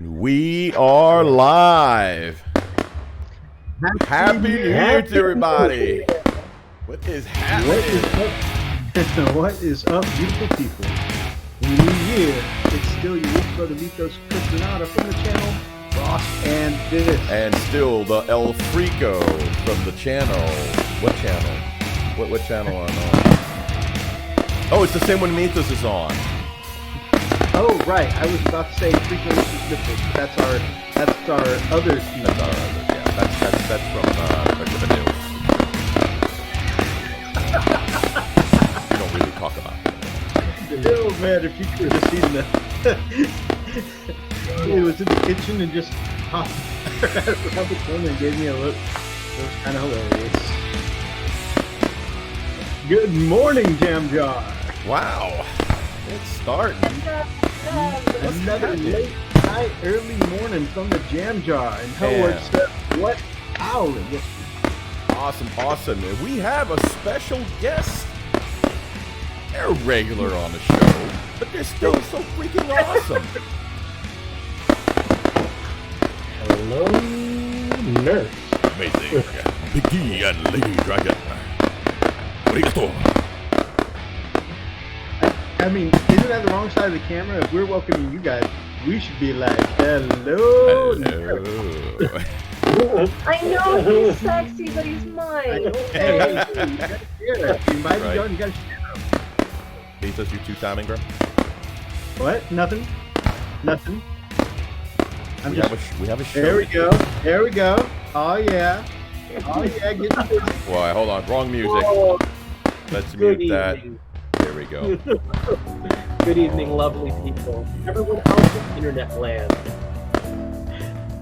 We are live. Happy New Year to everybody. What is happening? What is up, beautiful people? In the new year, it's still your weak brother Vitos Cristinata from the channel Ross and this. And still the El Frico from the channel. What channel? What channel on? Oh, it's the same one Mythos is on. Oh, right. I was about to say frequently specific. That's our other team. That's our other. Yeah, that's from the news. We don't really talk about that. Oh man, if you could have seen that. It was in the kitchen and just popped. around the corner and gave me a look. It was kind of hilarious. Good morning, Jam Jar. Wow. It's starting. Another late night, early morning from the Jam Jar. And Hellwork said, what howling. Awesome. And we have a special guest. They're regular on the show, but they're still so freaking awesome. Hello, nurse. Amazing. Big D and Lady Dragon. Arigato. I mean, isn't that the wrong side of the camera? If we're welcoming you guys, we should be like, hello. I know he's sexy, but he's mine. Hey, you gotta share. If you invite me on, you gotta share them. Pizza's your two-timing, bro? What? Nothing. We have a show. There we go. Oh yeah. Get busy. Boy, hold on. Wrong music. Oh, Let's good mute that. evening. There we go. Good evening, lovely people. Everyone else in internet land.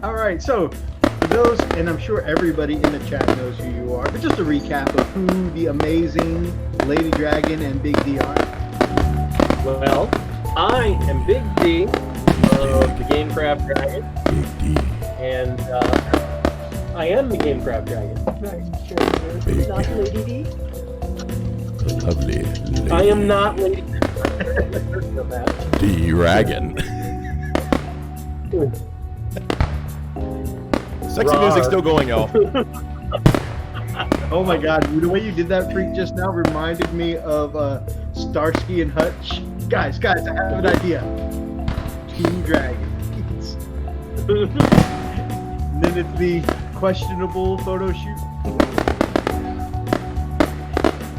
All right, so for those, and I'm sure everybody in the chat knows who you are, but just a recap of who the amazing Lady Dragon and Big D are. Well, I am Big D of the Gamecraft Dragon. Big D. And I am the Gamecraft Dragon. Right, sure. Not Lady D. Lovely Lady. I am not Lady Dragon. Sexy music still going, y'all. Oh my God, the way you did that freak just now reminded me of Starsky and Hutch. Guys, I have an idea. Team Dragons. And then it's the questionable photo shoot.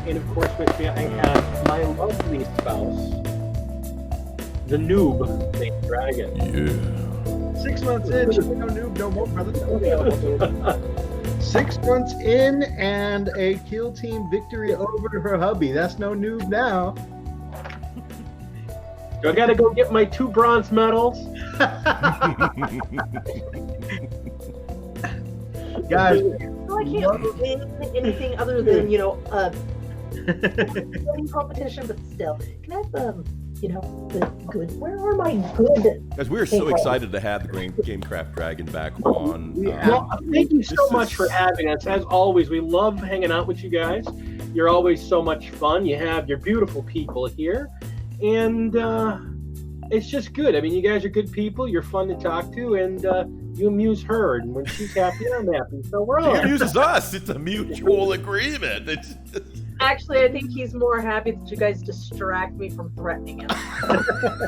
And of course with me I have my lovely spouse, the noob named Dragon. Yeah. 6 months in, she's no noob, no more, brother. 6 months in and a kill team victory over her hubby. That's no noob now. Do I gotta go get my 2 bronze medals? Guys, Well, I can't win anything other than, winning competition, but still. Can I have the good? Where are my good? Guys, we are so excited to have the Gamecraft Dragon back on. Well, thank you so much for having us. As always, we love hanging out with you guys. You're always so much fun. You have your beautiful people here. And it's just good. I mean, you guys are good people. You're fun to talk to. And you amuse her. And when she's happy, I'm happy. So we're all He amuses us. It's a mutual agreement. It's Actually, I think he's more happy that you guys distract me from threatening him.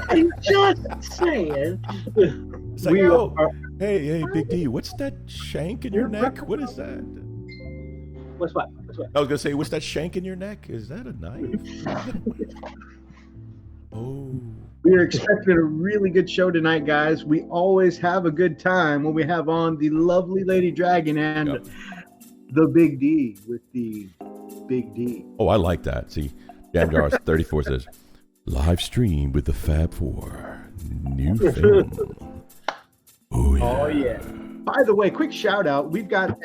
I'm just saying. It's like, hey, Big D, what's that shank in your neck? What is that? What's what? I was gonna say, what's that shank in your neck? Is that a knife? Oh. we are expecting a really good show tonight, guys. We always have a good time when we have on the lovely Lady Dragon and the Big D with the Big D. Oh, I like that. See, Jam Jars 34 says, live stream with the Fab Four. New film. Oh, yeah. Oh, yeah. By the way, quick shout out. We've got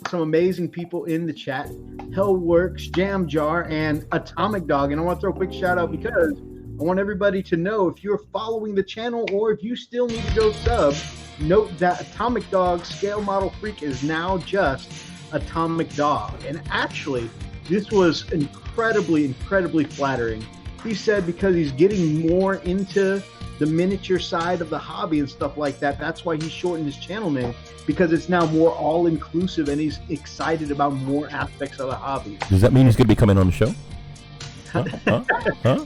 some amazing people in the chat. Hellworks, Jam Jar, and Atomic Dog. And I want to throw a quick shout out because I want everybody to know if you're following the channel or if you still need to go sub, note that Atomic Dog Scale Model Freak is now just Atomic Dog. And actually, this was incredibly flattering. He said because he's getting more into the miniature side of the hobby and stuff like that, that's why he shortened his channel name, because it's now more all-inclusive and he's excited about more aspects of the hobby. Does that mean he's going to be coming on the show? Huh?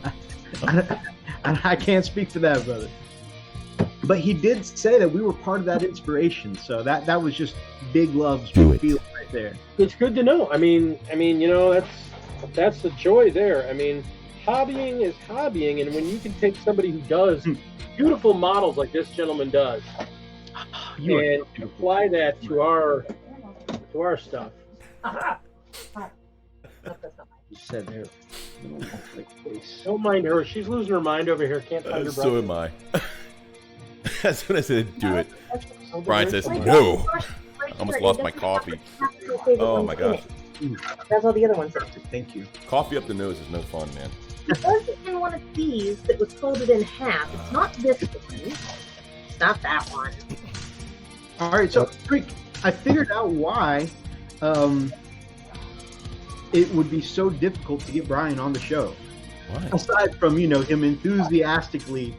I can't speak for that, brother. But he did say that we were part of that inspiration, so that was just big loves feel right there. It's good to know. I mean, that's the joy there. I mean, hobbying is hobbying, and when you can take somebody who does beautiful models like this gentleman does and apply that to our stuff. Said there. Don't mind her. She's losing her mind over here. Can't find her brother. So am I. That's what I said. Do it. Brian says Right no. there, right Almost there. lost It my doesn't coffee. have to be my favorite Oh ones my in gosh. it. That's all the other ones in. Thank you. Coffee up the nose is no fun, man. It wasn't in one of these that was folded in half. It's not this one. It's not that one. All right, so Freak, I figured out why it would be so difficult to get Brian on the show. Why? Aside from him enthusiastically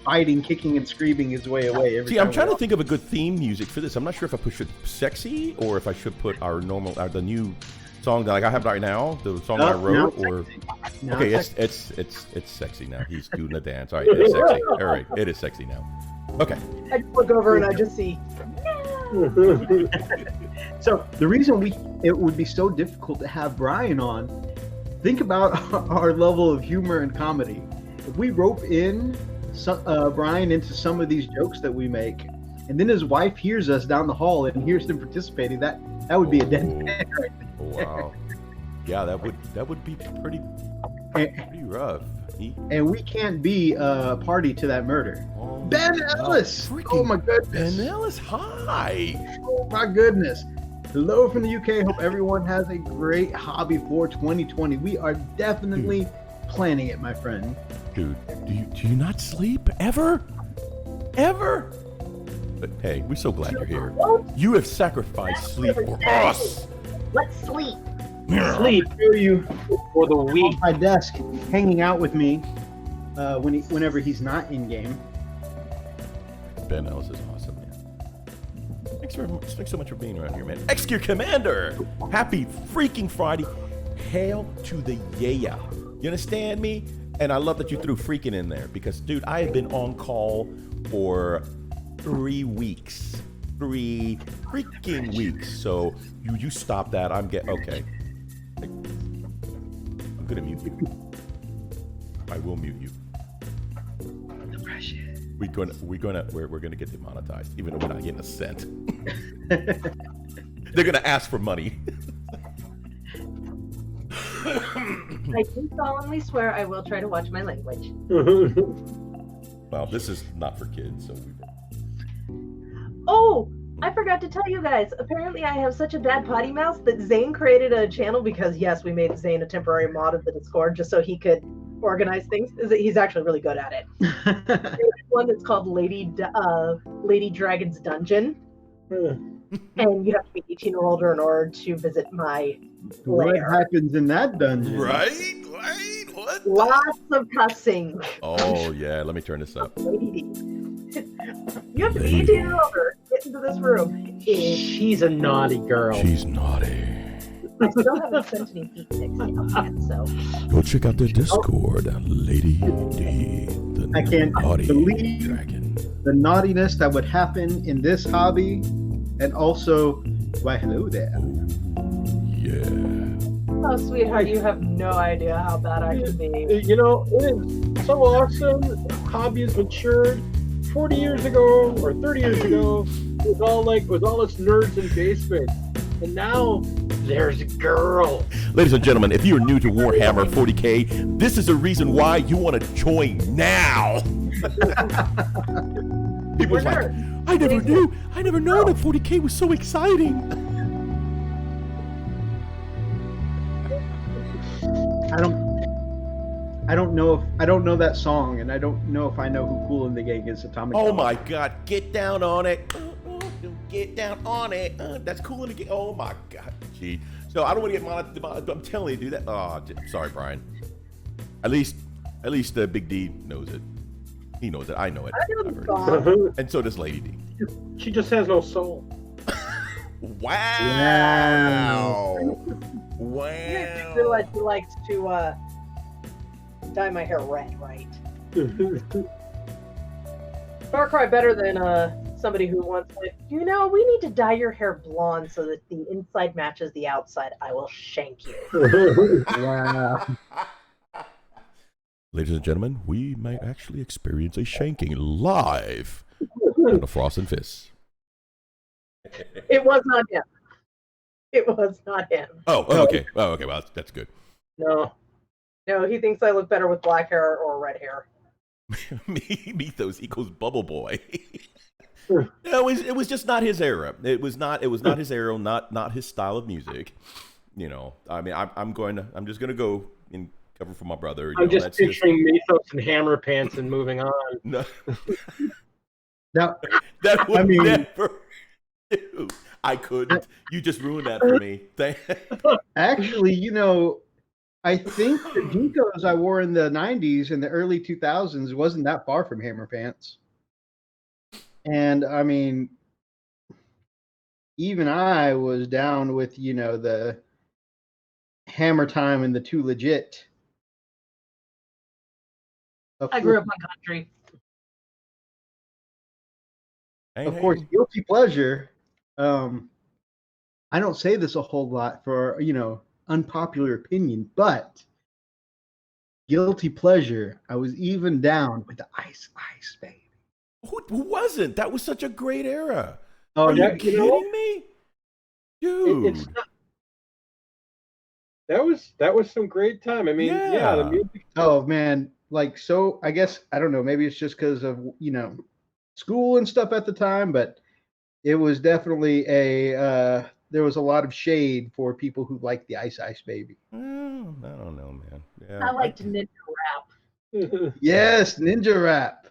fighting, kicking, and screaming his way away. Every See, I'm time trying we to think of a good theme music for this. I'm not sure if I should sexy or if I should put our normal, the new song that I have right now, the song that I wrote, or Now okay, it's sexy now. He's doing the dance. All right, it's sexy. All right, it is sexy now. Okay. I just look over and I just see. So the reason it would be so difficult to have Brian on, think about our level of humor and comedy. If we rope in Brian into some of these jokes that we make, and then his wife hears us down the hall and hears him participating, that would be a dead man right there. Wow. Yeah, that would be pretty rough. And we can't be a party to that murder. Oh, Ben Ellis! Oh my goodness! Ben Ellis, hi! Oh my goodness! Hello from the UK. Hope everyone has a great hobby for 2020. We are definitely planning it, my friend. Dude, do you not sleep ever? Ever? But hey, we're so glad you're here. You have sacrificed sleep for us. Let's sleep. Sleep for the week. On my desk, hanging out with me whenever he's not in game. Ben Ellis is awesome, man. Thanks so much for being around here, man. Execute Commander! Happy freaking Friday. Hail to the yeah. You understand me? And I love that you threw freaking in there because, dude, I have been on call for 3 weeks. 3 freaking weeks. So you stop that. Okay. I'm gonna mute you. I will mute you. We're gonna get demonetized, even though we're not getting a cent. They're gonna ask for money. I do solemnly swear I will try to watch my language. Well, this is not for kids, so we. Oh, I forgot to tell you guys. Apparently, I have such a bad potty mouth that Zane created a channel because, yes, we made Zane a temporary mod of the Discord just so he could organize things. He's actually really good at it. There's one that's called Lady Dragon's Dungeon. And you have to be 18 or older in order to visit my lair. What happens in that dungeon? Right? What? Lots of cussing. Oh yeah, let me turn this up. Lady D. You have to be 18 or older to get into this room. She's a naughty girl. She's naughty. I still haven't sent any feet pics yet, so. Go check out their Discord, Lady D. I can't naughty believe dragon. the naughtiness that would happen in this hobby, and also, why hello there. Yeah. Oh, sweetheart, you have no idea how bad I can be. You know, it is so awesome. Hobby has matured. 40 years ago or 30 years ago, it was all us nerds in basement. And now there's girls. Ladies and gentlemen, if you are new to Warhammer 40K, this is the reason why you want to join now. People's like, I never knew that 40K was so exciting. I don't know that song, and I don't know if I know who Cool in the Gang is. Atomic. Oh Dog. my God, get down on it. Get down on it. That's cool in the game. Oh my God, gee. So I don't want to get monetized. I'm telling you, do that. Oh, sorry, Brian. At least Big D knows it. He knows it. I know it. I've heard it. And so does Lady D. She just has no soul. Wow. Wow. You realize he likes to dye my hair red, right? Far cry better than somebody who wants, like, we need to dye your hair blonde so that the inside matches the outside. I will shank you. Wow. Ladies and gentlemen, we might actually experience a shanking live on a Frost and Fist. It was not him. It was not him. Oh, okay. Oh, okay. Well, that's good. No, he thinks I look better with black hair or red hair. Mythos equals Bubble Boy. No, it was just not his era. It was not his era. Not his style of music. You know, I mean, I'm just gonna go and cover for my brother. I'm You know, just picturing Mythos and Hammer Pants and moving on. no, Now, that would I mean- never do. I couldn't. You just ruined that for me. actually, you know, I think the Jinkos I wore in the 90s and the early 2000s wasn't that far from Hammer Pants. And I mean, even I was down with, you know, the Hammer Time and the Too Legit. I grew up on country. Of course, guilty pleasure. I don't say this a whole lot for, you know, unpopular opinion, but guilty pleasure. I was even down with the Ice Ice Baby. Who wasn't? That was such a great era. Oh, Are you yeah, kidding me, dude? It's not, that was some great time. I mean, yeah, the music. Oh man, like, so I guess I don't know. Maybe it's just because of, you know, school and stuff at the time, but it was definitely a there was a lot of shade for people who liked the Ice Ice Baby. I don't know, man. Yeah, I liked ninja rap. Yes, Ninja Rap.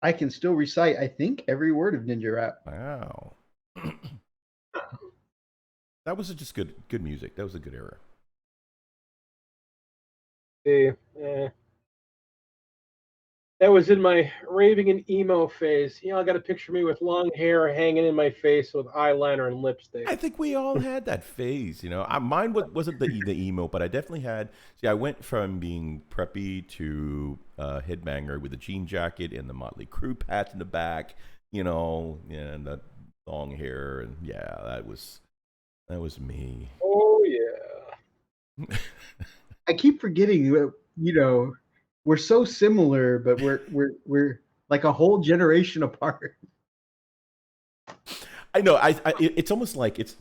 I can still recite, I think, every word of Ninja Rap. Wow. That was just good music. That was a good era. That was in my raving and emo phase. You know, I got a picture of me with long hair hanging in my face with eyeliner and lipstick. I think we all had that phase, you know. Mine wasn't the emo, but I definitely had. See, I went from being preppy to headbanger with a jean jacket and the Motley Crue patch in the back, you know, and the long hair, and yeah, that was me. Oh yeah. I keep forgetting, you know, we're so similar, but we're like a whole generation apart. I know. It's almost like it's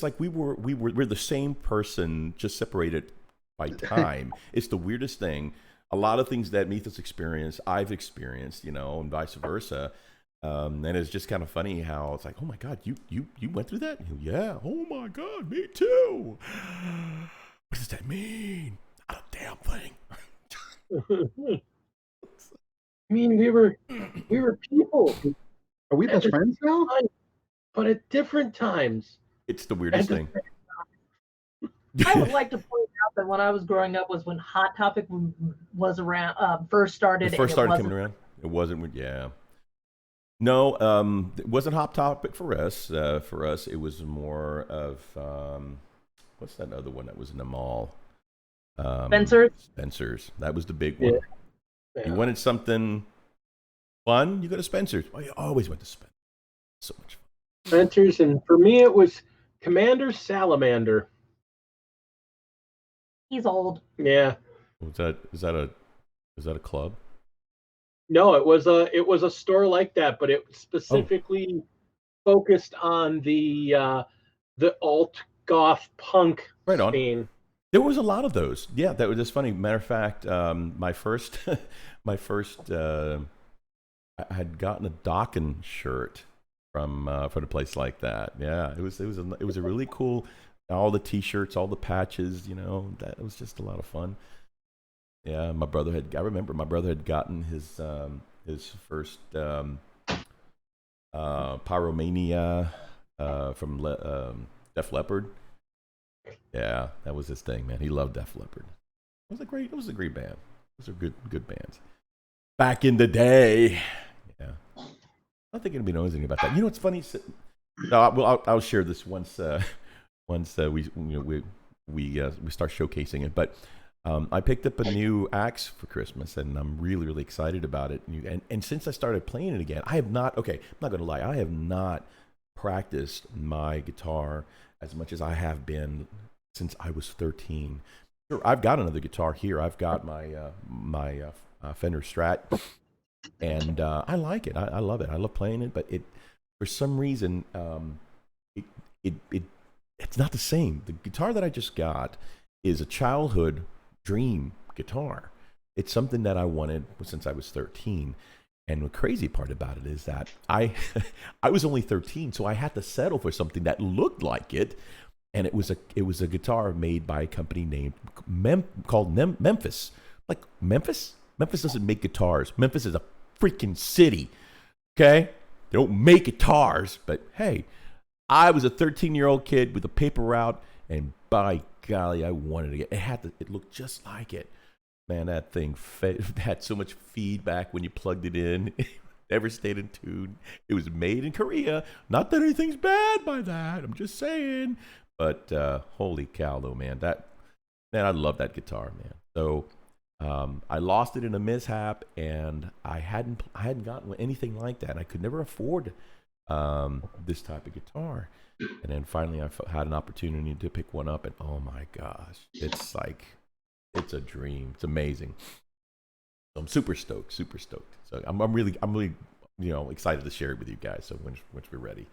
like we're the same person, just separated by time. It's the weirdest thing. A lot of things that Mythos experienced, I've experienced, you know, and vice versa. And it's just kind of funny how it's like, oh my God, you went through that? Yeah. Oh my God, me too. What does that mean? Not a damn thing. I mean, we were people. Are we best friends now? But at different times. It's the weirdest thing. I would like to point out that when I was growing up was when Hot Topic was around, first started. It first started coming around. It wasn't, yeah. No, it wasn't Hot Topic for us. For us, it was more of what's that other one that was in the mall? Spencer's. That was the big one. Yeah. You wanted something fun, you go to Spencer's. Oh, you always went to Spencer's. So much fun. Spencer's, and for me, it was Commander Salamander. He's old. Yeah. Is that a club? No, it was a store like that, but it specifically focused on the alt goth punk scene. There was a lot of those. Yeah, that was just funny. Matter of fact, my first, I had gotten a Dokken shirt from a place like that. Yeah, it was a really cool. All the T-shirts, all the patches. You know, that was just a lot of fun. Yeah, I remember my brother had gotten his first Pyromania from Def Leppard. Yeah, that was his thing, man. He loved Def Leppard. It was a great band. Those are good bands. Back in the day. Yeah. I don't think anybody knows anything about that. You know what's funny? I'll share this once we start showcasing it. But I picked up a new axe for Christmas, and I'm really, really excited about it. And since I started playing it again, I'm not going to lie, I have not practiced my guitar as much as I have been since I was 13. Sure, I've got another guitar here. I've got my Fender Strat, and I like it. I love it. I love playing it, but for some reason it's not the same. The guitar that I just got is a childhood dream guitar. It's something that I wanted since I was 13. And the crazy part about it is that I I was only 13, so I had to settle for something that looked like it. And it was a guitar made by a company named called Memphis. Like Memphis? Memphis doesn't make guitars. Memphis is a freaking city. Okay? They don't make guitars, but hey, I was a 13-year-old kid with a paper route, and by golly, I wanted to get it looked just like it. Man, that thing had so much feedback when you plugged it in. It never stayed in tune. It was made in Korea. Not that anything's bad by that. I'm just saying. But holy cow, though, man. I love that guitar, man. So I lost it in a mishap, and I hadn't gotten anything like that. And I could never afford this type of guitar. And then finally, I had an opportunity to pick one up, and oh my gosh, it's a dream. It's amazing. So I'm super stoked. So I'm really excited to share it with you guys. So once we're ready,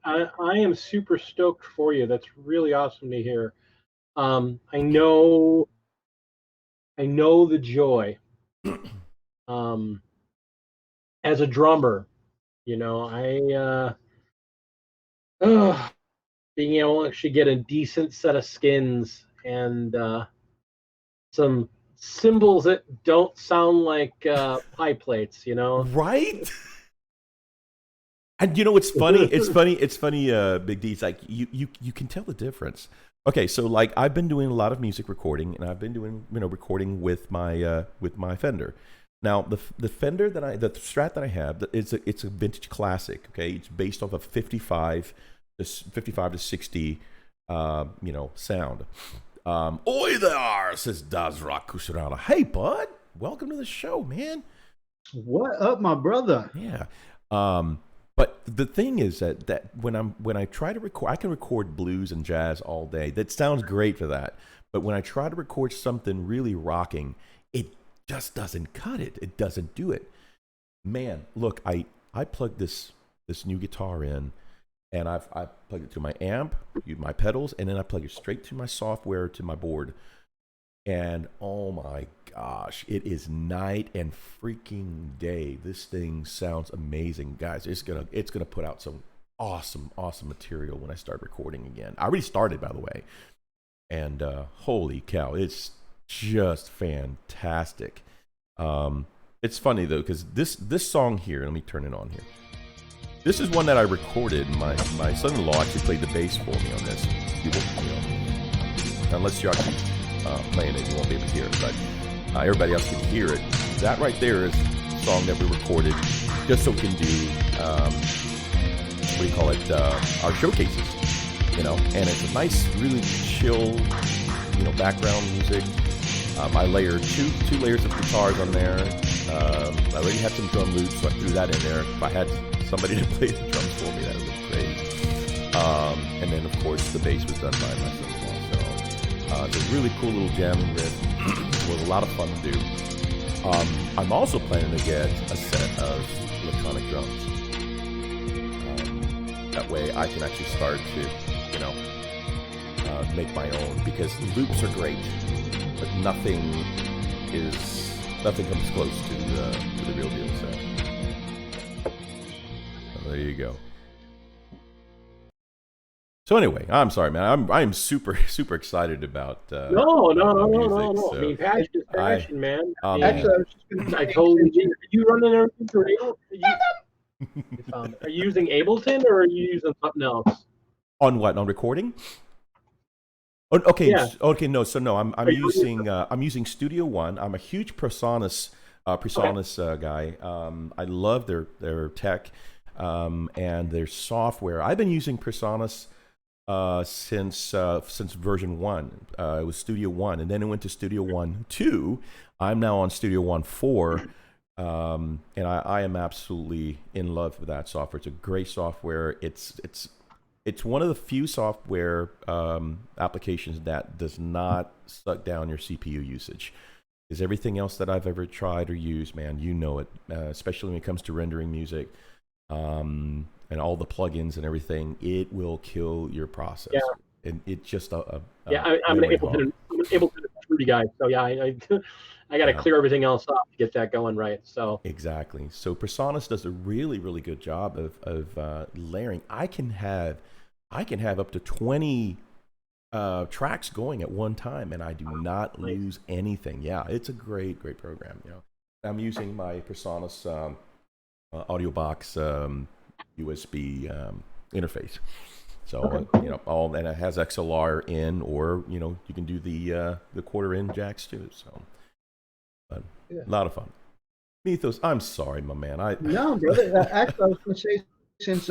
I am super stoked for you. That's really awesome to hear. I know the joy. As a drummer, being able to actually get a decent set of skins and some cymbals that don't sound like pie plates, right? And it's funny. It's funny. Big D. It's like you can tell the difference. Okay, so like I've been doing a lot of music recording, and I've been doing recording with my Fender. Now the Fender the Strat that I have, it's a vintage classic. Okay, it's based off of 55 to 60 sound. Oi there, says Dazrak Kusurana. Hey bud, welcome to the show, man. What up, my brother? Yeah. But the thing is that when I try to record, I can record blues and jazz all day. That sounds great for that. But when I try to record something really rocking, it just doesn't cut it. It doesn't do it. Man, look, I plugged this new guitar in, and I plugged it to my amp, my pedals, and then I plug it straight to my software, to my board. And oh my gosh, it is night and freaking day. This thing sounds amazing, guys. It's gonna put out some awesome material when I start recording again. I already started, by the way, and holy cow, it's just fantastic. It's funny though, because this song here, let me turn it on here. This is one that I recorded. My son-in-law actually played the bass for me on this. Unless you're actually playing it, you won't be able to hear it, but everybody else can hear it. That right there is a song that we recorded just so we can do our showcases, and it's a nice, really chill, background music. I layered two layers of guitars on there. I already had some drum loops, so I threw that in there. If I had somebody to play the drums for me, that would be great. And then, of course, the bass was done by my son-in-law. So it's a really cool little jamming riff. It was a lot of fun to do. I'm also planning to get a set of electronic drums. That way I can actually start to, make my own, because loops are great, but nothing comes close to the real deal. So there you go. So anyway, I'm sorry, man. I'm super excited about. No. So I mean, passion is passion, man. Actually, I was just gonna I told you. Are you running everything through Ableton? Are you using Ableton or are you using something else? On what? On recording? Oh, okay. Yeah. Okay. No. So no. I'm using Studio One. I'm a huge PreSonus guy. I love their tech and their software. I've been using PreSonus since version 1. It was Studio 1, and then it went to Studio One 2. I'm now on Studio One 4, and I am absolutely in love with that software. It's a great software. It's one of the few software applications that does not suck down your CPU usage. Because everything else that I've ever tried or used, man, it, especially when it comes to rendering music. And all the plugins and everything, it will kill your process. Yeah. And it's just I'm an Ableton 3 3 guy. So yeah, I got to clear everything else off to get that going right. So Exactly. So Personas does a really, really good job of layering. I can have up to 20 tracks going at one time, and I do not lose anything. Yeah, it's a great, great program. You know, I'm using my Personas audio box USB interface. So you know, and it has XLR in, or you know, you can do the quarter in jacks too. So, a lot of fun. Mythos, I'm sorry, my man. No, brother. Actually, I was going to say, since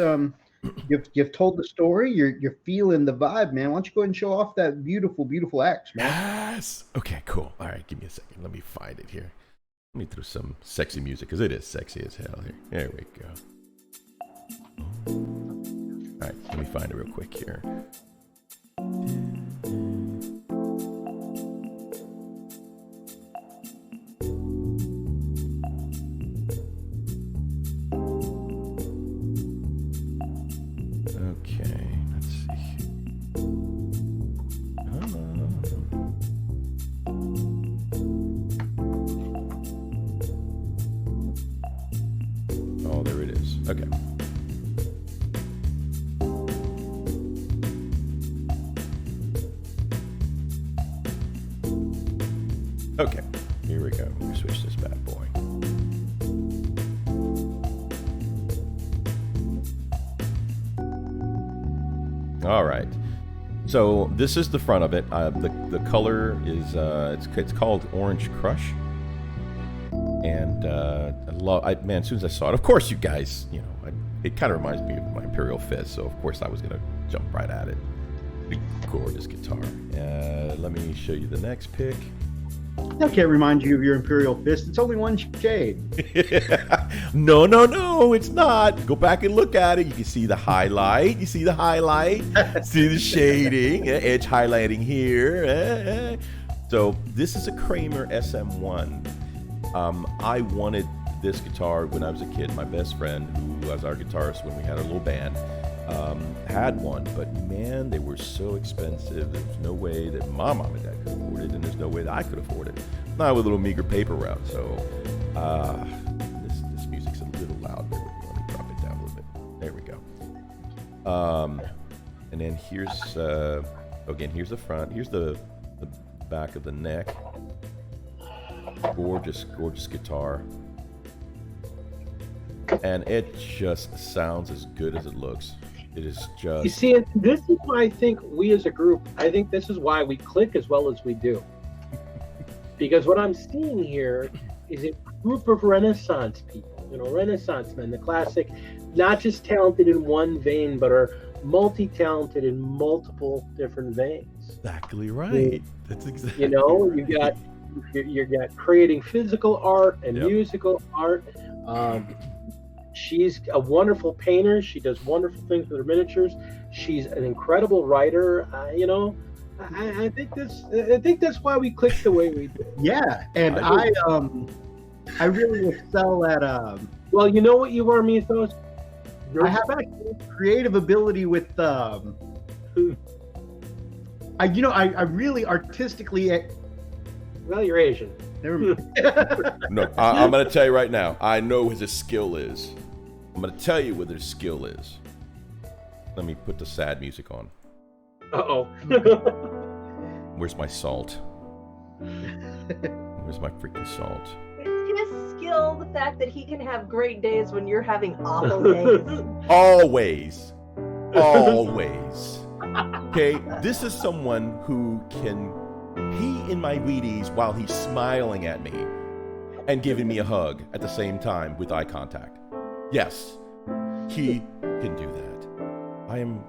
you've told the story, you're feeling the vibe, man. Why don't you go ahead and show off that beautiful, beautiful axe, man? Yes. Okay, cool. All right, give me a second. Let me find it here. Let me throw some sexy music, because it is sexy as hell here. There we go. All right, let me find it real quick here. Okay, let's see. Oh, there it is. Okay. Okay, here we go. Let me switch this bad boy. All right. So this is the front of it. The color is it's called Orange Crush, and man, as soon as I saw it, of course, you guys, you know, it kind of reminds me of my Imperial Fist, so of course I was gonna jump right at it. Gorgeous guitar. Let me show you the next pick. I can't remind you of your Imperial Fist. It's only one shade. No, it's not. Go back and look at it. You can see the highlight. You see the highlight. See the shading. Edge highlighting here. So this is a Kramer SM1. I wanted this guitar when I was a kid. My best friend, who was our guitarist when we had a little band, had one, but man, they were so expensive. There was no way that my mom and dad could afford it, and there's no way that I could afford it. Not with a little meager paper route. So this music's a little loud. Let me drop it down a little bit. There we go. And then here's again, here's the front. Here's the back of the neck. Gorgeous, gorgeous guitar. And it just sounds as good as it looks. It is just... You see, this is why I think we as a group, I think this is why we click as well as we do. Because what I'm seeing here is a group of Renaissance people, you know, Renaissance men, the classic, not just talented in one vein, but are multi-talented in multiple different veins. Exactly right. That's exactly... You know, you got creating physical art and musical art. She's a wonderful painter. She does wonderful things with her miniatures. She's an incredible writer. You know, I think that's why we click the way we do. Yeah, and I really excel at Well, you know what you are, Mythos? I have creative ability with I really artistically. Well, you're Asian. Never mind. No, I'm going to tell you right now. I know what his skill is. I'm going to tell you what his skill is. Let me put the sad music on. Uh-oh. Where's my salt? Where's my freaking salt? It's his skill, the fact that he can have great days when you're having awful days. Always. Always. Okay, this is someone who can pee in my Wheaties while he's smiling at me and giving me a hug at the same time with eye contact. Yes, he can do that. I am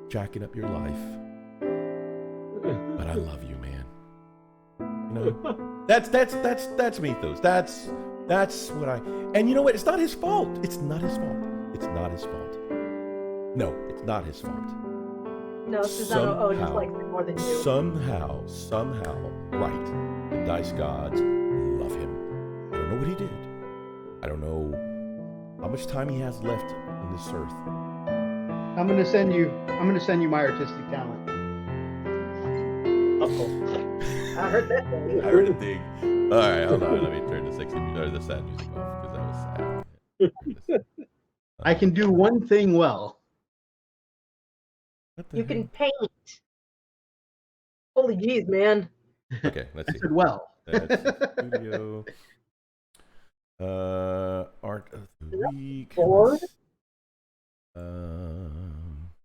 jacking up your life, but I love you, man. You know, that's Mythos. That's what I. And you know what? It's not his fault. It's not his fault. It's not his fault. No, it's not his fault. No, Susano just likes it more than you. Somehow, right, the Dice Gods love him. I don't know what he did. I don't know how much time he has left on this earth. I'm gonna send you my artistic talent. I heard that thing. I heard a ding. All right, hold on. Let me turn the sexy or the sad music off because that was sad. I can do one thing well. What the You hell? can paint. Holy jeez, man. Okay, let's I see. said well. That's studio. Art of the week. Board?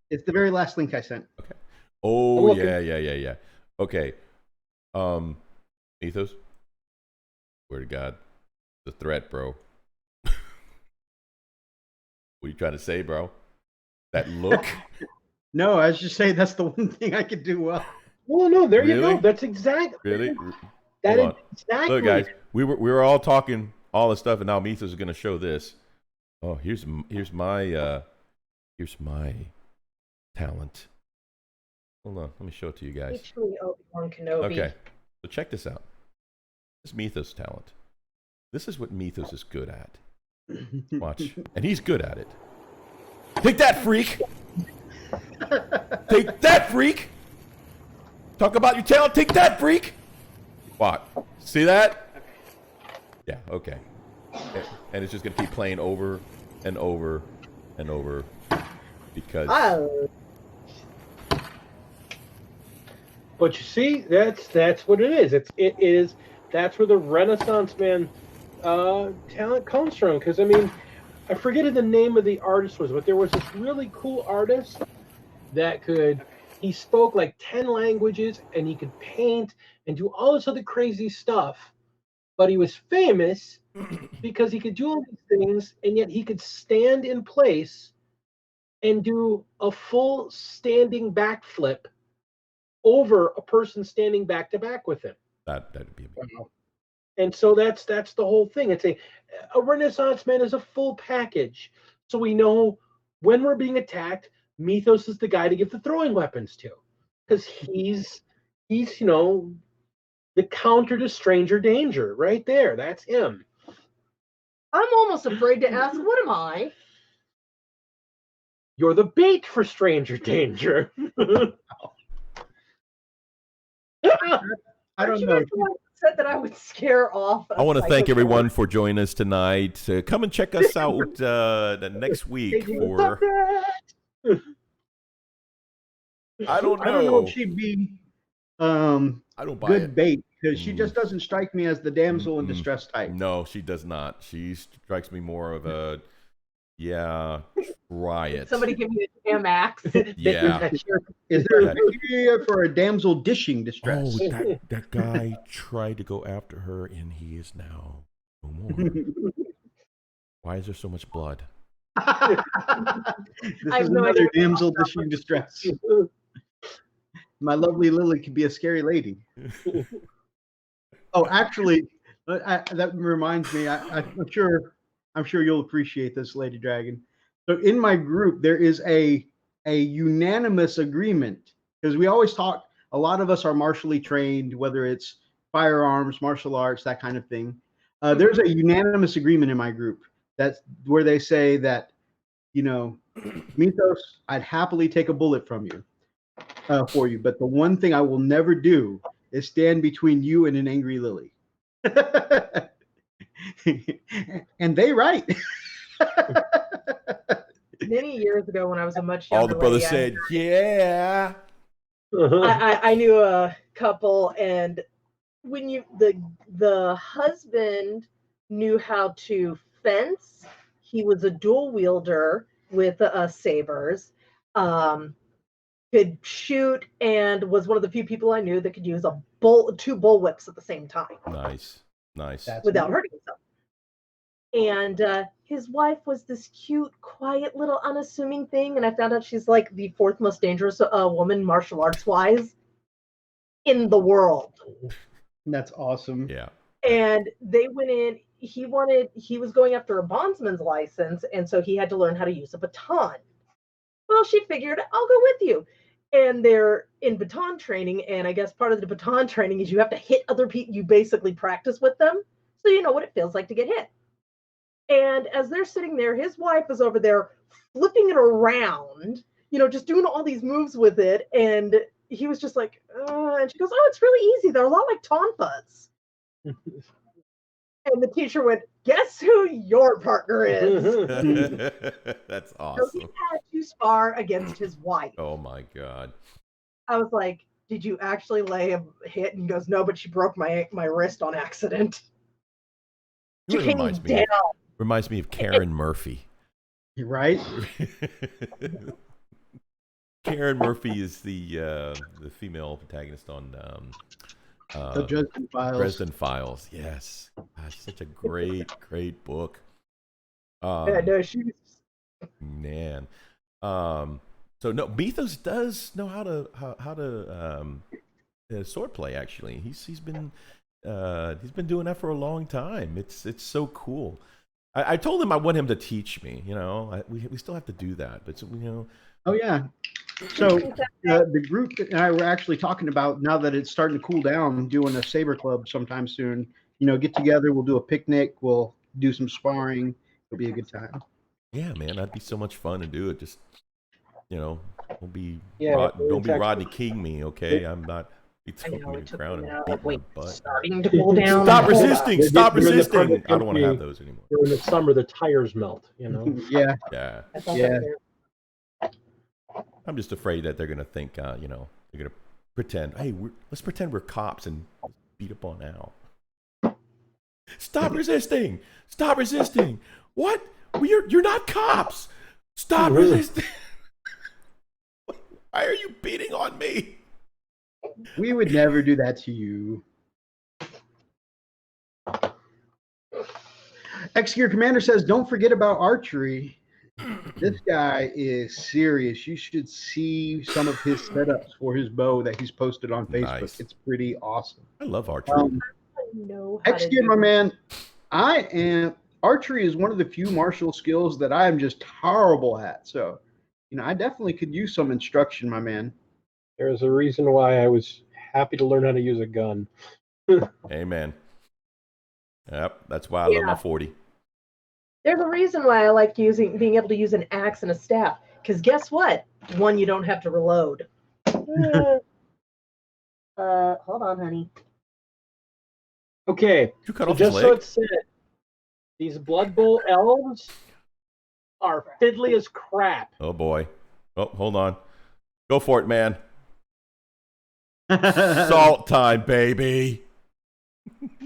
It's the very last link I sent. Okay. I'm Oh looking. yeah. Okay. Ethos. Swear to God, the threat, bro. What are you trying to say, bro? That look. No, I was just saying that's the one thing I could do well. Well, no, there you Really? go. That's exactly. Really? That Hold is on. exactly. Look, guys, we were all talking all this stuff, and now Ethos is going to show this. Oh, here's my talent. Hold on, let me show it to you guys. Actually, Obi-Wan Kenobi. Okay, so check this out. This is Mythos talent. This is what Mythos is good at. Watch, and he's good at it. Take that, freak! Take that, freak! Talk about your talent. Take that, freak! What? See that? Yeah. Okay. And it's just gonna keep playing over and over and over because. Oh, But you see, that's what it is. That's where the Renaissance man talent comes from. Because I mean, I forget the name of the artist was, but there was this really cool artist that he spoke like 10 languages and he could paint and do all this other crazy stuff. But he was famous because he could do all these things and yet he could stand in place and do a full standing backflip over a person standing back to back with him. That'd be. And so that's the whole thing. It's a Renaissance man is a full package. So we know when we're being attacked, Mythos is the guy to give the throwing weapons to, because he's the counter to stranger danger right there. That's him. I'm almost afraid to ask, what am I? You're the bait for stranger danger. I don't you know. guys the one who said that I would scare off? I want to thank everyone for joining us tonight. Come and check us out the next week for. I don't I don't know know. if she'd be I don't buy good it. bait because she just doesn't strike me as the damsel in distress type. No, she does not. She strikes me more of a, yeah, try it. Somebody give me a damn axe. Yeah. Is there a idea for a damsel dishing distress? Oh, that guy tried to go after her, and he is now no more. Why is there so much blood? This I is have no another idea. damsel dishing distress. My lovely Lily could be a scary lady. Oh, actually, that reminds me. I'm sure you'll appreciate this, Lady Dragon. So in my group, there is a unanimous agreement because we always talk. A lot of us are martially trained, whether it's firearms, martial arts, that kind of thing. There's a unanimous agreement in my group that's where they say that, Mythos, I'd happily take a bullet from you, for you, but the one thing I will never do is stand between you and an angry Lily. And they right. Many years ago, when I was a much younger All the brothers lady, said, yeah. I knew a couple, and when the husband knew how to fence, he was a dual wielder with sabers, could shoot, and was one of the few people I knew that could use two bullwhips at the same time. Nice. Without hurting himself. And his wife was this cute, quiet, little unassuming thing, and I found out she's like the fourth most dangerous woman martial arts wise in the world. That's awesome. Yeah. And they went in. He was going after a bondsman's license, and so he had to learn how to use a baton. Well, she figured, I'll go with you. And they're in baton training, and I guess part of the baton training is you have to hit other people. You basically practice with them, so you know what it feels like to get hit. And as they're sitting there, his wife is over there flipping it around, just doing all these moves with it. And he was just like, and she goes, "Oh, it's really easy. They're a lot like tonfas." And the teacher went, "Guess who your partner is?" That's So awesome. he had to spar against his wife. Oh my god. I was like, "Did you actually lay a hit?" And he goes, "No, but she broke my wrist on accident." You know She what came reminds me down. of? Reminds me of Karen Murphy. Right? Karen Murphy is the female protagonist on The Dresden Files. Dresden Files. Yes, such a great book. Yeah, no, she was. Man, so no, Mythos does know how to sword play. Actually, he's been doing that for a long time. It's so cool. I told him I want him to teach me. You know, we still have to do that, but you know. Oh yeah. So the group and I were actually talking about, now that it's starting to cool down, doing a saber club sometime soon. You know, get together, we'll do a picnic, we'll do some sparring. It'll be a good time. Yeah, man, that'd be so much fun to do it. Just, you know, don't be Yeah, don't be it's Rodney King me, okay? I'm not be I throwing know me it the took ground me and now. beating my Wait, butt. starting to cool down. Stop Hold on. resisting! Stop You're in the resisting! perfect I don't want to have country. those anymore. During the summer, the tires melt. You know. Yeah. Yeah, I thought Yeah. that was I'm just afraid that they're gonna think, you know, they're gonna pretend. Hey, let's pretend we're cops and beat up on Al. Stop resisting! Stop resisting! What? Well, you're not cops. Stop resisting! Why are you beating on me? We would never do that to you. Executor Commander says, don't forget about archery. This guy is serious. You should see some of his setups for his bow that he's posted on Facebook. Nice. It's pretty awesome. I love archery. know how to Executor, do my man, archery is one of the few martial skills that I am just horrible at. So, you know, I definitely could use some instruction, my man. There's a reason why I was happy to learn how to use a gun. Amen. Yep, that's why I love my 40. There's a reason why I like being able to use an axe and a staff. Because guess what? One, you don't have to reload. Hold on, honey. Okay, You cut so off his just so leg? it's said, these Blood Bowl elves are fiddly as crap. Oh boy. Oh, hold on. Go for it, man. Salt time, baby.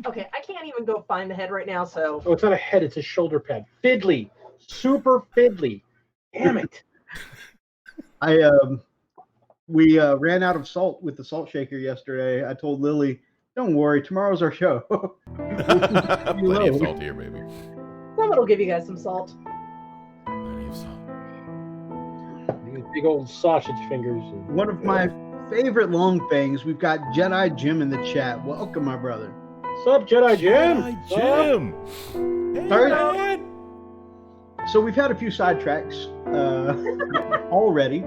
Okay, I can't even go find the head right now, so. Oh, it's not a head, it's a shoulder pad. Fiddly. Super fiddly. Damn it. We ran out of salt with the salt shaker yesterday. I told Lily, don't worry, tomorrow's our show. Plenty of salt here, baby. Someone will give you guys some salt. Plenty of salt. These big old sausage fingers. One of my favorite long fangs, we've got Jedi Jim in the chat. Welcome, my brother. What's up, Jedi Jim? Hi, Jim. Hey, Sorry. man. So we've had a few sidetracks already.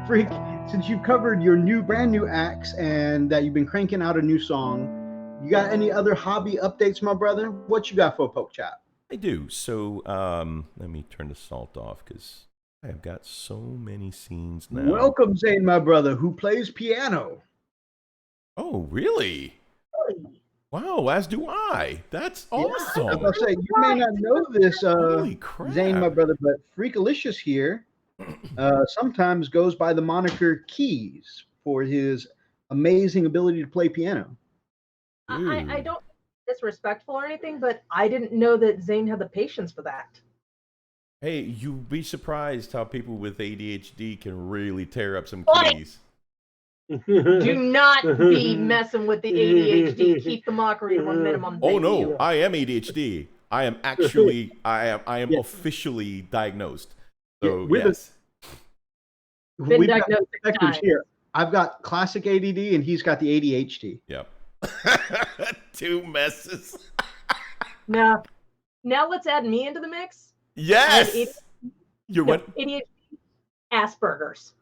Freak, since you've covered your brand new acts and that you've been cranking out a new song, you got any other hobby updates, my brother? What you got for a poke chat? I do. So let me turn the salt off because I have got so many scenes now. Welcome, Zane, my brother, who plays piano. Oh, really? Wow, as do I. That's awesome. As I say, you may not know this, Holy crap. Zane, my brother, but Freakalicious here sometimes goes by the moniker Keys for his amazing ability to play piano. I don't disrespectful or anything, but I didn't know that Zane had the patience for that. Hey, you'd be surprised how people with ADHD can really tear up some Oi! keys. Do not be messing with the ADHD. Keep the mockery to a minimum. Oh Thank no, you. I am ADHD. I am actually, I am Yeah. officially diagnosed. Yeah, So with yes. Been We've got diagnosed 6 spectrums times. here. I've got classic ADD and he's got the ADHD. Yep. Two messes. Now let's add me into the mix. Yes. You're No, what? ADHD, Asperger's.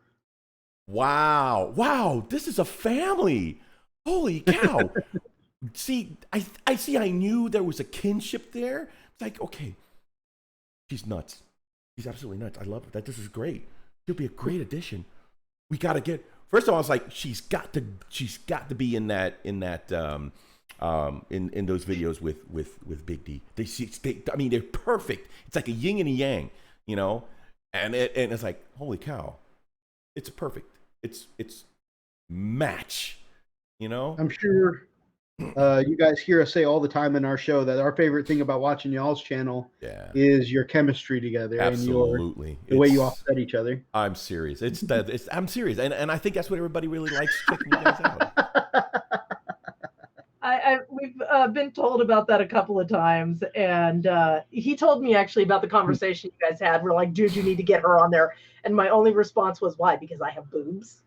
Wow. Wow. This is a family. Holy cow. See, I knew there was a kinship there. It's like, okay, she's nuts. She's absolutely nuts. I love her. This is great. She'll be a great addition. We got to get First of all, I was like, she's got to be in those videos with Big D. I mean, they're perfect. It's like a yin and a yang, you know, and it's like, holy cow, it's a perfect. It's match, you know. I'm sure you guys hear us say all the time in our show that our favorite thing about watching y'all's channel is your chemistry together. Absolutely. And the way you offset each other. I'm serious. I'm serious. And I think that's what everybody really likes checking you guys out. We've been told about that a couple of times. And he told me actually about the conversation you guys had. We're like, dude, you need to get her on there. And my only response was, why? Because I have boobs.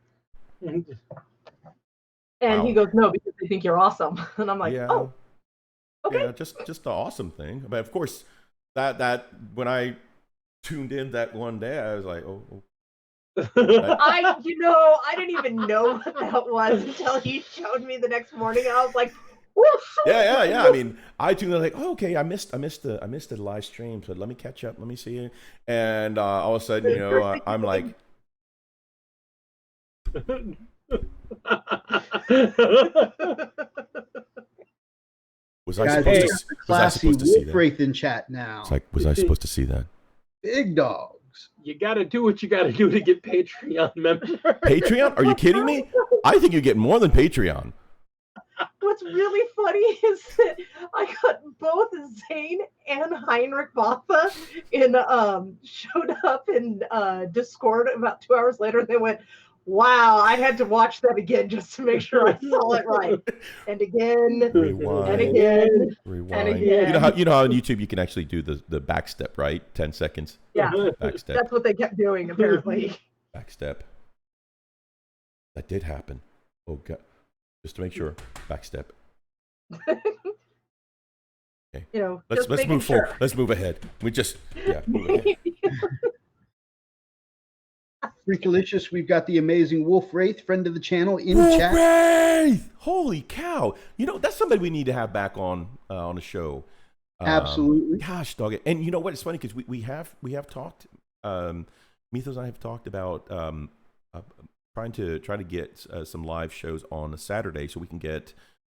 And he goes, no, because they think you're awesome. And I'm like, oh, okay. Yeah, just the awesome thing. But of course, that when I tuned in that one day, I was like, oh. I didn't even know what that was until he showed me the next morning. And I was like, woof. Yeah. I mean, I tuned in like, oh, okay, I missed the live stream, so let me catch up. Let me see it. And all of a sudden, I'm like. Was I supposed to see that? Wraith in chat now. It's like, was I supposed to see that? Big dogs. You got to do what you got to do to get Patreon members. Patreon? Are you kidding me? I think you get more than Patreon. What's really funny is that I got both Zane and Heinrich Botha showed up in Discord about 2 hours later. They went, wow, I had to watch that again just to make sure I saw it right. And again, rewind, and again, rewind. And again. You know how on YouTube you can actually do the back step, right? 10 seconds. Yeah, back step. That's what they kept doing apparently. Back step. That did happen. Oh God. Just to make sure. Back step. Okay. Let's move forward. Let's move ahead. Move ahead. Freakalicious, we've got the amazing Wolf Wraith, friend of the channel, in chat. Wraith! Holy cow! That's somebody we need to have back on the show. Absolutely. Gosh, dog it. And you know what? It's funny because we have talked. Mythos and I have talked about trying to get some live shows on a Saturday so we can get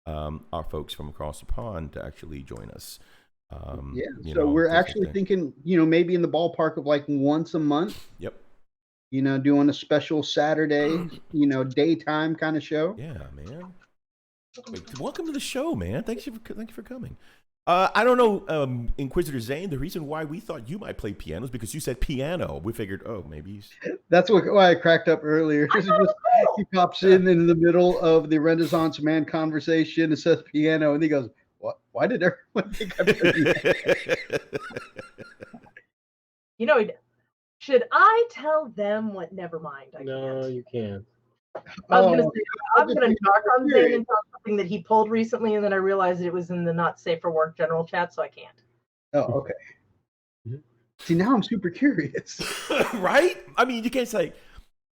our folks from across the pond to actually join us. So we're actually thinking, maybe in the ballpark of like once a month. Yep. Doing a special Saturday, daytime kind of show. Yeah, man. Welcome to the show, man. Thank you for coming. I don't know, Inquisitor Zane, the reason why we thought you might play piano is because you said piano. We figured, maybe he's... That's why I cracked up earlier. He pops in the middle of the Renaissance man conversation and says piano, and he goes, "What? Why did everyone think I played?" Should I tell them what? Never mind. I can't. You can't. I was going to say, I'm going to knock on Zane and tell something that he pulled recently, and then I realized it was in the not safe for work general chat, so I can't. Oh, okay. See, now I'm super curious. Right? I mean, you can't say,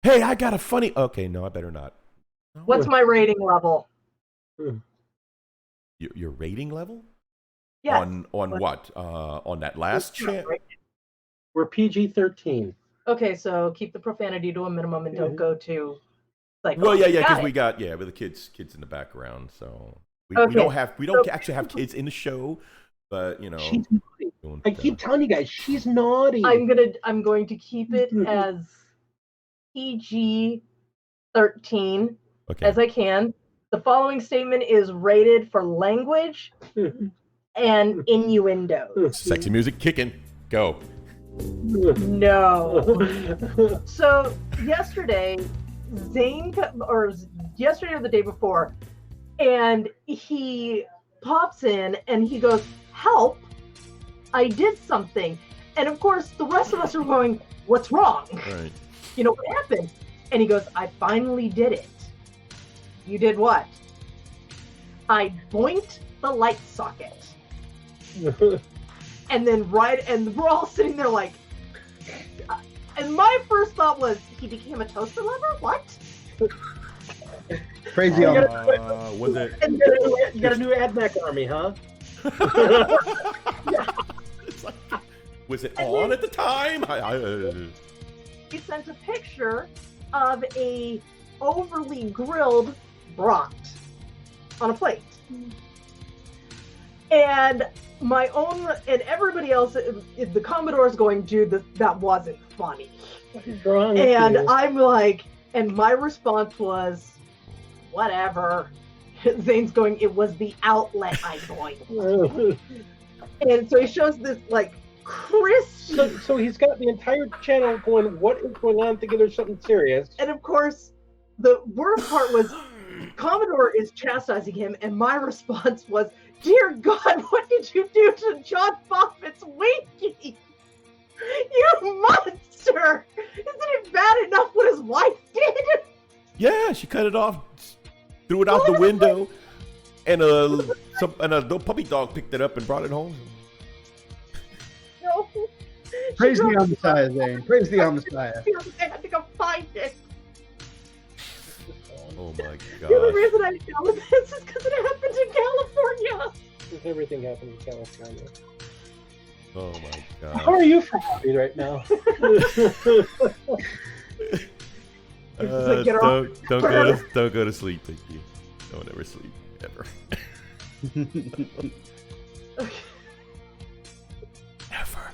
hey, I got a funny... Okay, no, I better not. No. What's my rating level? Your rating level? Yeah. On what? On that last chat? We're PG-13. Okay, so keep the profanity to a minimum and don't go to... Well, yeah, because we got with the kids in the background, so we don't actually have kids in the show, but she's naughty. I keep telling you guys, she's naughty. I'm going to keep it as PG-13 as I can. The following statement is rated for language and innuendos. Sexy music kicking. Go. No. So yesterday or the day before, and he pops in and he goes, "Help, I did something." And of course the rest of us are going, "What's wrong?" Right. What happened? And he goes, "I finally did it." "You did what?" "I boinked the light socket." And then and we're all sitting there like, and my first thought was, he became a toaster lover? What? Crazy. Was it? You got a new Admech army, huh? Yeah. It's like, was it on at the time? He sent a picture of a overly grilled brat on a plate. And my own, and everybody else, the Commodore's going, dude, that wasn't funny. What's wrong with And you? I'm like, and my response was, whatever. Zane's going, it was the outlet I joined. And so he shows this like crisp. So he's got the entire channel going, what is going on, thinking there's something serious. And of course, the worst part was Commodore is chastising him, and my response was, dear God, what did you do to John Buffett's Winky? You monster! Isn't it bad enough what his wife did? Yeah, she cut it off, threw it out the window, and a little puppy dog picked it up and brought it home. No. Praise the Messiah, Zane. Praise the Messiah. I had to go find it. Oh my The only god. reason I know this is because it happened in California. Everything happened in California. Oh my How god. are you happy right now? Like, get her Don't go to sleep, thank you. Don't ever sleep ever. Never.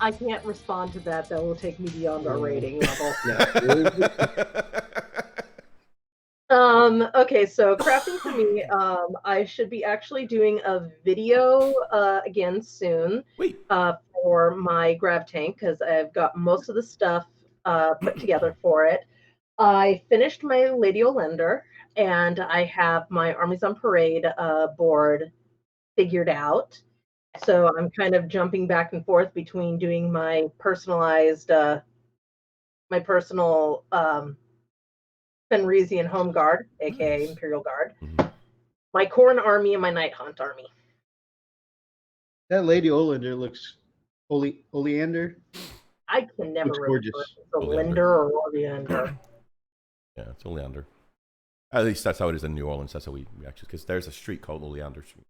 I can't respond to that. That will take me beyond our rating level. Okay, so crafting for me, I should be actually doing a video again soon Wait. for my grab tank because I've got most of the stuff put together for it. I finished my Lady Olender and I have my Armies on Parade board figured out. So I'm kind of jumping back and forth between doing my personalized, my personal Fenrisian Home Guard, aka Nice. Imperial Guard, Mhm. my Khorne army, and my Night Hunt army. That Lady Olander looks oleander. I can never Looks remember gorgeous. if it's a Oleander. Linder or Oleander. Yeah, it's Oleander. At least that's how it is in New Orleans. That's how we actually, because there's a street called Oleander Street.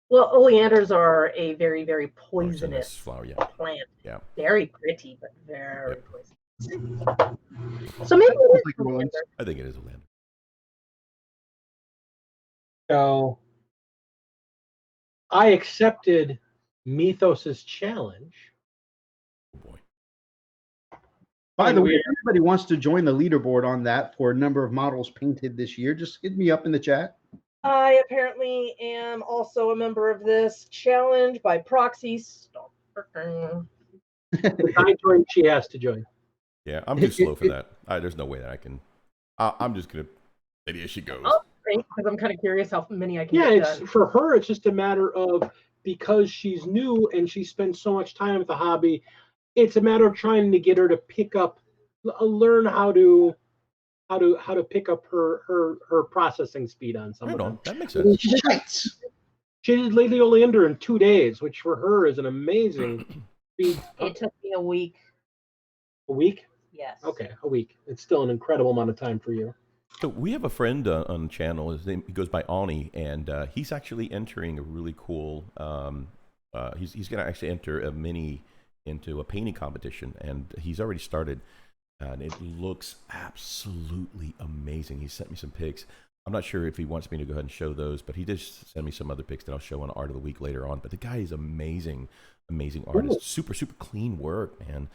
Well, oleanders are a very, very Poisonous poisonous flower, yeah. plant. Yeah. Very pretty, but very Yep. poisonous. So maybe it is Like New Orleans. oleander. I think it is Oleander. So I accepted Mythos's challenge. Oh boy. By the way, Weird. if anybody wants to join the leaderboard on that for a number of models painted this year, just hit me up in the chat. I apparently am also a member of this challenge by proxy. Stop. If I join, she has to join. Yeah, I'm too slow for that. There's no way that I can. I'm just gonna. Maybe as she goes. Oh, great, because I'm kind of curious how many I can Yeah, get it's done. for her. It's just a matter of, because she's new and she spends so much time with the hobby. It's a matter of trying to get her to pick up, learn how to pick up her processing speed on some Right of them. on. That makes sense. Shite. She did Lady Oleander in 2 days, which for her is an amazing speed. It took me a week. A week? Yes. Okay, a week. It's still an incredible amount of time for you. So we have a friend on the channel. His name, he goes by Ani, and he's actually entering a really cool. He's going to actually enter a mini into a painting competition, and he's already started, and it looks absolutely amazing. He sent me some pics. I'm not sure if he wants me to go ahead and show those, but he did send me some other pics that I'll show on Art of the Week later on. But the guy is amazing, amazing artist. Super, super clean work, man.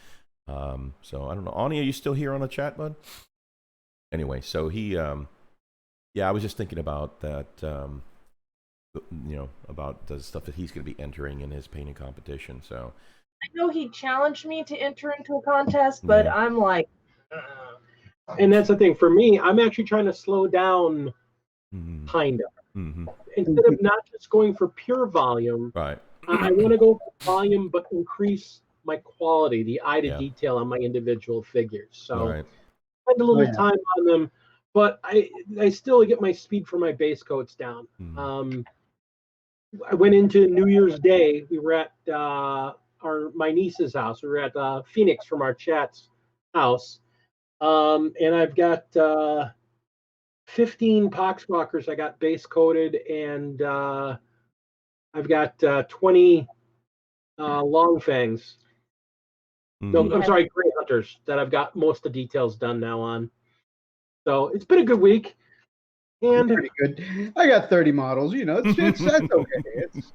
So I don't know. Ani, are you still here on the chat, bud? Anyway, so he, yeah, I was just thinking about that, about the stuff that he's going to be entering in his painting competition. So I know he challenged me to enter into a contest, but Yeah. I'm like, And that's the thing. For me, I'm actually trying to slow down, mhm, kind of. mhm, Instead of not just going for pure volume, right, I want to go for volume, but increase my quality, the eye to Yeah. detail on my individual figures. So right, spend a little Oh, yeah. time on them, but I still get my speed for my base coats down. mhm, I went into New Year's Day. We were at my niece's house. We were at Phoenix from our chat's house, and I've got 15 poxwalkers. I got base coated, and I've got 20 long fangs. No, Yeah. I'm sorry, Grey Hunters that I've got most of the details done now on. So it's been a good week. And Pretty good. I got 30 models. You know, that's okay. It's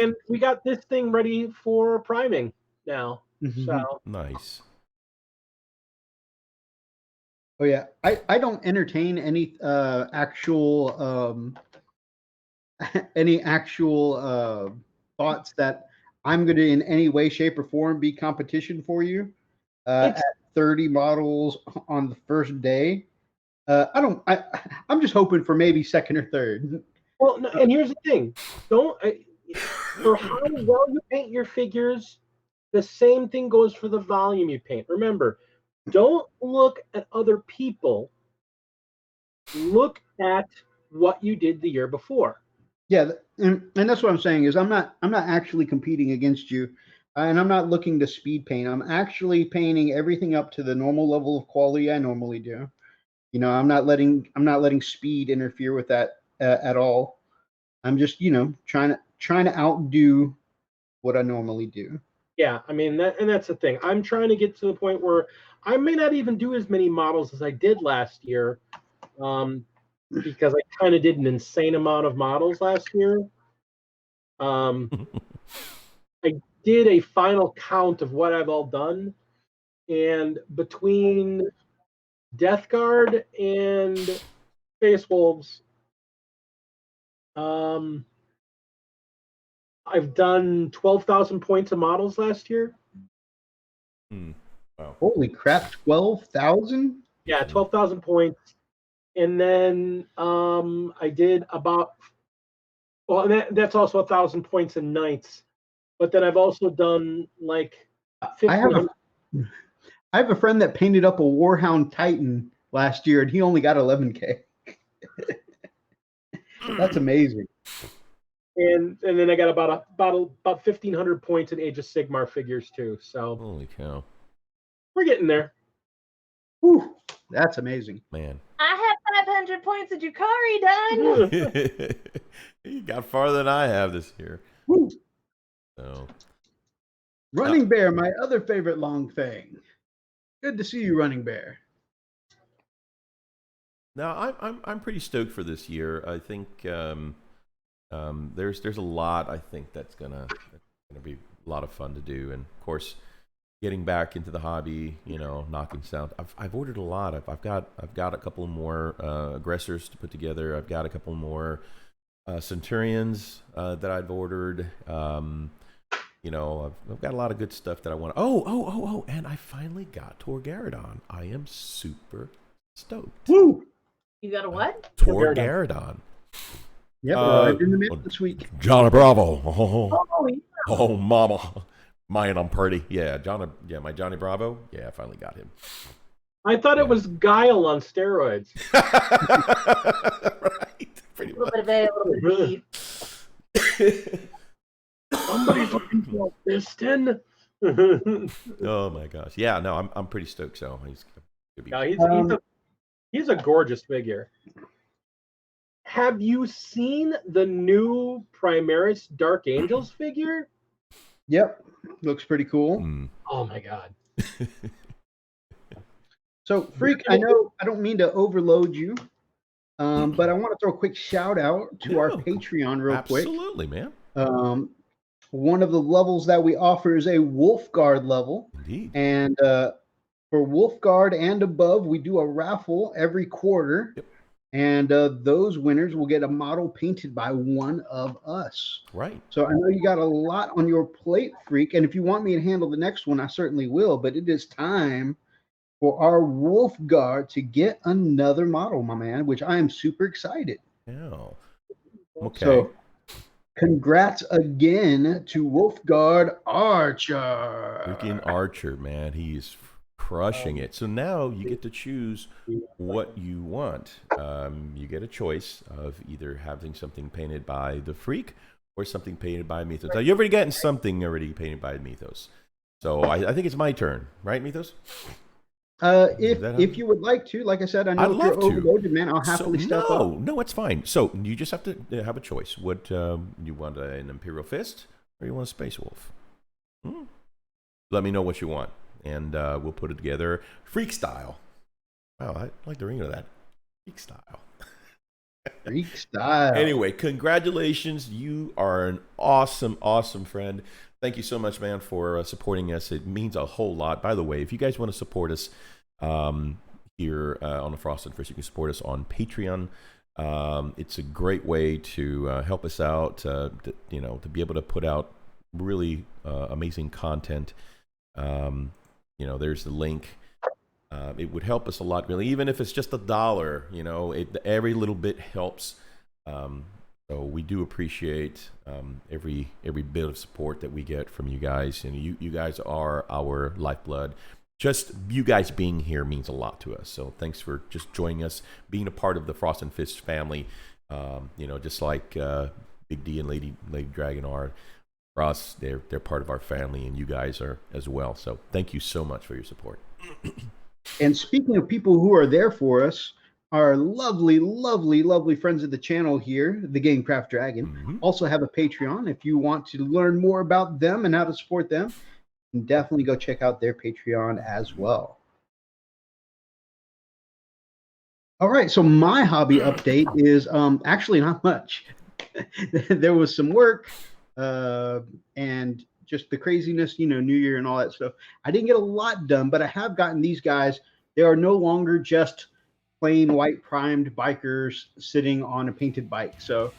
and we got this thing ready for priming now. So Nice. oh yeah. I don't entertain any actual any actual thoughts that I'm going to in any way, shape, or form be competition for you at 30 models on the first day. I don't. I'm just hoping for maybe second or third. well, no, and here's the thing: for how well you paint your figures, the same thing goes for the volume you paint. Remember, don't look at other people. Look at what you did the year before. Yeah, and that's what I'm saying is I'm not actually competing against you, and I'm not looking to speed paint. I'm actually painting everything up to the normal level of quality I normally do. You know, I'm not letting speed interfere with that at all. I'm just trying to outdo what I normally do. Yeah, I mean that's the thing. I'm trying to get to the point where I may not even do as many models as I did last year, because I kind of did an insane amount of models last year. I did a final count of what I've all done, and between Death Guard and Space Wolves, I've done 12,000 points of models last year. Wow. Holy crap! 12,000. Yeah, 12,000 points, and then I did about well, and that's also 1,000 points in nights. But then I've also done like I have 1,500. I have a friend that painted up a Warhound Titan last year, and he only got 11K. That's amazing. And then I got about 1,500 points in Age of Sigmar figures too. So Holy cow, we're getting there. Whew, that's amazing. man. I have 500 points of Jukari done. You got farther than I have this year. Whew. So Running Bear, my other favorite long thing. Good to see you, Running Bear. now I'm pretty stoked for this year. I think there's a lot I think that's gonna be a lot of fun to do, and of course getting back into the hobby, knocking sound. I've ordered a lot. I've got a couple more aggressors to put together. I've got a couple more Centurions that I've ordered. I've got a lot of good stuff that I want. Oh, and I finally got Torgaradon. I am super stoked. Woo! You got a what? Torgaradon. Yep, arrived in the mail this week. Johnny Bravo. Oh, yeah. Oh, mama. Man, I'm pretty. Yeah, my Johnny Bravo. Yeah, I finally got him. I thought it was Guile on steroids. Right. Pretty A little much. bit of A, a little bit of B. Somebody's looking for a piston. Oh my gosh. Yeah, no, I'm pretty stoked. So he's gonna be. No, he's a gorgeous figure. Have you seen the new Primaris Dark Angels figure? Yep, looks pretty cool. Oh my god. So, Freak, I know I don't mean to overload you, but I want to throw a quick shout out to our Patreon real quick. Absolutely, man. One of the levels that we offer is a Wolf Guard level. Indeed. And for Wolf Guard and above, we do a raffle every quarter. Yep. And those winners will get a model painted by one of us. Right. So I know you got a lot on your plate, Freak. And if you want me to handle the next one, I certainly will. But it is time for our Wolf Guard to get another model, my man, which I am super excited. Yeah. Okay. So congrats again to Wolfguard Archer. Freaking Archer, man. He's crushing it. So now you get to choose what you want. You get a choice of either having something painted by the Freak or something painted by Mythos. Now, you've already gotten something already painted by Mythos. So I think it's my turn, right, Mythos? If you would like to, like I said, I know if you're overloaded, man, I'll happily step up. No, it's fine. So you just have to have a choice. What you want, an Imperial Fist or you want a Space Wolf? Let me know what you want, and we'll put it together freak style. Wow, I like the ring of that. Freak style. Freak style. Anyway, congratulations. You are an awesome, awesome friend. Thank you so much, man, for supporting us. It means a whole lot. By the way, if you guys want to support us here on the Frost and Frisk, you can support us on Patreon. It's a great way to help us out, to be able to put out really amazing content. There's the link. It would help us a lot, really, even if it's just $1. Every little bit helps. So we do appreciate every bit of support that we get from you guys, and you guys are our lifeblood. Just you guys being here means a lot to us. So thanks for just joining us, being a part of the Frost and Fist family. Just like Big D and Lady Dragon are for us, they're part of our family, and you guys are as well. So thank you so much for your support. And speaking of people who are there for us, our lovely, lovely, lovely friends of the channel here, the Gamecraft Dragon, also have a Patreon. If you want to learn more about them and how to support them, you can definitely go check out their Patreon as well. All right, so my hobby update is actually not much. There was some work and just the craziness, New Year and all that stuff. I didn't get a lot done, but I have gotten these guys. They are no longer just plain white primed bikers sitting on a painted bike. So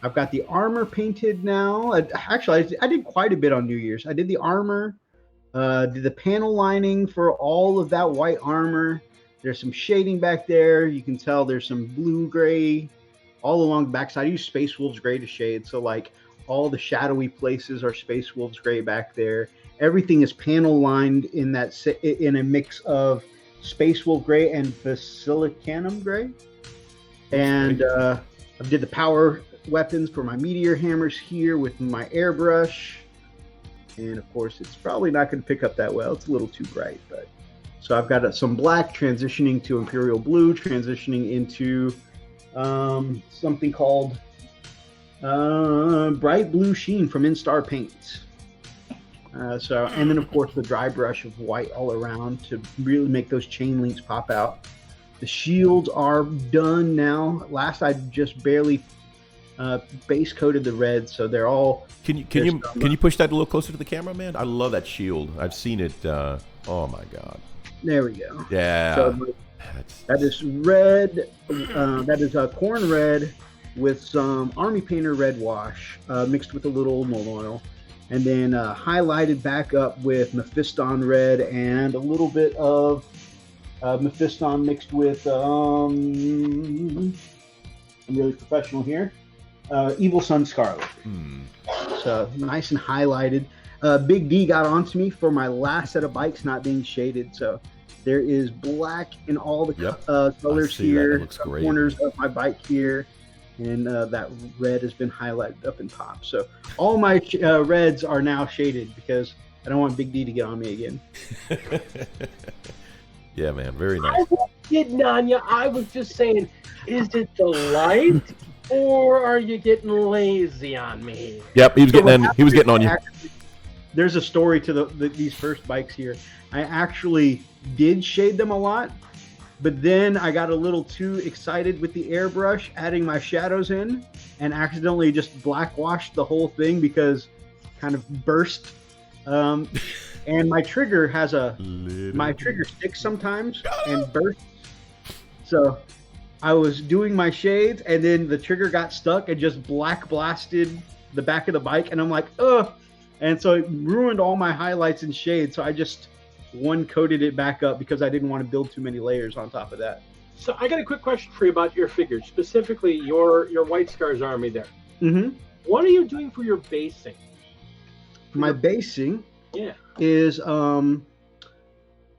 I've got the armor painted now. Actually, I did quite a bit on New Year's. I did the armor, did the panel lining for all of that white armor. There's some shading back there. You can tell there's some blue gray all along the backside. I use Space Wolves gray to shade. So like all the shadowy places are Space Wolves gray back there. Everything is panel lined in a mix of Space Wolf gray and Basilicanum gray. And I did the power weapons for my meteor hammers here with my airbrush. And of course, it's probably not going to pick up that well. It's a little too bright, but so I've got some black transitioning to Imperial Blue, transitioning into something called Bright Blue Sheen from Instar Paints. And then of course the dry brush of white all around to really make those chain links pop out. The shields are done now. Last I just barely base coated the red, so they're all. Can you push that a little closer to the camera, man? I love that shield. I've seen it. Oh my god. There we go. Yeah. So that is red. That is corn red with some Army Painter red wash mixed with a little Null oil. And then highlighted back up with Mephiston red and a little bit of Mephiston mixed with, I'm really professional here, Evil Sun Scarlet. So nice and highlighted. Big D got onto me for my last set of bikes not being shaded. So there is black in all the colors here, that. That corners of my bike here. And that red has been highlighted up in top. So all my reds are now shaded because I don't want Big D to get on me again. Yeah, man. Very nice. I wasn't getting on you. I was just saying, is it the light or are you getting lazy on me? Yep, he was getting on you. There's a story to these first bikes here. I actually did shade them a lot. But then I got a little too excited with the airbrush, adding my shadows in, and accidentally just black washed the whole thing because it kind of burst. And my trigger has my trigger sticks sometimes and bursts. So I was doing my shades, and then the trigger got stuck and just black blasted the back of the bike, and I'm like, ugh. And so it ruined all my highlights and shades. So I just coated it back up because I didn't want to build too many layers on top of that. So I got a quick question for you about your figures, specifically your White Scars army there. What are you doing for your basing? My basing is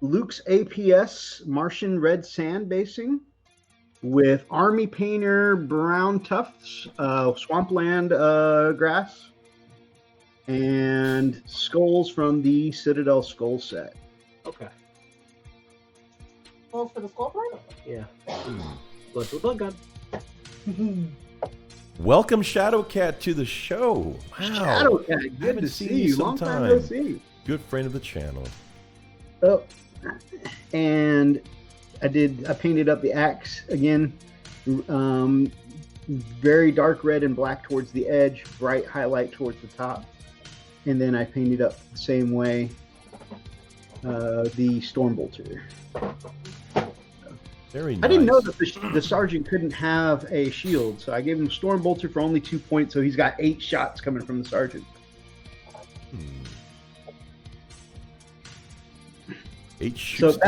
Luke's APS Martian Red Sand basing with Army Painter Brown Tufts, Swampland grass, and skulls from the Citadel skull set. Okay. Well, for the skull planet? Yeah. Blood for blood gun. Welcome, Shadowcat, to the show. Wow. Shadowcat, good to see you. Long time no see. Good friend of the channel. Oh, and I painted up the axe again. Very dark red and black towards the edge, bright highlight towards the top. And then I painted up the same way the storm bolter. Very nice. I didn't know that the sergeant couldn't have a shield, so I gave him storm bolter for only 2 points, so he's got 8 shots coming from the sergeant. 8 shoots. So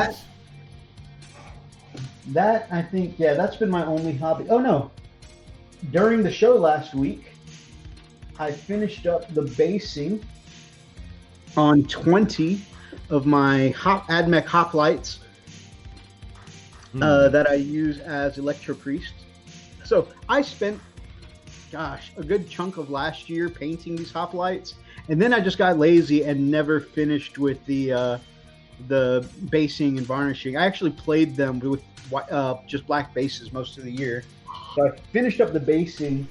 that I think, yeah, that's been my only hobby. Oh no, during the show last week, I finished up the basing on 20 of my AdMech hoplites that I use as Electro Priest. So I spent, a good chunk of last year painting these hoplites, and then I just got lazy and never finished with the basing and varnishing. I actually played them with just black bases most of the year. So I finished up the basing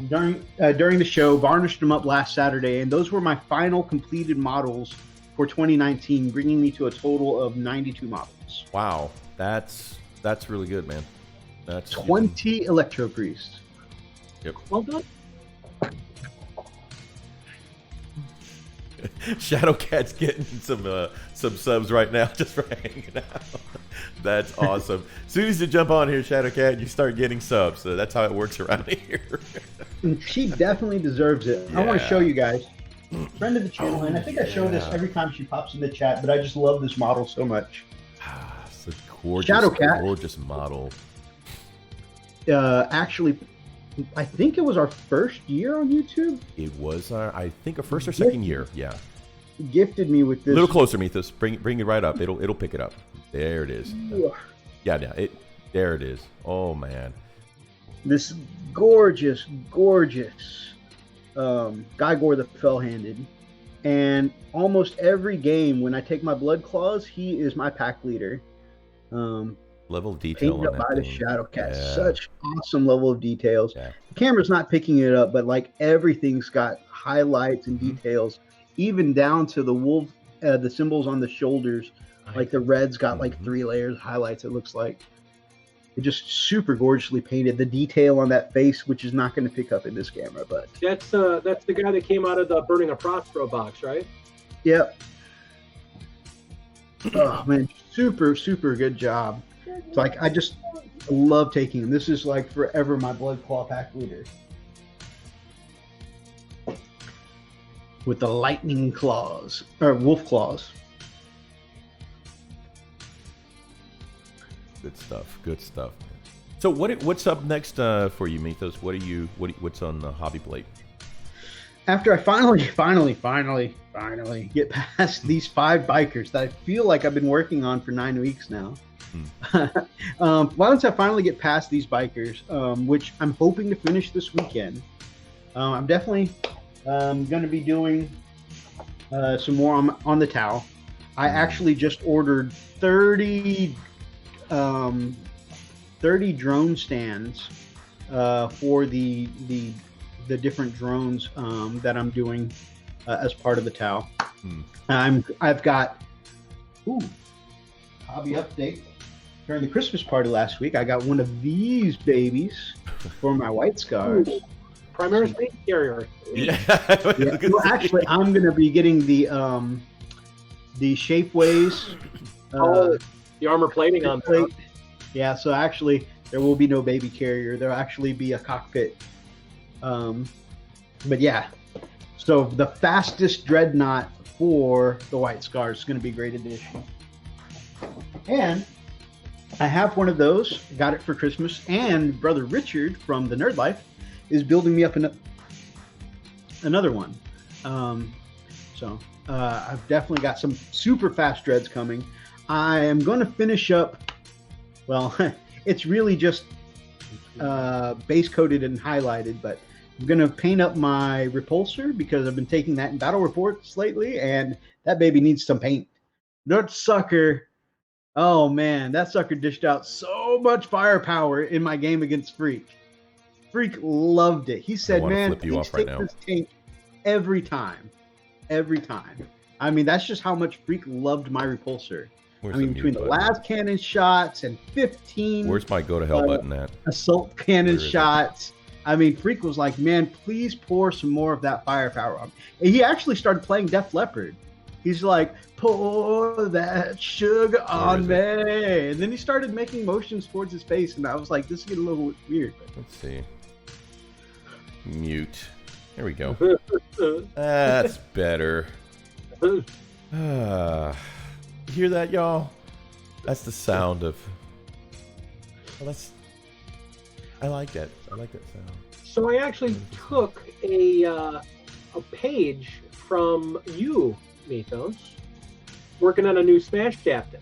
during the show, varnished them up last Saturday, and those were my final completed models for 2019, bringing me to a total of 92 models. Wow, that's really good, man. That's 20 Electro Priests. Yep. Well done. Shadowcat's getting some subs right now just for hanging out. That's awesome. As soon as you jump on here, Shadowcat, you start getting subs. So that's how it works around here. She definitely deserves it. Yeah. I want to show you guys. Friend of the channel, and I think I show this every time she pops in the chat, but I just love this model so much. It's a gorgeous model. Actually, I think it was our first year on YouTube. It was, I think, our first or second year. Yeah. Gifted me with this. A little closer, Mythos. Bring it right up. It'll pick it up. There it is. Yeah. There it is. Oh man. This gorgeous Gygor the Fell-Handed, and almost every game when I take my Blood Claws, he is my pack leader. Level of detail on that by thing. the Shadowcat. Yeah. Such awesome level of details. Yeah. The camera's not picking it up, but like everything's got highlights and details, even down to the wolf, the symbols on the shoulders. Like the red's got like 3 layers of highlights, it looks like. It just super gorgeously painted. The detail on that face, which is not going to pick up in this camera, but that's the guy that came out of the Burning a Prospero box, right? Yep. Oh man, super good job. It's like I just love taking him. This is like forever my Blood Claw pack leader. With the lightning claws or wolf claws. Good stuff. So what's up next for you, Mythos? What's on the hobby plate? After I finally get past these 5 bikers that I feel like I've been working on for 9 weeks now. Once I finally get past these bikers, which I'm hoping to finish this weekend, I'm definitely going to be doing some more on the Tau. I actually just ordered 30 drone stands for the different drones that I'm doing as part of the Tau. I've got hobby update. During the Christmas party last week, I got one of these babies for my white scars. Primary space carrier. Yeah. Well, actually, I'm going to be getting the Shapeways. The armor plating on top. Yeah, so actually, there will be no baby carrier. There'll actually be a cockpit. But yeah, so the fastest dreadnought for the white scars is going to be a great addition. And I have one of those. Got it for Christmas. And Brother Richard from the Nerd Life is building me up another one. I've definitely got some super fast dreads coming. I am going to finish up. Well, it's really just base coated and highlighted, but I'm going to paint up my repulsor because I've been taking that in battle reports lately, and that baby needs some paint. That sucker. Oh man, that sucker dished out so much firepower in my game against Freak. Freak loved it. He said, "Man, flip you off right now. this tank every time." I mean, that's just how much Freak loved my repulsor. Where's I mean, between the mute button? last cannon shots and 15 Where's my go to hell button at? assault cannon Where is it? shots. I mean, Freak was like, man, please pour some more of that firepower on. And he actually started playing Def Leppard. He's like, pour that sugar on me. And then he started making motions towards his face. And I was like, this is getting a little weird. Let's see. Mute. There we go. That's better. Hear that, y'all? That's the sound of. Well, I like that. I like that sound. So I actually took a page from you, Mythos, working on a new Smash Captain.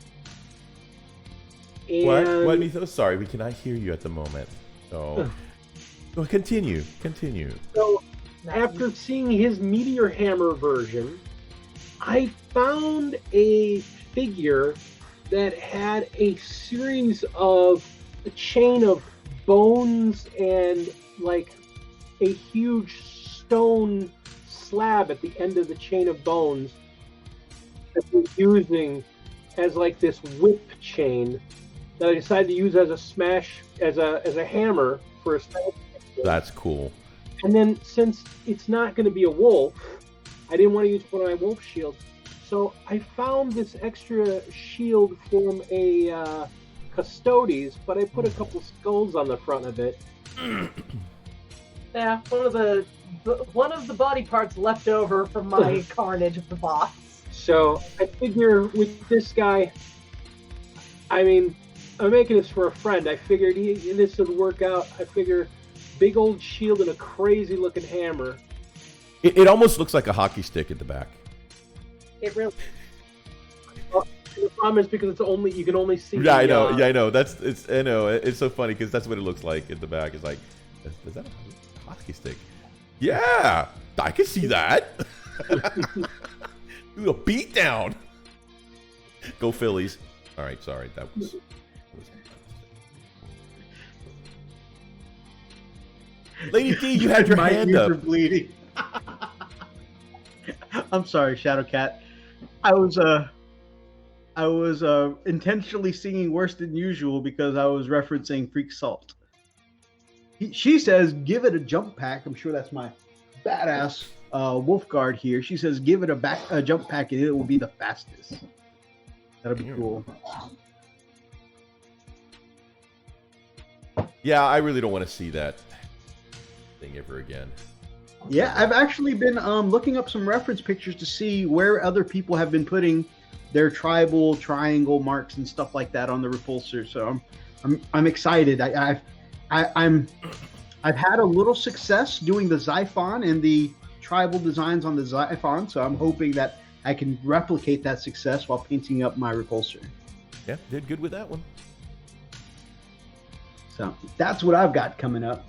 And What, Mythos? Sorry, we cannot hear you at the moment. So, well, continue. So after seeing his Meteor Hammer version, I found a figure that had a series of a chain of bones and like a huge stone slab at the end of the chain of bones that we're using as like this whip chain that I decided to use as a smash as a hammer for a smash. That's cool. And then since it's not going to be a wolf, I didn't want to use one of my wolf shields. So I found this extra shield from a Custodes, but I put a couple skulls on the front of it. Yeah, one of the body parts left over from my carnage of the boss. So I figure with this guy, I mean, I'm making this for a friend. I figured this would work out. I figure big old shield and a crazy looking hammer. It almost looks like a hockey stick at the back. It really. The problem is because you can only see. Yeah, I know. Yeah, I know. I know. It's so funny because that's what it looks like at the back. It's like, is that a hockey stick? Yeah, I can see that. Do a beat down. Go Phillies. All right, sorry. That was Lady D, you had your My hand ears up. are bleeding. I'm sorry, Shadowcat. I was intentionally singing worse than usual because I was referencing Freak Salt. She says, give it a jump pack. I'm sure that's my badass wolf guard here. She says, give it a jump pack and it will be the fastest. That'll be cool. Yeah, I really don't want to see that thing ever again. Yeah, I've actually been looking up some reference pictures to see where other people have been putting their tribal triangle marks and stuff like that on the repulsor. So I'm excited. I've had a little success doing the Xiphon and the tribal designs on the Xiphon, so I'm hoping that I can replicate that success while painting up my repulsor. Yeah, did good with that one. So that's what I've got coming up.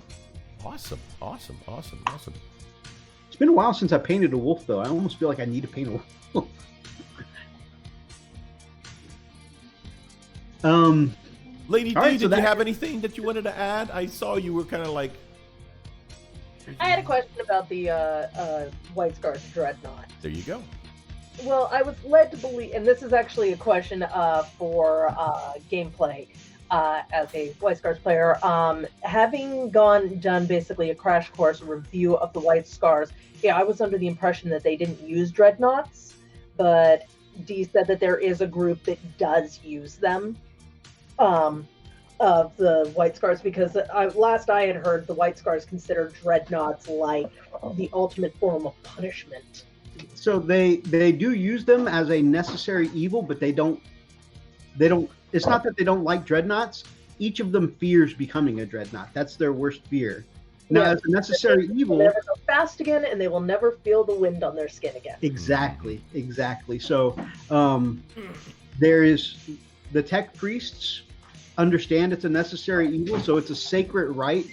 Awesome. It's been a while since I painted a wolf, though. I almost feel like I need to paint a wolf. Lady D, all right, did you have anything that you wanted to add? I saw you were kind of like. I had a question about the White Scars Dreadnought. There you go. Well, I was led to believe, and this is actually a question for gameplay as a White Scars player. Having done basically a crash course review of the White Scars, I was under the impression that they didn't use dreadnoughts, but Dee said that there is a group that does use them. Of the White Scars, because last I had heard, the White Scars consider dreadnoughts like the ultimate form of punishment. So they do use them as a necessary evil, but they don't. It's not that they don't like dreadnoughts. Each of them fears becoming a dreadnought. That's their worst fear. Now, as a necessary evil, they'll never go fast again, and they will never feel the wind on their skin again. Exactly. So there is the tech priests understand it's a necessary evil, so it's a sacred right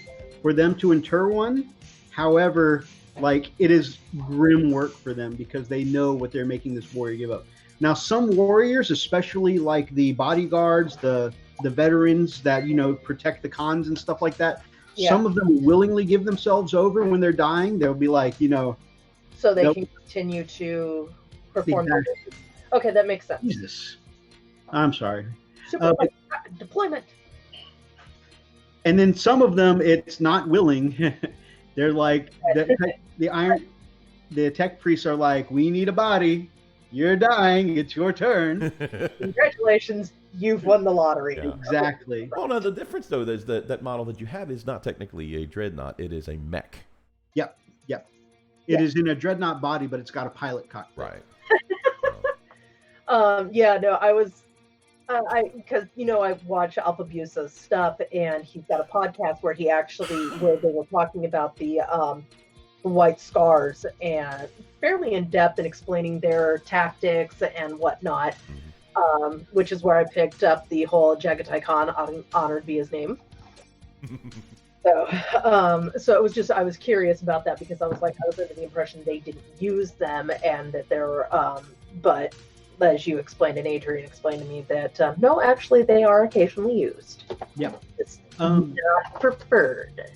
for them to inter one. However, like, it is grim work for them because they know what they're making this warrior give up. Now, some warriors, especially like the bodyguards, the veterans that protect the cons and stuff like that, some of them willingly give themselves over when they're dying. They'll be like, so they can continue to perform their Exactly. duties. Okay, that makes sense. Jesus. I'm sorry. Super but- deployment. And then some of them, it's not willing. They're like the tech priests are like, we need a body. You're dying. It's your turn. Congratulations, you've won the lottery. Yeah. Exactly. Well, no, the difference though is that model that you have is not technically a dreadnought; it is a mech. Yep. It is in a dreadnought body, but it's got a pilot cockpit. Right. Yeah, no, I was, because I watch Alpha Busa's stuff, and he's got a podcast where they were talking about the White Scars and fairly in depth in explaining their tactics and whatnot, which is where I picked up the whole Jagatai Khan honored be his name. So it was just, I was curious about that because I was under the impression they didn't use them and that they're, but as you explained and Adrian explained to me that no, actually they are occasionally used. Yeah. It's not preferred.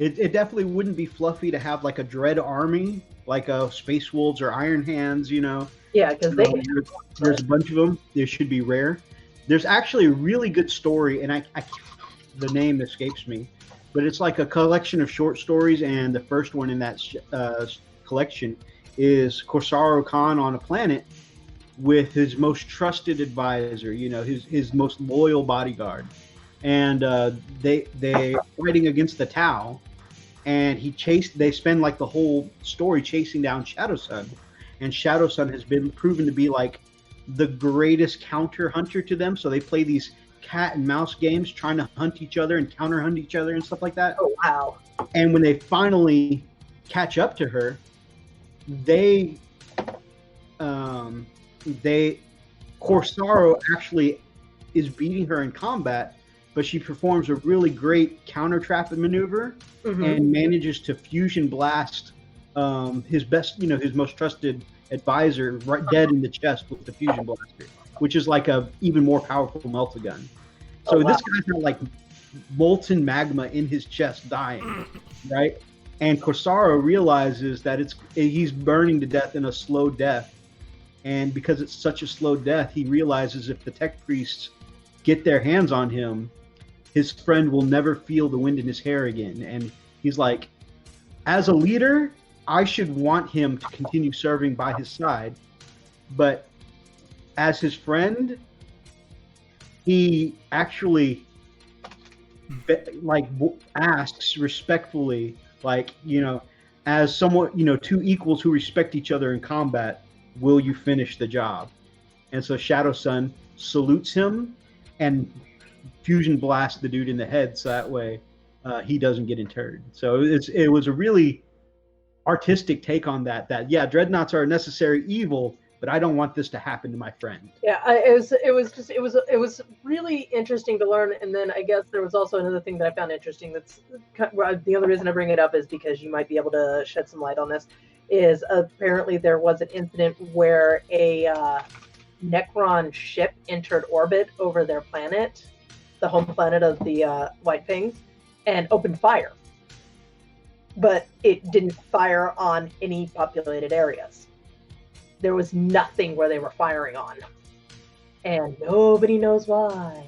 It definitely wouldn't be fluffy to have like a dread army, like a Space Wolves or Iron Hands, Yeah, because there's a bunch of them. They should be rare. There's actually a really good story, and the name escapes me, but it's like a collection of short stories, and the first one in that collection is Corsaro Khan on a planet with his most trusted advisor, his most loyal bodyguard, and they fighting against the Tau, and they spend like the whole story chasing down Shadow Sun, and Shadow Sun has been proven to be like the greatest counter hunter to them, so they play these cat and mouse games trying to hunt each other and counter hunt each other and stuff like that. Oh wow. And when they finally catch up to her, Corsaro actually is beating her in combat, but she performs a really great counter trap maneuver and manages to fusion blast his most trusted advisor right dead in the chest with the fusion blaster, which is like a even more powerful melta-gun. So this guy's got like molten magma in his chest dying, right? And Corsaro realizes that he's burning to death in a slow death. And because it's such a slow death, he realizes if the tech priests get their hands on him, his friend will never feel the wind in his hair again. And he's like, as a leader, I should want him to continue serving by his side. But as his friend, he actually asks respectfully, as someone, two equals who respect each other in combat, will you finish the job? And so Shadow Sun salutes him and fusion blasts the dude in the head, so that way he doesn't get interred. So it was a really artistic take on that dreadnoughts are a necessary evil, but I don't want this to happen to my friend. Yeah, it was really interesting to learn. And then I guess there was also another thing that I found interesting. That's the other reason I bring it up is because you might be able to shed some light on this. Is apparently there was an incident where a Necron ship entered orbit over their planet, the home planet of the White Fangs, and opened fire. But it didn't fire on any populated areas. There was nothing where they were firing on. And nobody knows why.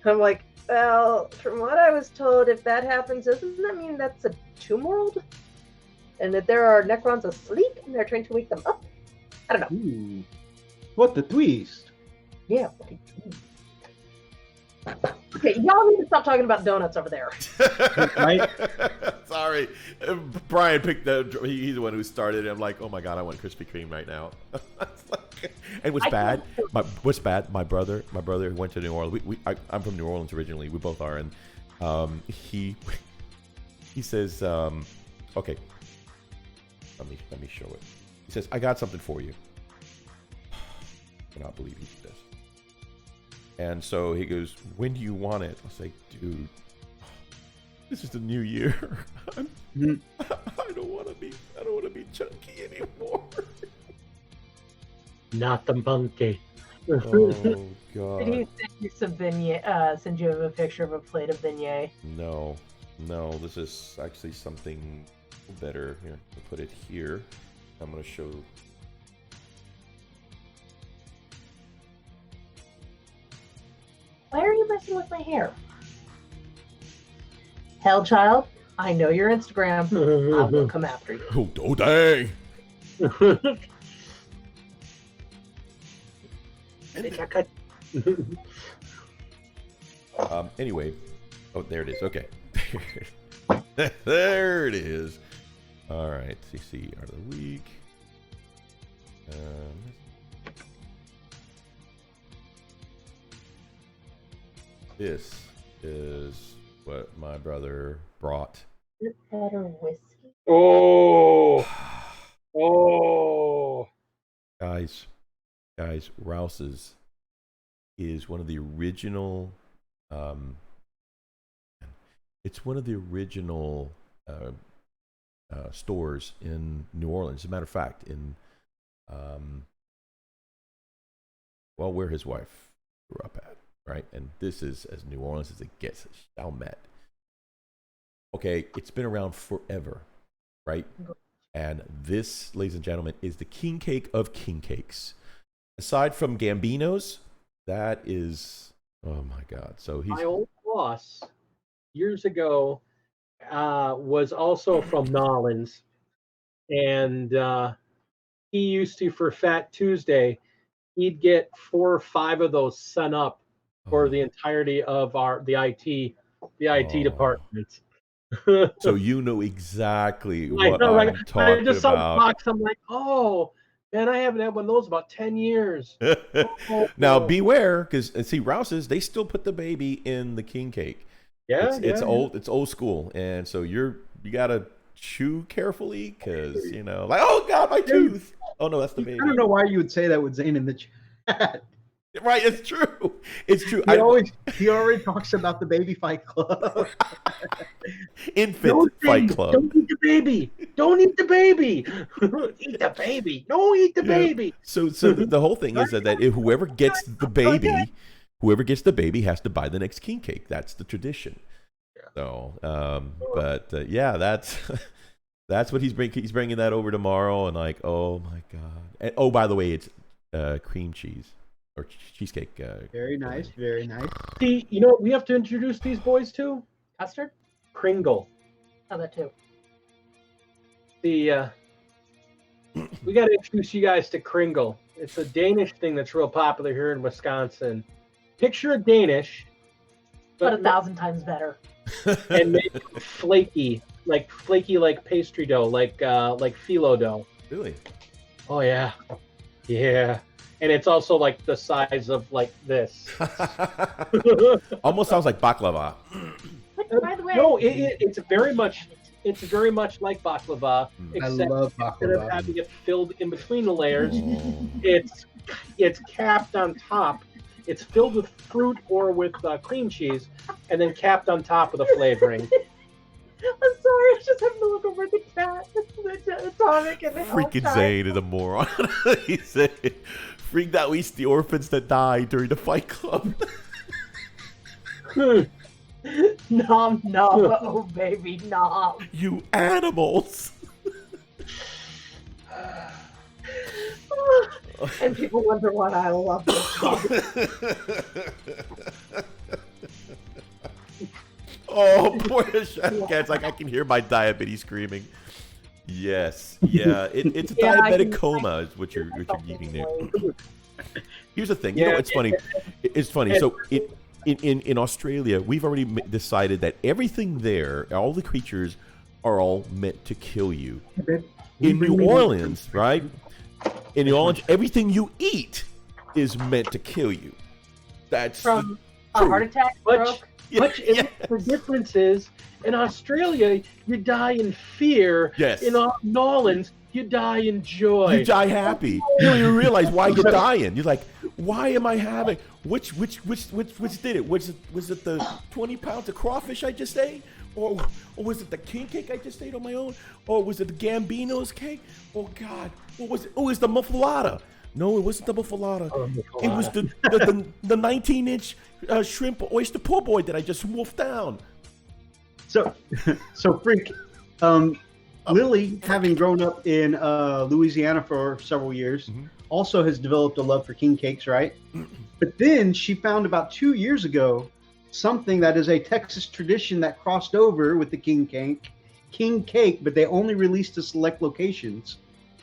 I'm like, well, from what I was told, if that happens, doesn't that mean that's a tomb world? And that there are Necrons asleep and they're trying to wake them up? I don't know. Ooh. What the twist? Yeah. Okay, y'all need to stop talking about donuts over there. Right? Sorry. Brian picked he's the one who started it. I'm like, oh my God, I want Krispy Kreme right now. And what's bad? What's bad? My brother who went to New Orleans. I'm from New Orleans originally. We both are. And he says, okay, let me show it. He says, I got something for you. I cannot believe he did this. And so he goes, when do you want it? I was like, dude, this is the new year. I don't want to be chunky anymore. Not the monkey. Oh God. Did he send you some beignet? Send you a picture of a plate of beignet? No, this is actually something better. Here, I'll put it here. I'm gonna show. Why are you messing with my hair? Hell, child, I know your Instagram. I will come after you. Oh dang! Anyway, oh there it is. Okay, there it is. All right, CC art of the week. This is what my brother brought. Better whiskey. Oh, oh, Guys, Rouse's is one of the original. It's one of the original stores in New Orleans. As a matter of fact, in where his wife grew up at, right? And this is as New Orleans as it gets. Chalmette. Okay, it's been around forever, right? And this, ladies and gentlemen, is the king cake of king cakes. Aside from Gambino's, that is, oh my God. So he's my old boss years ago was also from Nolans, and he used to, for Fat Tuesday, he'd get 4 or 5 of those sent up for the entirety of the IT department. So you know exactly I what know, right? I'm talking I just saw the about. box. I'm like, oh man, I haven't had one of those about 10 years. Now beware, because see, Rouse's, they still put the baby in the king cake. Yeah, it's old school, and so you gotta chew carefully, because like, oh God, my tooth. Oh no, that's the baby. I don't know why you would say that with Zane in the chat. Right, it's true. It's true. He already talks about the baby fight club. Infant fight club. Don't eat the baby. Don't eat the baby. Eat the baby. Don't eat the baby. So the whole thing is that if whoever gets the baby has to buy the next king cake. That's the tradition. So, yeah, that's that's what he's bringing that over tomorrow, and like, oh my God. And, oh, by the way, it's cream cheese. Or cheesecake. Very nice, very nice. See, you know what we have to introduce these boys to? Custard? Kringle. Oh, that too. We got to introduce you guys to Kringle. It's a Danish thing that's real popular here in Wisconsin. Picture a Danish, But 1,000 times better. and make it flaky like pastry dough, like phyllo dough. Really? Oh yeah, yeah. And it's also like the size of like this. Almost sounds like baklava. But by the way, No, it's very much like baklava, I except love instead of baklava. having it filled in between the layers, it's capped on top. It's filled with fruit or with cream cheese, and then capped on top with a flavoring. I'm sorry, I just have to look over at the cat, the atomic, and the Freaking outside. Zane is a moron. He said, freaked out least the orphans that died during the Fight Club. Nom nom, oh baby, nom. You animals. And people wonder why I love this coffee. Oh, poor Chef Cat's like, I can hear my diabetes screaming. Yes, yeah, it's a Yeah, diabetic coma is what you're eating there. Here's the thing, you know, it's funny. It's funny. So in Australia, we've already decided that everything there, all the creatures, are all meant to kill you. In New Orleans, right? In New Orleans, everything you eat is meant to kill you. That's From a heart attack, stroke. But the difference is, in Australia, you die in fear. Yes. In New Orleans, you die in joy. You die happy. You don't even realize why you're dying. You're like, why am I having? Which did it? Was it the 20 pounds of crawfish I just ate? Or was it the king cake I just ate on my own? Or was it the Gambino's cake? Oh God, what was it? Oh, it's the muffalata. No, it wasn't the muffalata. It was the 19-inch shrimp oyster po' boy that I just wolfed down. So Freak, Lily, having grown up in Louisiana for several years, also has developed a love for king cakes, right? But then she found about 2 years ago something that is a Texas tradition that crossed over with the king cake, but they only released to select locations.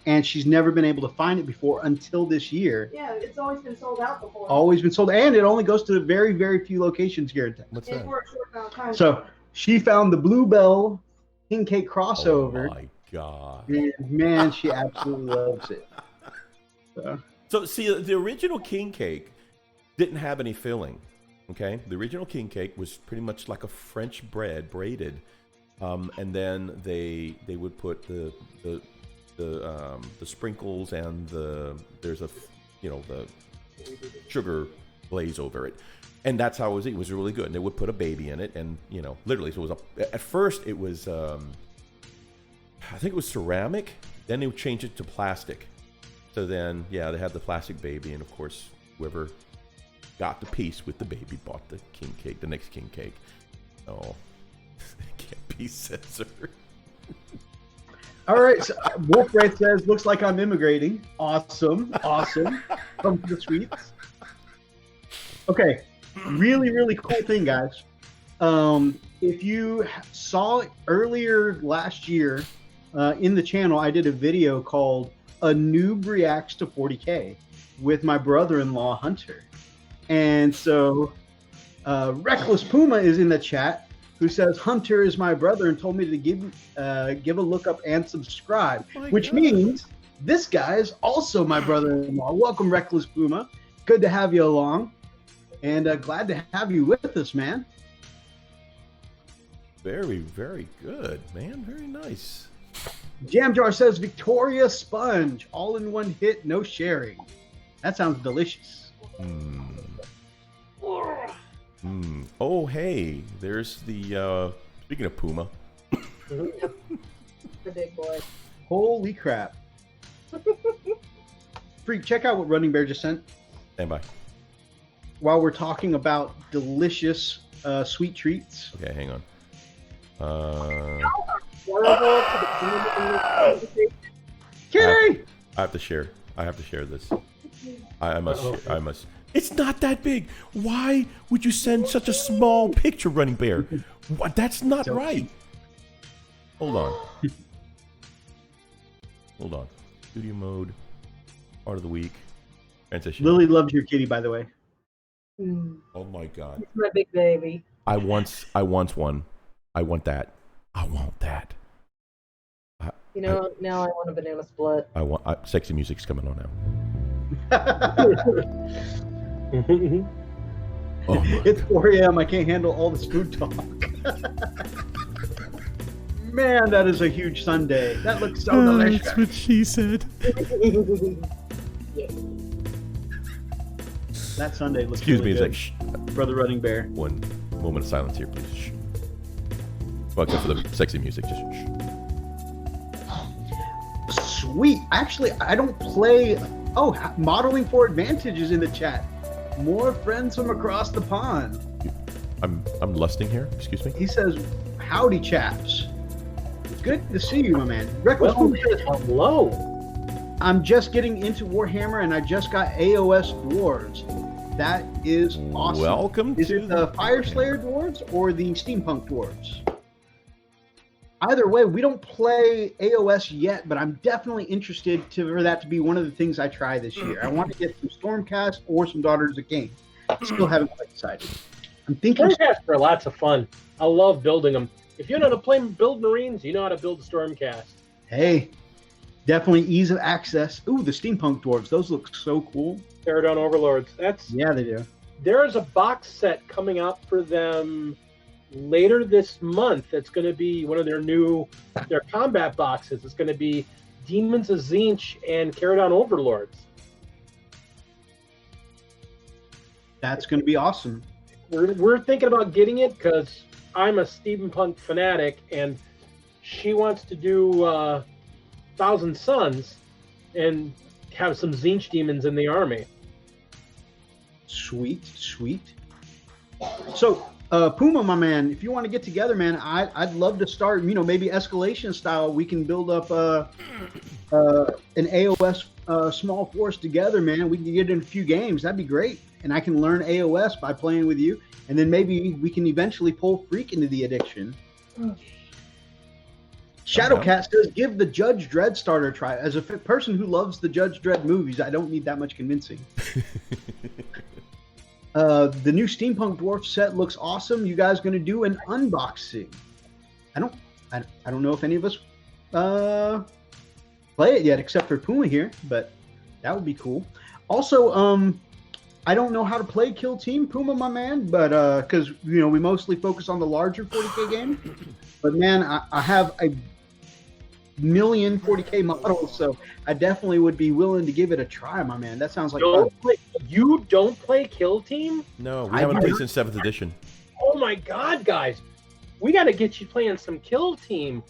And she's never been able to find it before until this year. Yeah, it's always been sold out before. Always been sold, and it only goes to very, very few locations here in Texas. What's And that? for a short amount of time. So she found the Bluebell king cake crossover. Oh my god! And man, she absolutely loves it. So see, the original king cake didn't have any filling. Okay, the original king cake was pretty much like a French bread, braided, and then they would put the sprinkles and the sugar glaze over it, and that's how it was. It was really good. And they would put a baby in it, and literally, so it was at first it was I think it was ceramic. Then they would change it to plastic. So then, yeah, they had the plastic baby, and of course, whoever got the piece with the baby bought the king cake, the next king cake. Oh, it can't be censored. All right, so Wolf Ray says, "Looks like I'm immigrating." Awesome. Come to the sweets. Okay, really cool thing, guys. If you saw earlier last year in the channel, I did a video called "A Noob Reacts to 40K" with my brother-in-law Hunter, and so Reckless Puma is in the chat, who says Hunter is my brother and told me to give a look up and subscribe, which means this guy is also my brother-in-law. Welcome, Reckless Puma. Good to have you along, and glad to have you with us, man. Very good, man. Very nice. Jam Jar says Victoria Sponge, all in one hit, no sharing. That sounds delicious. Oh, hey, there's the speaking of Puma. The big boy. Holy crap. Freak, check out what Running Bear just sent. Stand by. While we're talking about delicious sweet treats. Okay, hang on. Kitty! I have to share. I have to share this. I must. It's not that big. Why would you send such a small picture, Running Bear? What? That's not right. Hold on. Hold on. Studio mode. Part of the week. Transition. Lily loves your kitty, by the way. Oh my god. It's my big baby. I want one. I want that. I want that. Now I want a banana split. Sexy music's coming on now. Oh It's 4 a.m. I can't handle all this food talk. Man, that is a huge sundae. That looks so delicious. That's what she said. That sundae looks Excuse really me, good. it's like, shh. Brother Running Bear. One moment of silence here, please. Shh. Well, except for the sexy music, just shh. Sweet. Actually, I don't play. Oh, Modeling for Advantage is in the chat. More friends from across the pond. I'm lusting here. Excuse me. He says, "Howdy, chaps. Good to see you, my man." Reckless Puma says, Hello. "I'm just getting into Warhammer, and I just got AOS Dwarves. That is awesome." Welcome Is to it the Fire Slayer Dwarves or the Steampunk Dwarves? Either way, we don't play AOS yet, but I'm definitely interested for that to be one of the things I try this year. I want to get some Stormcast or some Daughters of Cain. Still haven't quite decided. I'm thinking. Stormcasts are lots of fun. I love building them. If you know how to build Marines, you know how to build a Stormcast. Hey, definitely ease of access. Ooh, the Steampunk Dwarves. Those look so cool. Teradon Overlords. Yeah, they do. There's a box set coming out for them later this month. It's going to be one of their combat boxes. It's going to be Demons of Tzeentch and Teradon Overlords. That's going to be awesome. We're thinking about getting it because I'm a steampunk fanatic, and she wants to do Thousand Suns and have some Tzeentch demons in the army. Sweet. So Puma, my man, if you want to get together, man, I'd love to start. Maybe escalation style. We can build up an AOS small force together, man. We can get in a few games. That'd be great. And I can learn AOS by playing with you. And then maybe we can eventually pull Freak into the addiction. Shadowcat says, give the Judge Dredd starter try. As a person who loves the Judge Dredd movies, I don't need that much convincing. The new Steampunk Dwarf set looks awesome. You guys going to do an unboxing? I don't know if any of us play it yet, except for Puma here, but that would be cool. Also, I don't know how to play Kill Team, Puma, my man, but because we mostly focus on the larger 40K games. But man, I have a million 40K models, so I definitely would be willing to give it a try, my man. That sounds like fun. You don't play Kill Team? No, we haven't played since 7th edition. Oh my god, guys. We got to get you playing some Kill Team.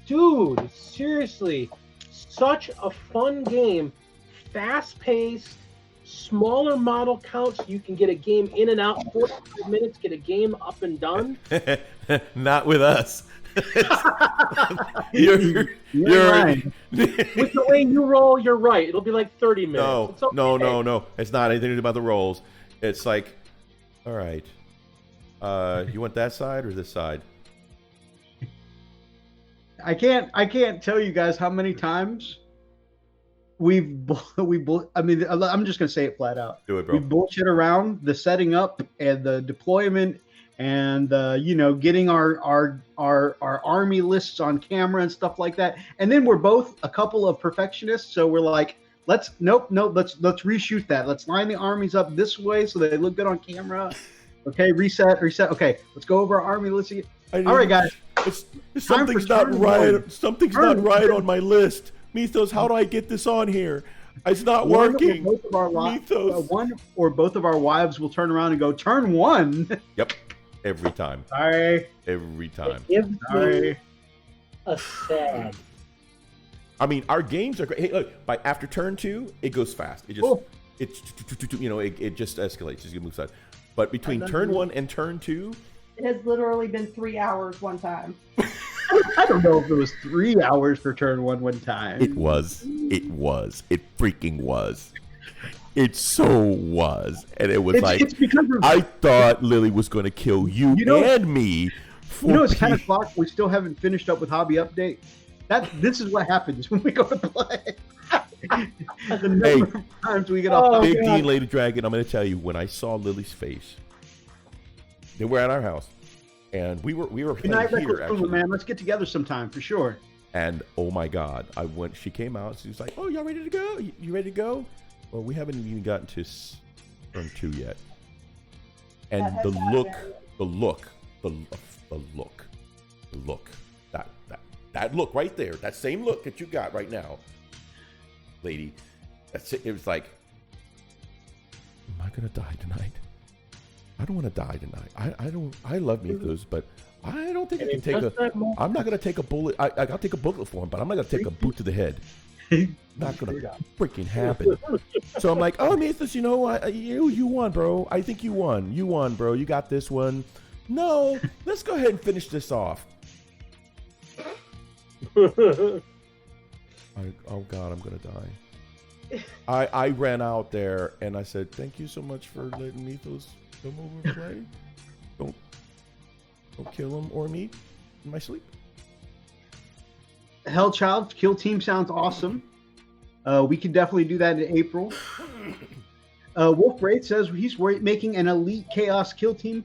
Dude, seriously. Such a fun game. Fast-paced, smaller model counts. You can get a game in and out, 45 minutes, get a game up and done. Not with us. You're right. With the way you roll, you're right. It'll be like 30 minutes. No, It's okay. no. It's not anything to do about the rolls. It's like, all right, you want that side or this side? I can't tell you guys how many times I'm just gonna say it flat out. Do it, bro. We bullshit around the setting up and the deployment and getting our army lists on camera and stuff like that. And then we're both a couple of perfectionists, so we're like, let's reshoot that. Let's line the armies up this way so they look good on camera. Okay, reset. Okay, let's go over our army list again. All right, guys. Something's not right. Something's not right on my list. Mythos, how do I get this on here? It's not working. Mythos. One or both of our wives will turn around and go, turn one. Yep. Every time. Sorry. Every time. Sorry. A sad. I mean, our games are great. Hey, look, after turn 2, it goes fast. It just it just escalates. It moves fast. But between turn 1 and turn 2, it has literally been 3 hours one time. I don't know if it was 3 hours for turn one time. It was. It freaking was. It so was. And it was it's because I thought Lily was going to kill you and me. It's kind of clock. We still haven't finished up with Hobby Update. This is what happens when we go to play. The number of times we get off. Big D, Lady Dragon, I'm going to tell you, when I saw Lily's face, they were at our house. And we were here, actually. Man, let's get together sometime for sure. And oh my God, she came out. She was like, "Oh, y'all ready to go? You ready to go?" Well, we haven't even gotten to turn 2 yet. And the look, that look right there, that same look that you got right now, lady. That's it. It was like, am I gonna die tonight? I don't want to die tonight. I love Mythos, but I don't think I can take I'm not gonna take a bullet. I'll take a bullet for him, but I'm not gonna take a boot to the head. Not gonna freaking happen. So I'm like, oh, Mythos, you know what? You won, bro. I think you won. You won, bro. You got this one. No, let's go ahead and finish this off. Oh God, I'm gonna die. I ran out there and I said, thank you so much for letting Mythos come over and play. Don't kill him or me in my sleep. Hellchild Kill Team sounds awesome. We could definitely do that in April. Wolf Wraith says he's making an elite chaos kill team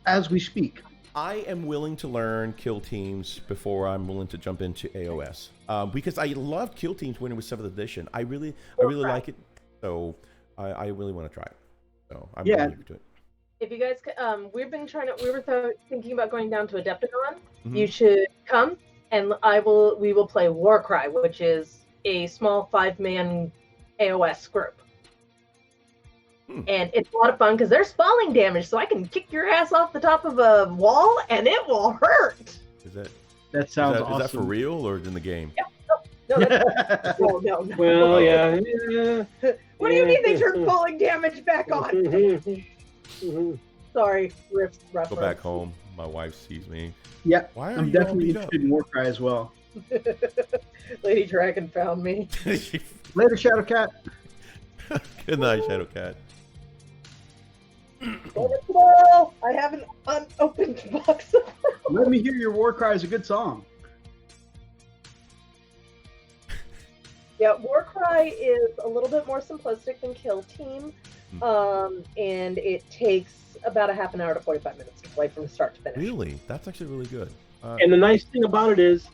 as we speak. I am willing to learn kill teams before I'm willing to jump into AOS because I loved kill teams when it was 7th edition. I really like it, so I really want to try it. So I'm really eager to it. If you guys, we were thinking about going down to Adepticon. Mm-hmm. You should come, and we will play Warcry, which is a small 5-man AOS group. And it's a lot of fun because there's falling damage, so I can kick your ass off the top of a wall and it will hurt. That sounds awesome. Is that for real or in the game? Yeah. No. Well, yeah. What do you mean they turned falling damage back on? Sorry, Rift's Go reference. back home. My wife sees me. Yeah, Why are I'm you all definitely beat up? interested in Warcry as well. Lady Dragon found me. Later, Shadowcat. Good night, Shadowcat. Well, I have an unopened box. Let Me Hear Your Warcry is a good song. Yeah, Warcry is a little bit more simplistic than Kill Team, and it takes about a half an hour to 45 minutes to play from start to finish. Really? That's actually really good. And the nice thing about it is,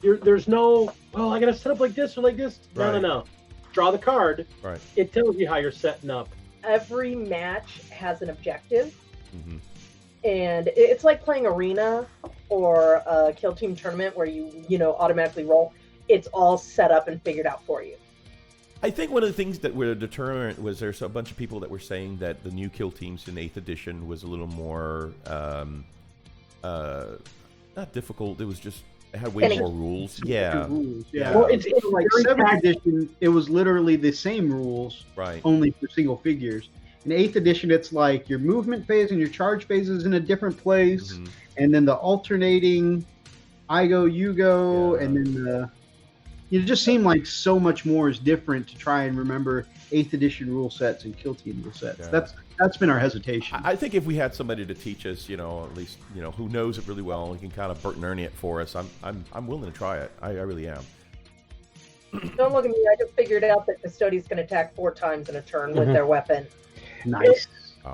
there's no, well, I got to set up like this or like this. No, Right. no. Draw the card. Right. It tells you how you're setting up. Every match has an objective, Mm-hmm. and it's like playing Arena or a Kill Team tournament where you automatically roll. It's all set up and figured out for you. I think one of the things that were a deterrent was there's a bunch of people that were saying that the new Kill Teams in 8th edition was a little more, not difficult. It was just, it had way Finicky. more rules. Yeah. Rules, yeah. Well, it's Like very 7th tactical. edition, it was literally the same rules, Right. only for single figures. In 8th edition, it's like your movement phase and your charge phase is in a different place, Mhm. and then the alternating I go, you go, Yeah. and then it just seemed like so much more is different to try and remember 8th edition rule sets and Kill Team rule sets. Yeah. That's been our hesitation. I think if we had somebody to teach us, at least, who knows it really well and can kind of Bert and Ernie it for us, I'm willing to try it. I really am. Don't look at me. I just figured out that Custodians can attack 4 times in a turn with their weapon. Nice. Oh,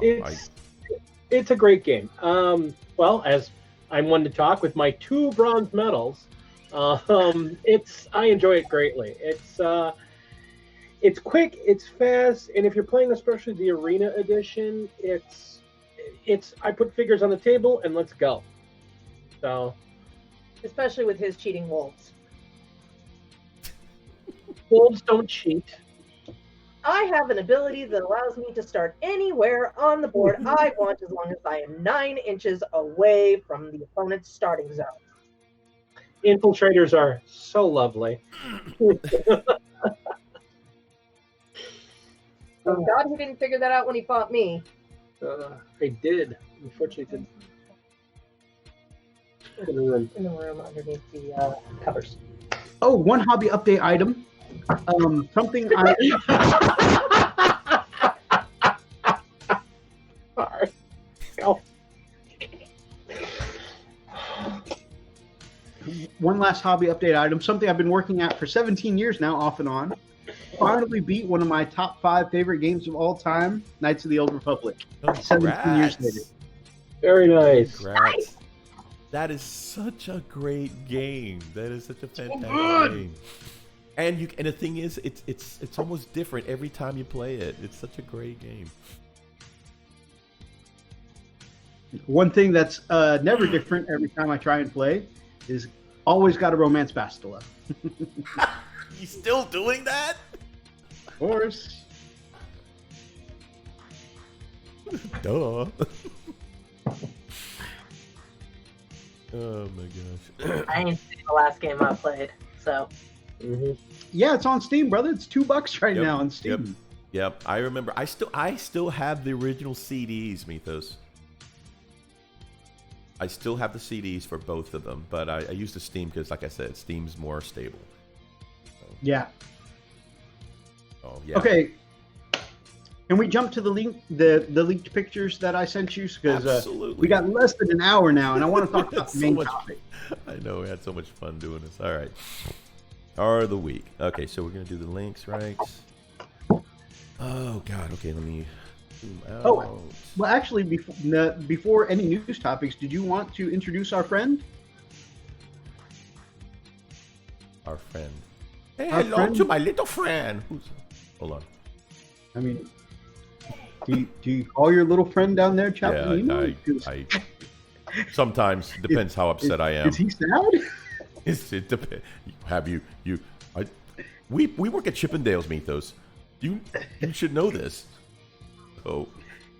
It's a great game. Well, as I'm one to talk with my 2 bronze medals, I enjoy it greatly. It's quick, it's fast, and if you're playing especially the Arena edition, I put figures on the table and let's go. So Especially with his cheating wolves. wolves don't cheat. I have an ability that allows me to start anywhere on the board I want, as long as I am 9 inches away from the opponent's starting zone. Infiltrators are so lovely. Thank God he didn't figure that out when he fought me. I did. Unfortunately, didn't. In the room underneath the covers. Oh, one hobby update item. Something I Sorry. Go. one last hobby update item. Something I've been working at for 17 years now, off and on. Finally beat one of my top 5 favorite games of all time, Knights of the Old Republic. 17 years later. Very nice. Congrats. That is such a great game. That is such a fantastic game. And the thing is, it's almost different every time you play it. It's such a great game. One thing that's never different every time I try and play is always got to romance Bastila. You still doing that? Of course. Duh. Oh my gosh. I ain't seen the last game I played, so. Mm-hmm. Yeah, it's on Steam, brother. It's $2 right Yep, now on Steam. Yep, I remember. I still have the original CDs, Mythos. I still have the CDs for both of them, but I use the Steam because, like I said, Steam's more stable. Yeah. Oh yeah. Okay. Can we jump to the leaked pictures that I sent you? Because Absolutely. we got less than an hour now, and I want to talk about It's the so main much- topic. I know we had so much fun doing this. All right. Are of the week. Okay, so we're gonna do the links, right? Oh God. Okay, let me zoom out. Oh. Well, actually, before any news topics, did you want to introduce our friend? Our friend. Hey, Our hello friend? to my little friend. Hold on. I mean, do you call your little friend down there, Chaplain? Yeah, I sometimes depends how upset I am. Is he sad? It depends. Have you? We work at Chippendales, Mythos. You should know this. Oh,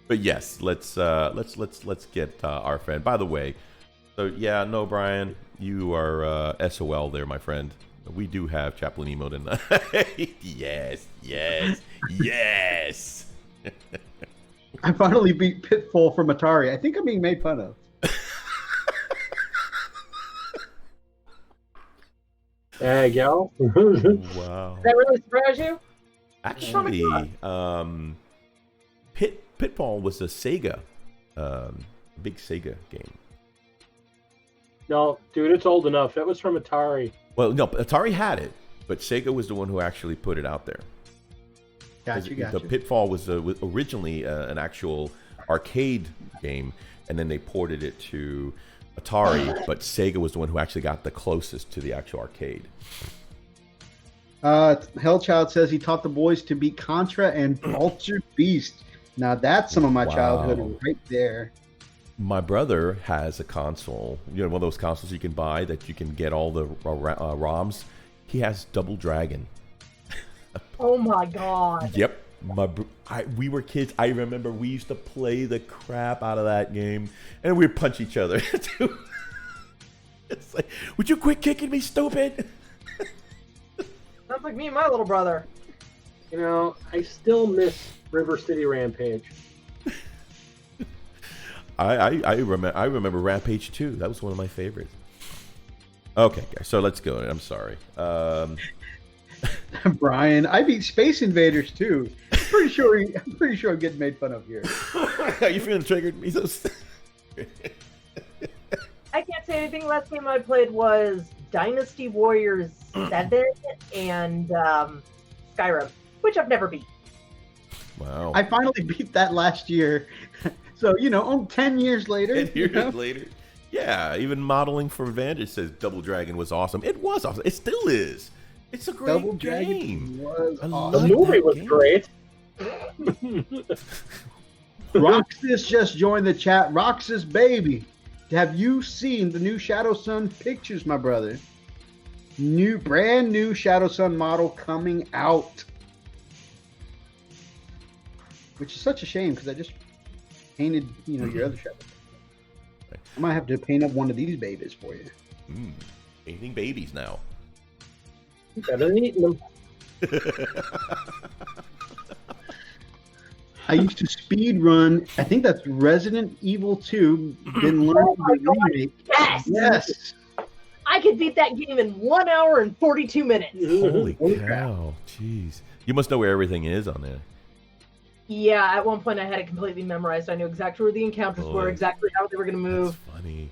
but yes, let's get our friend. By the way, so yeah, no, Brian, you are SOL there, my friend. We do have Chaplain Emote in the yes. I finally beat Pitfall from Atari. I think I'm being made fun of. There you go. Wow. That really surprise you? Actually, Pitfall was a Sega, big Sega game. No, dude, it's old enough. That was from Atari. Well, no, Atari had it, but Sega was the one who actually put it out there. Gotcha. The Pitfall was originally an actual arcade game, and then they ported it to Atari, but Sega was the one who actually got the closest to the actual arcade. Hellchild says he taught the boys to beat Contra and Altered Beast. Now that's some of my childhood right there. My brother has a console, one of those consoles you can buy that you can get all the ROMs. He has Double Dragon. Oh my god. Yep. We were kids. I remember we used to play the crap out of that game, and we'd punch each other. Too. It's like, would you quit kicking me, stupid? Sounds like me and my little brother. You know, I still miss River City Rampage. I remember Rampage 2. That was one of my favorites. Okay, guys, so let's go. I'm sorry. Brian, I beat Space Invaders too. I'm pretty sure I'm getting made fun of here. Are you feeling triggered? I can't say anything. Last game I played was Dynasty Warriors 7 and Skyrim, which I've never beat. Wow. I finally beat that last year. So, 10 years later. 10 years later. Yeah, even Modeling for Vantage says Double Dragon was awesome. It was awesome. It still is. It's a great Double game. Dragon was The awesome. movie was great. Roxas just joined the chat. Roxas, baby. Have you seen the new Shadow Sun pictures, my brother? Brand new Shadow Sun model coming out. Which is such a shame because I just painted, your other Shadow Sun. I might have to paint up one of these babies for you. Painting babies now. Better than eating them. I used to speed run. I think that's Resident Evil 2. Then learned the remake. Yes. I could beat that game in 1 hour and 42 minutes. Holy cow. Jeez. You must know where everything is on there. Yeah, at one point I had it completely memorized. I knew exactly where the encounters were, exactly how they were going to move. That's funny.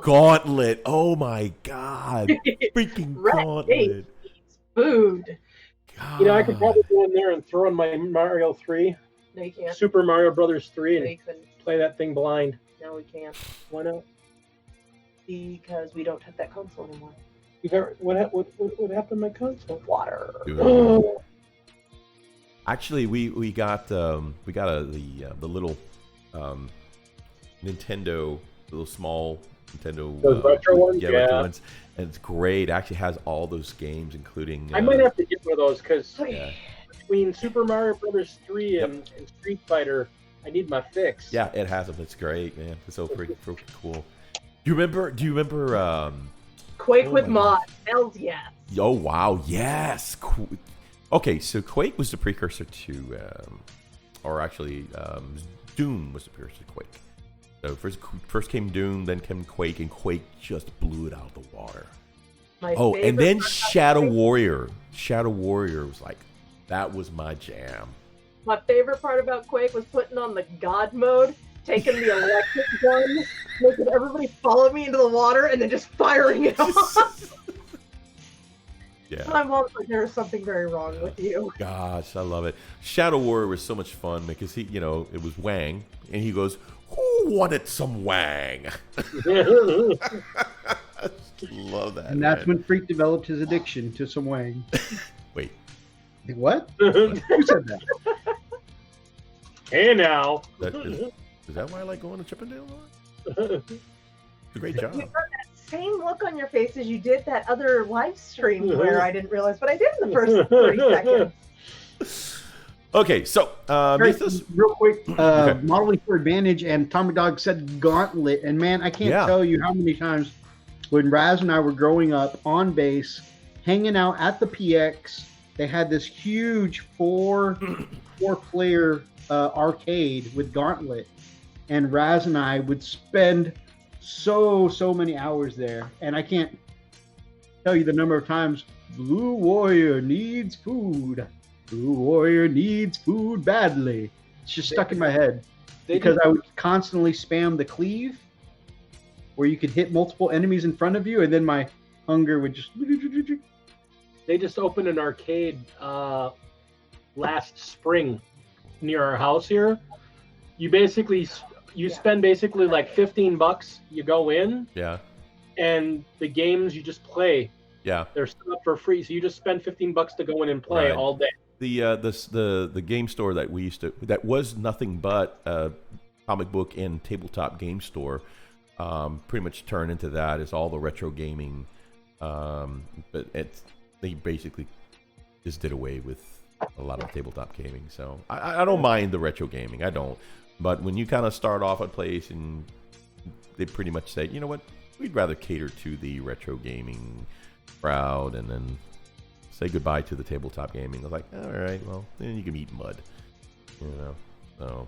Gauntlet. Oh my god. Freaking Gauntlet. Food. God. I could probably go in there and throw in my Mario 3. No, you can't. Super Mario Brothers 3 No, and you couldn't. play that thing blind. No, we can't. Why not? Because we don't have that console anymore. What happened to my console? Water. Actually, we got the little Nintendo, little small Nintendo. Those retro ones? Yeah, retro ones. And it's great. It actually has all those games, including. I might have to get one of those because Yeah. between Super Mario Brothers 3 and Street Fighter, I need my fix. Yeah, it has them. It's great, man. It's so freaking cool. Do you remember? Quake with mods. Hells yes. Oh wow, yes. Okay, so Quake was the precursor to, Doom was the precursor to Quake. So first came Doom, then came Quake, and Quake just blew it out of the water. And then Shadow Warrior. Shadow Warrior was like, that was my jam. My favorite part about Quake was putting on the God mode, taking the electric gun, making everybody follow me into the water, and then just firing it off. Yeah. My mom's like, there is something very wrong with you. Gosh, I love it. Shadow Warrior was so much fun because it was Wang, and he goes, "Who wanted some Wang?" Love that. And that's when Freak developed his addiction to some Wang. Wait. What? Who said that? Hey now. Is that why I like going to Chippendale? It's a great job. You got that same look on your face as you did that other live stream where I didn't realize, but I did in the first 30 seconds. Okay, so Mythos. Real quick, Modeling for Advantage and Tommy Dog said Gauntlet, and man, I can't tell you how many times when Raz and I were growing up on base, hanging out at the PX, they had this huge four-player arcade with Gauntlet, and Raz and I would spend so many hours there, and I can't tell you the number of times Blue Warrior needs food. Blue Warrior needs food badly. It's just stuck in my head because I would constantly spam the cleave, where you could hit multiple enemies in front of you, and then my hunger would just. They just opened an arcade last spring near our house here. You spend basically like $15. You go in. Yeah. And the games you just play. Yeah. They're set up for free, so you just spend $15 to go in and play all day. The game store that we used to, that was nothing but a comic book and tabletop game store, pretty much turned into that. It's all the retro gaming, but they basically just did away with a lot of tabletop gaming. So I don't mind the retro gaming, I don't. But when you kind of start off a place and they pretty much say, you know what, we'd rather cater to the retro gaming crowd and then say goodbye to the tabletop gaming. I was like, all right, well, then you can eat mud, you know. So,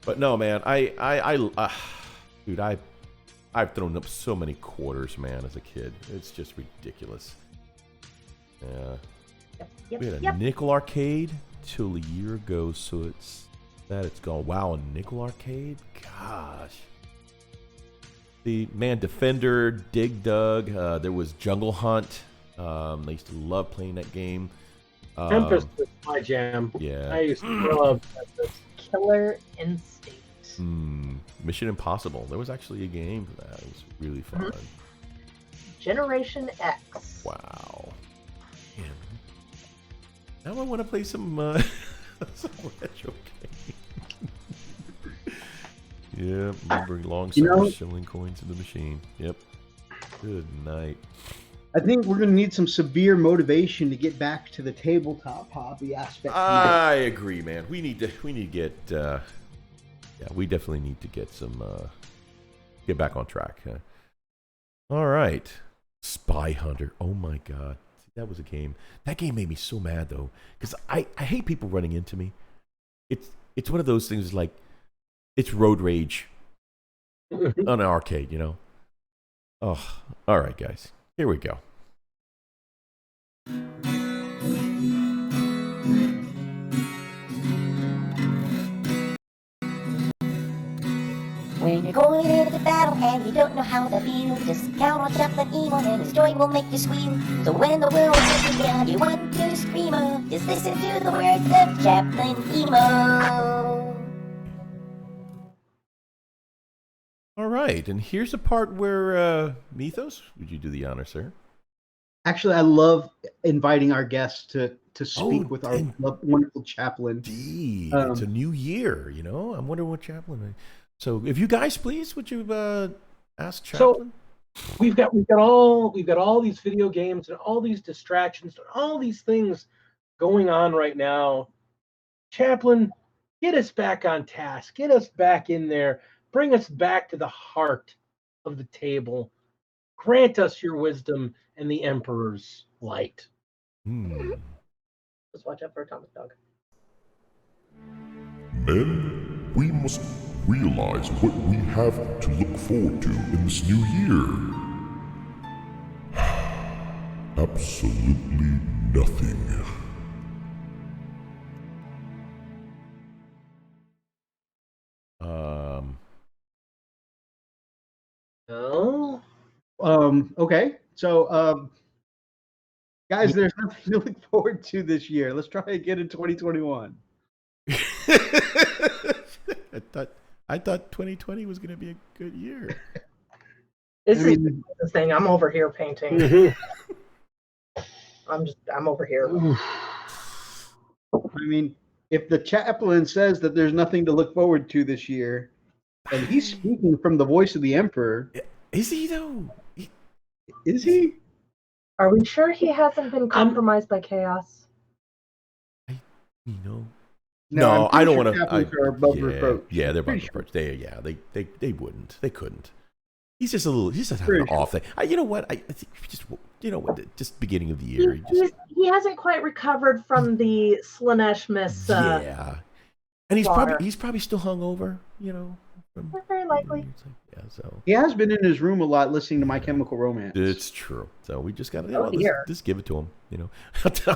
but no, man, dude, I've thrown up so many quarters, man, as a kid. It's just ridiculous. Yeah, we had a nickel arcade till a year ago, so it's gone. Wow, a nickel arcade, gosh. The man, Defender, Dig Dug. There was Jungle Hunt. I used to love playing that game. Tempest was my jam. Yeah. I used to love Tempest. Killer Instinct. Mission Impossible. There was actually a game for that. It was really fun. Generation X. Wow. Man. Now I want to play some retro games. Yeah, remembering long summers, shilling coins in the machine. Yep. Good night. I think we're going to need some severe motivation to get back to the tabletop hobby aspect. I agree, man. We need to get. We definitely need to get get back on track. All right, Spy Hunter. Oh my God, that was a game. That game made me so mad though, because I hate people running into me. It's one of those things like it's road rage on an arcade, you know. Oh, all right, guys. Here we go. When you're going into battle and you don't know how to feel, just count on Chaplain Emo and his joy will make you squeal. So when the world is down, you want to scream, just listen to the words of Chaplain Emo. All right, and here's the part where Mythos, would you do the honor, sir? Actually, I love inviting our guests to speak with our wonderful chaplain. Indeed, it's a new year, you know. I'm wondering what chaplain. So, if you guys, please, would you ask chaplain? So, we've got all these video games and all these distractions and all these things going on right now. Chaplain, get us back on task. Get us back in there. Bring us back to the heart of the table. Grant us your wisdom and the Emperor's light. Just watch out for Atomic Dog. Men, we must realize what we have to look forward to in this new year. Absolutely nothing. Oh. Okay. So, guys, there's nothing to look forward to this year. Let's try again in 2021. I thought 2020 was going to be a good year. This is the thing. I'm over here painting. I'm over here. I mean, if the chaplain says that there's nothing to look forward to this year, and he's speaking from the voice of the Emperor. Is he, though? Is he? Are we sure he hasn't been compromised by chaos? No, I don't want to. Are above reproach. Yeah, they're above reproach. They wouldn't. They couldn't. He's just having an off thing. You know what? I think just beginning of the year. He hasn't quite recovered from the Slanesh miss. Yeah. And water. he's probably still hungover, Very likely. Yeah, so He has been in his room a lot listening to My Chemical Romance. it's true. So we just gotta dear. just give it to him,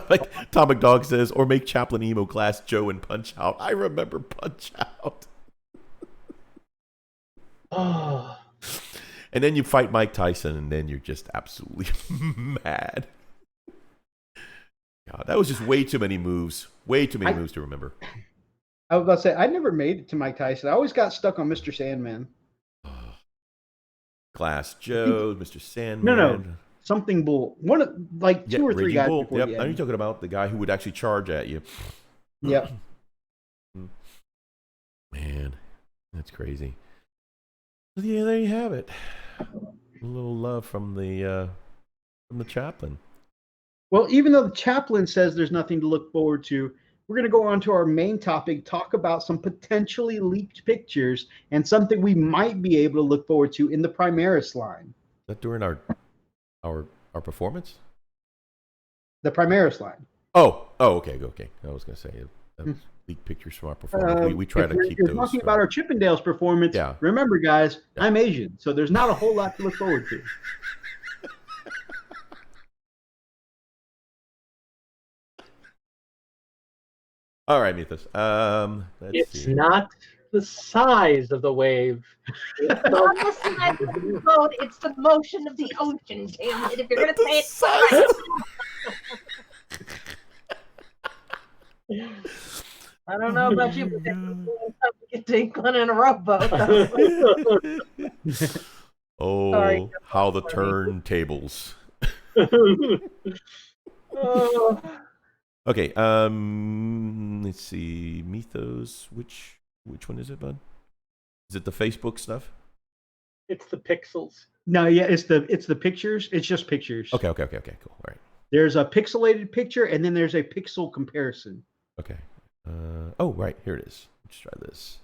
Like Atomic Dog says, or make Chaplin emo class Joe and Punch Out. I remember Punch Out. Oh, And then you fight Mike Tyson, and then you're just absolutely mad. God, that was just way too many moves. Way too many moves to remember. I was about to say, I never made it to Mike Tyson. I always got stuck on Mr. Sandman. Class Joe, Mr. Sandman. No. Something Bull. One of, like two or three Raging guys Bull. before Yep. the Now you're end. talking about the guy who would actually charge at you. Yep. Man, that's crazy. So yeah, there you have it. A little love from the chaplain. Well, even though the chaplain says there's nothing to look forward to, we're going to go on to our main topic, talk about some potentially leaked pictures and something we might be able to look forward to in the Primaris line. Is that during our performance? The Primaris line. Oh, okay. I was gonna say that was leaked pictures from our performance. We try to keep those. Talking about our Chippendales performance. Yeah. Remember, guys, I'm Asian, so there's not a whole lot to look forward to. All right, Mythos. Let's it's see. not the size of the wave. It's On the side of the boat, it's the motion of the ocean, damn it. If you're going to say it, I don't know about you, but get to England in a rowboat. Oh, Sorry. how the turntables. Okay, let's see. Mythos, which one is it, bud? Is it the Facebook stuff? It's the pixels. No, yeah, it's the pictures. It's just pictures. Okay, cool. All right. There's a pixelated picture, and then there's a pixel comparison. Okay. Oh, right, here it is. Let's try this.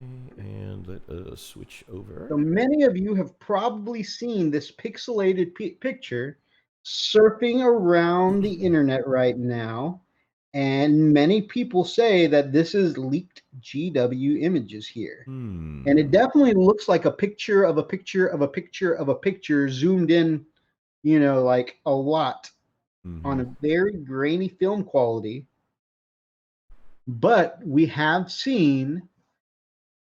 And let us switch over. So many of you have probably seen this pixelated picture surfing around the internet right now, and many people say that this is leaked GW images here. And it definitely looks like a picture of a picture of a picture of a picture zoomed in, like a lot on a very grainy film quality. But we have seen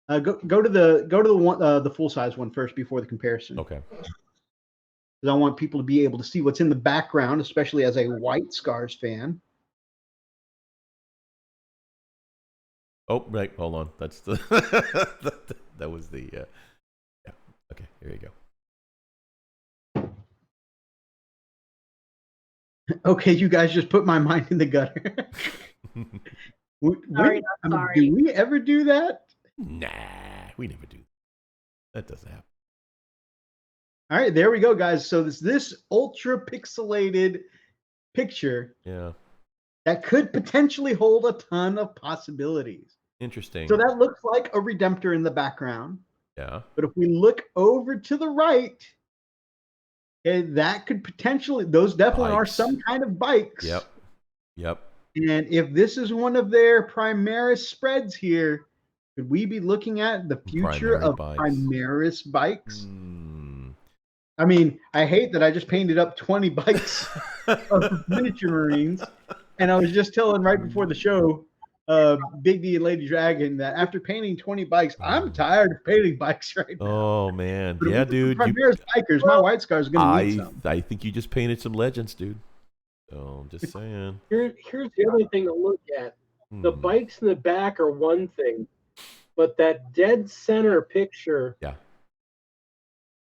go to the one the full size one first before the comparison. Okay. Because I want people to be able to see what's in the background, especially as a White Scars fan. Oh, right. Hold on. That's the that was the yeah. Okay, here you go. Okay, you guys just put my mind in the gutter. Sorry, not sorry. Do we ever do that? Nah, we never do. That doesn't happen. All right, there we go, guys. So this ultra pixelated picture that could potentially hold a ton of possibilities. Interesting. So that looks like a Redemptor in the background. Yeah. But if we look over to the right, that could potentially, those definitely are some kind of bikes. Yep. And if this is one of their Primaris spreads here, could we be looking at the future of Primaris bikes? I mean, I hate that I just painted up 20 bikes of miniature Marines. And I was just telling right before the show, Big D and Lady Dragon, that after painting 20 bikes, I'm tired of painting bikes right now. Oh, man. But Yeah, dude. Primaris bikers, my White Scars are going to need some. I think you just painted some legends, dude. So I'm just saying. Here's the other thing to look at. The bikes in the back are one thing, but that dead center picture,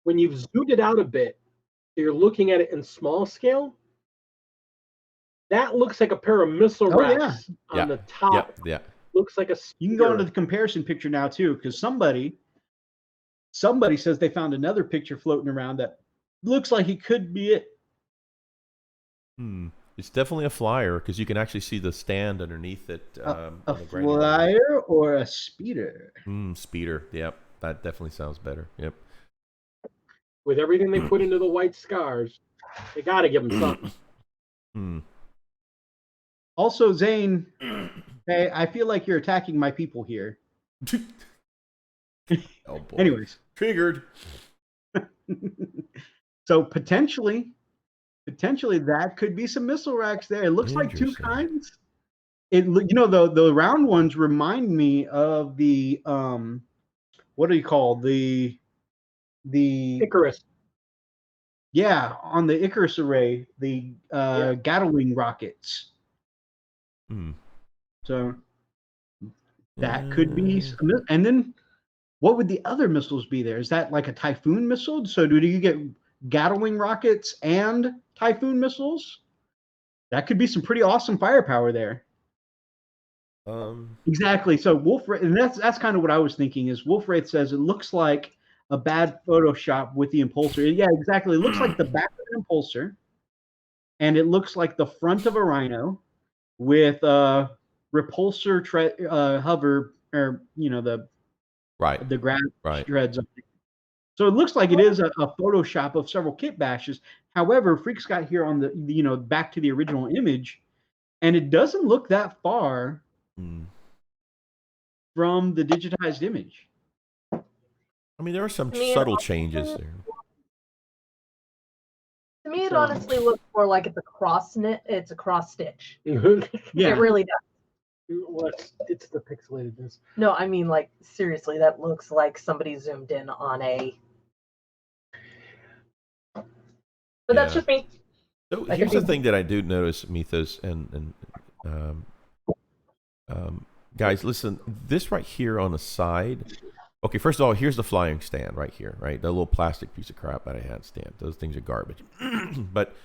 when you've zoomed it out a bit, so you're looking at it in small scale, that looks like a pair of missile racks on the top. Yeah. Looks like a spear. You can go into the comparison picture now, too, because somebody says they found another picture floating around that looks like it could be it. It's definitely a flyer because you can actually see the stand underneath it. A flyer or a speeder? Speeder. Yep. That definitely sounds better. Yep. With everything they put into the White Scars, they got to give them something. Also, Zane, Hey, I feel like you're attacking my people here. Oh boy. Anyways, Triggered. so potentially that could be some missile racks there. It looks like two Interesting. kinds. The round ones remind me of the what do you call the Icarus. yeah, on the Icarus array, the Gatling rockets. Hmm. So that could be and then what would the other missiles be there? Is that like a Typhoon missile? So do you get Gatling rockets and Typhoon missiles? That could be some pretty awesome firepower there. Exactly. So Wolfwraith, and that's kind of what I was thinking. Is Wolfwraith says it looks like a bad Photoshop with the impulsor. Yeah, exactly. It looks like the back of an impulsor, and it looks like the front of a Rhino with repulsor hover, or the grab shreds. So it looks like it is a Photoshop of several kit bashes. However, Freaks got here on the back to the original image, and it doesn't look that far from the digitized image. I mean, there are some subtle changes there. To me, it honestly looks more like it's a cross knit. It's a cross stitch. Yeah, it really does. It's the pixelatedness. No, I mean, like, seriously, that looks like somebody zoomed in on a. But that's just me. So here's the thing that I do notice, Mythos, and guys, listen. This right here on the side. Okay, first of all, here's the flying stand right here, right? The little plastic piece of crap that I had stand. Those things are garbage. But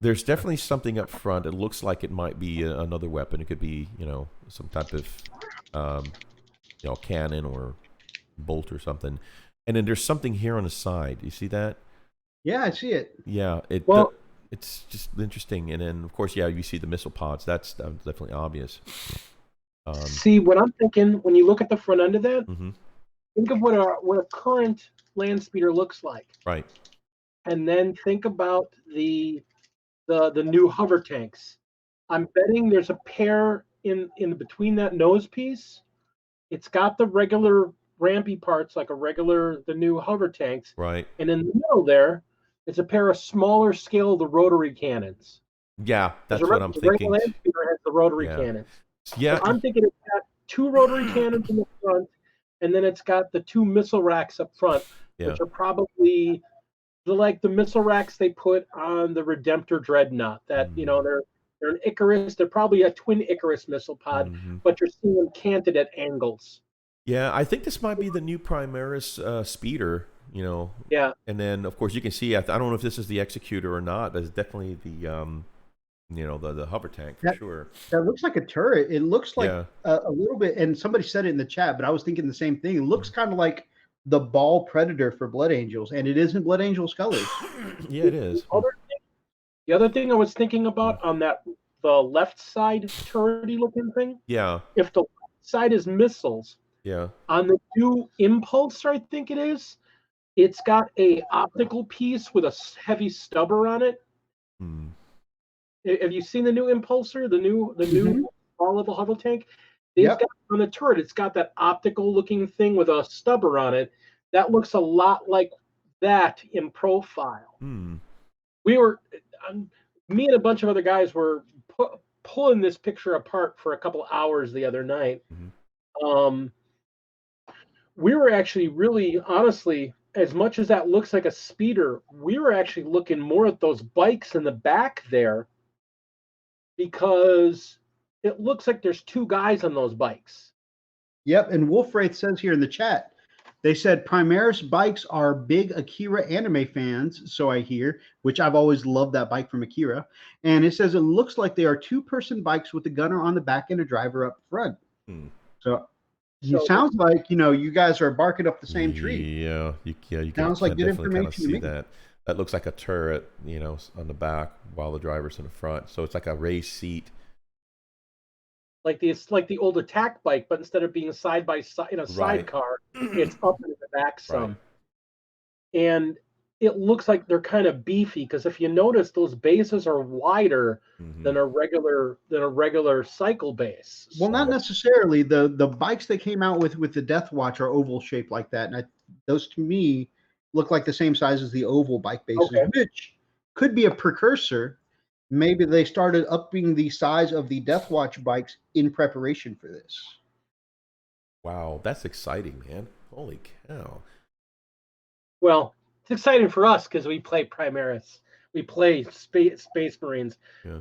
there's definitely something up front. It looks like it might be another weapon. It could be, some type of, cannon or bolt or something. And then there's something here on the side. You see that? Yeah, I see it. Yeah, it's just interesting. And then, of course, you see the missile pods. That's definitely obvious. See, what I'm thinking, when you look at the front end of that, think of what a current land speeder looks like. Right. And then think about the new hover tanks. I'm betting there's a pair in between that nose piece. It's got the regular rampy parts like the new hover tanks. Right. And in the middle there, it's a pair of smaller scale of the rotary cannons. Yeah, that's what I'm thinking. The regular land speeder has the rotary cannons. Yeah. So I'm thinking it's got two rotary cannons in the front, and then it's got the two missile racks up front, which are probably like the missile racks they put on the Redemptor Dreadnought. That they're an Icarus. They're probably a twin Icarus missile pod, but you're seeing them canted at angles. Yeah, I think this might be the new Primaris speeder. Yeah. And then, of course, you can see. I don't know if this is the Executor or not. That's definitely the the hover tank for sure. That looks like a turret. It looks like a little bit, and somebody said it in the chat, but I was thinking the same thing. It looks kind of like the ball predator for Blood Angels, and it isn't Blood Angels colors. Yeah, it is. The other thing I was thinking about on the left side turrety looking thing. Yeah. If the left side is missiles. Yeah. On the new Impulsor, I think it is. It's got a optical piece with a heavy stubber on it. Have you seen the new Impulsor? The new small level hover tank? Got on the turret, it's got that optical looking thing with a stubber on it. That looks a lot like that in profile. We were, me and a bunch of other guys were pulling this picture apart for a couple hours the other night. We were actually really, honestly, as much as that looks like a speeder, we were actually looking more at those bikes in the back there, because it looks like there's two guys on those bikes. Yep, and Wolfwraith says here in the chat, they said Primaris bikes are big Akira anime fans, so I hear, which I've always loved that bike from Akira. And it says it looks like they are two-person bikes with a gunner on the back and a driver up front. So it sounds like, you guys are barking up the same tree. Yeah, you sounds like good definitely kind of information see that. That looks like a turret, on the back while the driver's in the front. So it's like a raised seat. Like the old attack bike, but instead of being side by side in a sidecar, it's up in the back some. And it looks like they're kind of beefy, because if you notice, those bases are wider than a regular cycle base. Well, not necessarily. The bikes they came out with the Death Watch are oval shaped like that, and those to me look like the same size as the oval bike bases, Okay. which could be a precursor. Maybe they started upping the size of the Death Watch bikes in preparation for this. Wow, that's exciting, man. Holy cow. Well, it's exciting for us because we play Primaris. We play Space Marines. Yeah.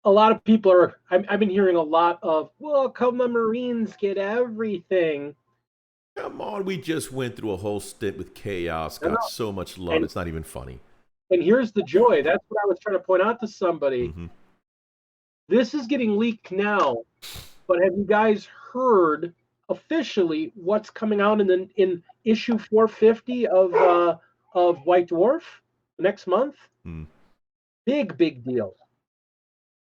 A lot of people are. I've been hearing a lot of, well, come the Marines get everything. Come on, we just went through a whole stint with Chaos, I know. got so much love, And- it's not even funny. And here's the joy. That's what I was trying to point out to somebody. Mhm. This is getting leaked now, but have you guys heard officially what's coming out in issue 450 of White Dwarf next month? Hmm. Big deal.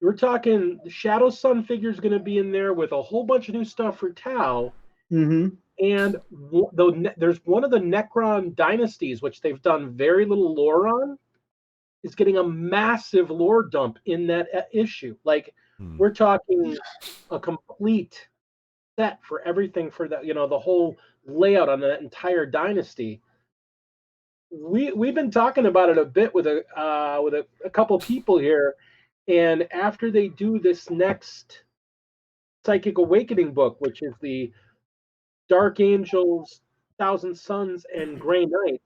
We're talking the Shadow Sun figure is going to be in there with a whole bunch of new stuff for Tau. Mm-hmm. And there's one of the Necron dynasties, which they've done very little lore on, is getting a massive lore dump in that issue. Like, we're talking a complete set for everything for that, the whole layout on that entire dynasty. We've been talking about it a bit with a couple people here, and after they do this next Psychic Awakening book, which is the Dark Angels, Thousand Suns, and Grey Knights,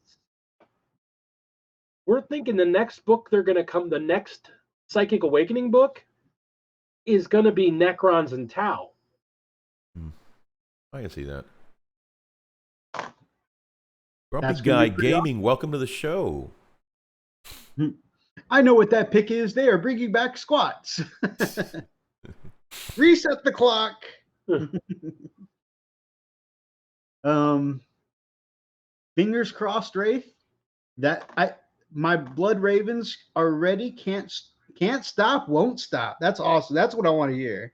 we're thinking the next book the next Psychic Awakening book is going to be Necrons and Tau. I can see that. Grumpy That's Guy gonna be pretty Gaming, welcome to the show. I know what that pick is. They are bringing back squats. Reset the clock. Fingers crossed, Wraith. My Blood Ravens are ready. Can't stop, won't stop. That's awesome. That's what I want to hear.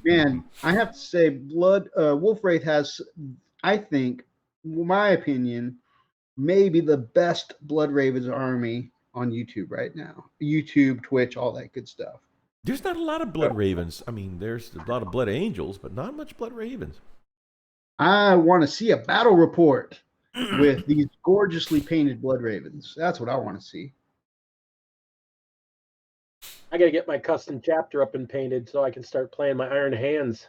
Man, I have to say, Wolf Wraith has, I think, my opinion, maybe the best Blood Ravens army on YouTube right now. YouTube, Twitch, all that good stuff. There's not a lot of Blood Ravens. I mean, there's a lot of Blood Angels, but not much Blood Ravens. I want to see a battle report with these gorgeously painted Blood Ravens. That's what I want to see. I got to get my custom chapter up and painted so I can start playing my Iron Hands.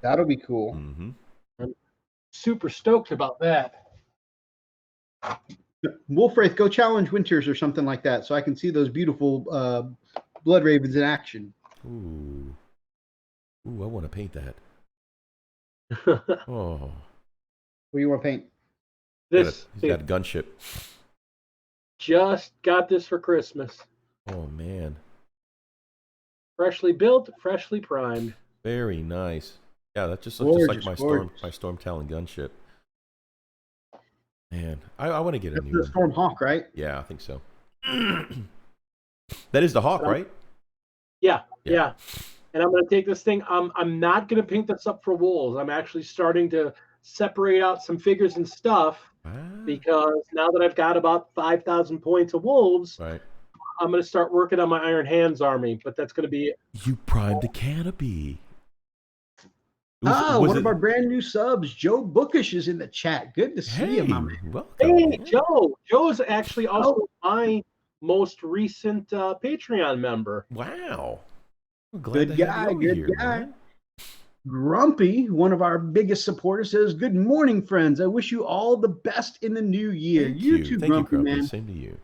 That'll be cool. Mm-hmm. I'm super stoked about that. Wolfwraith, go challenge Winters or something like that so I can see those beautiful Blood Ravens in action. Ooh, I want to paint that. Oh, What do you want to paint? This he's got a gunship. just got this for Christmas. Oh man, Freshly built, freshly primed. very nice. Yeah, that just looks just like my Gorgeous. Storm Talon gunship. Man, I want to get a That's new the one. Storm Hawk, right? Yeah, I think so. That is the Hawk, right? Yeah. And I'm going to take this thing. I'm not going to paint this up for wolves. I'm actually starting to separate out some figures and stuff because now that I've got about 5,000 points of wolves, Right. I'm going to start working on my Iron Hands army. But that's going to be You primed the canopy. One of our brand new subs, Joe Bookish, is in the chat. Good to see you, my man. Welcome. Hey, Joe. Joe's actually also my most recent Patreon member. Wow. I'm glad Good to have guy, you over good here, guy. man. Grumpy, one of our biggest supporters, says, "Good morning, friends. I wish you all the best in the new year." Thank You too, Thank Grumpy, you, man. Same to you.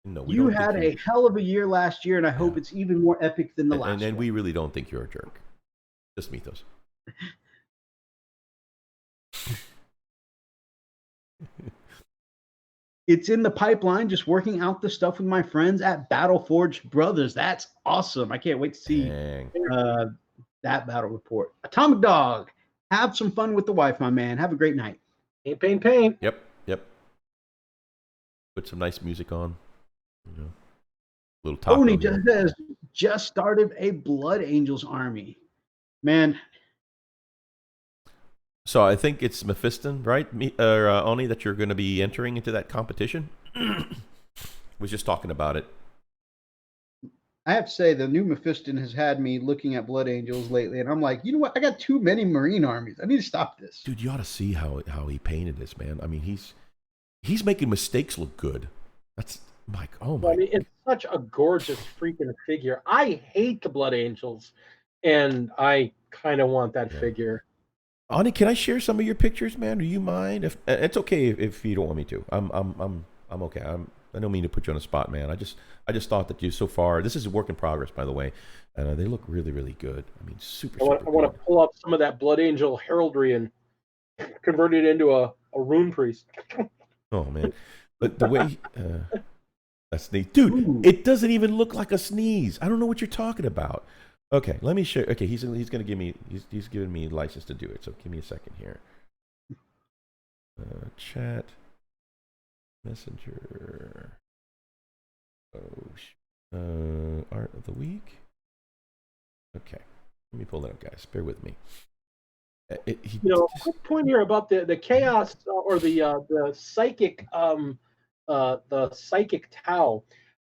No, we You don't had think a hell of a year last year, and I hope it's even more epic than the last and one. we really don't think you're a jerk. Just Mythos. It's in the pipeline, just working out the stuff with my friends at Battleforge Brothers. That's awesome. I can't wait to see Dang. that battle report. Atomic Dog, have some fun with the wife, my man. Have a great night. Paint. Yep. Put some nice music on. You know, little taco. Tony here. just started a Blood Angels army. Man, So I think it's Mephiston, right? Oni, that you're going to be entering into that competition. was just talking about it. I have to say, the new Mephiston has had me looking at Blood Angels lately, and I'm like, you know what? I got too many Marine armies. I need to stop this. Dude, you ought to see how he painted this, man. I mean, he's making mistakes look good. That's Mike. Oh my! I mean, it's such a gorgeous freaking figure. I hate the Blood Angels, and I kind of want that figure. Ani, can I share some of your pictures, man? Do you mind? If it's okay if you don't want me to, I'm okay. I don't mean to put you on the spot, man. I just thought that you so far. This is a work in progress, by the way, and they look really, really good. I mean, super. I want to pull up some of that Blood Angel heraldry and convert it into a rune priest. Oh man, but the way that's neat, dude. Ooh. It doesn't even look like a sneeze. I don't know what you're talking about. Okay, let me share. Okay, he's gonna give me he's giving me license to do it. So give me a second here. Chat. Messenger. Art of the week. Okay, let me pull that up, guys. Bear with me. Quick point here about the chaos or the psychic Tau.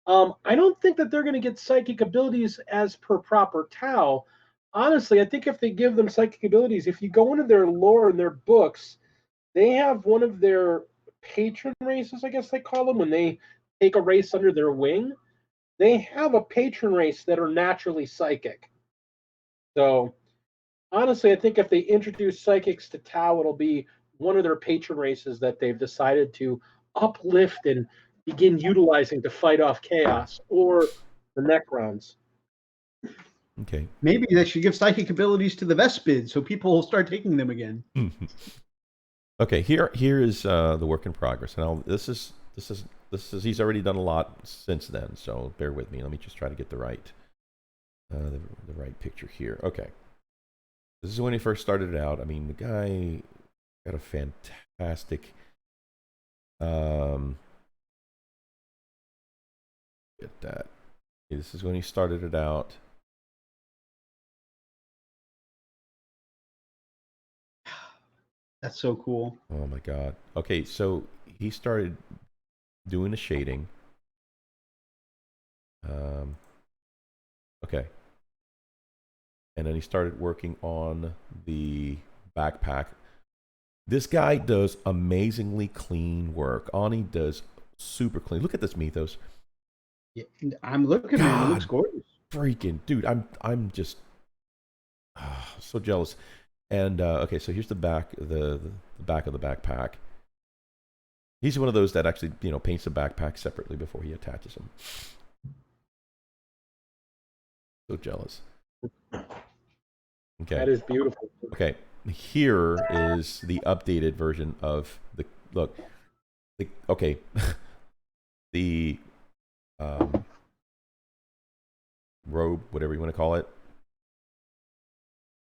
I don't think that they're going to get psychic abilities as per proper Tau. Honestly, I think if they give them psychic abilities, if you go into their lore and their books, they have one of their patron races, I guess they call them, when they take a race under their wing. They have a patron race that are naturally psychic. So, honestly, I think if they introduce psychics to Tau, it'll be one of their patron races that they've decided to uplift and begin utilizing to fight off chaos, or the Necrons. Okay. Maybe they should give psychic abilities to the Vespids so people will start taking them again. Okay, here is the work in progress. Now this is he's already done a lot since then, so bear with me. Let me just try to get the right picture here. Okay, this is when he first started out. I mean, the guy got a fantastic get that. This is when he started it out. That's so cool. Oh my god. Okay, so he started doing the shading. Okay. And then he started working on the backpack. This guy does amazingly clean work. Ani does super clean. Look at this Mythos. Yeah, I'm looking at it. It looks gorgeous. Freaking dude, I'm just so jealous. And okay, so here's the back, the back of the backpack. He's one of those that actually, paints the backpack separately before he attaches them. So jealous. Okay. That is beautiful. Okay, here is the updated version of the look. Okay, the robe, whatever you want to call it.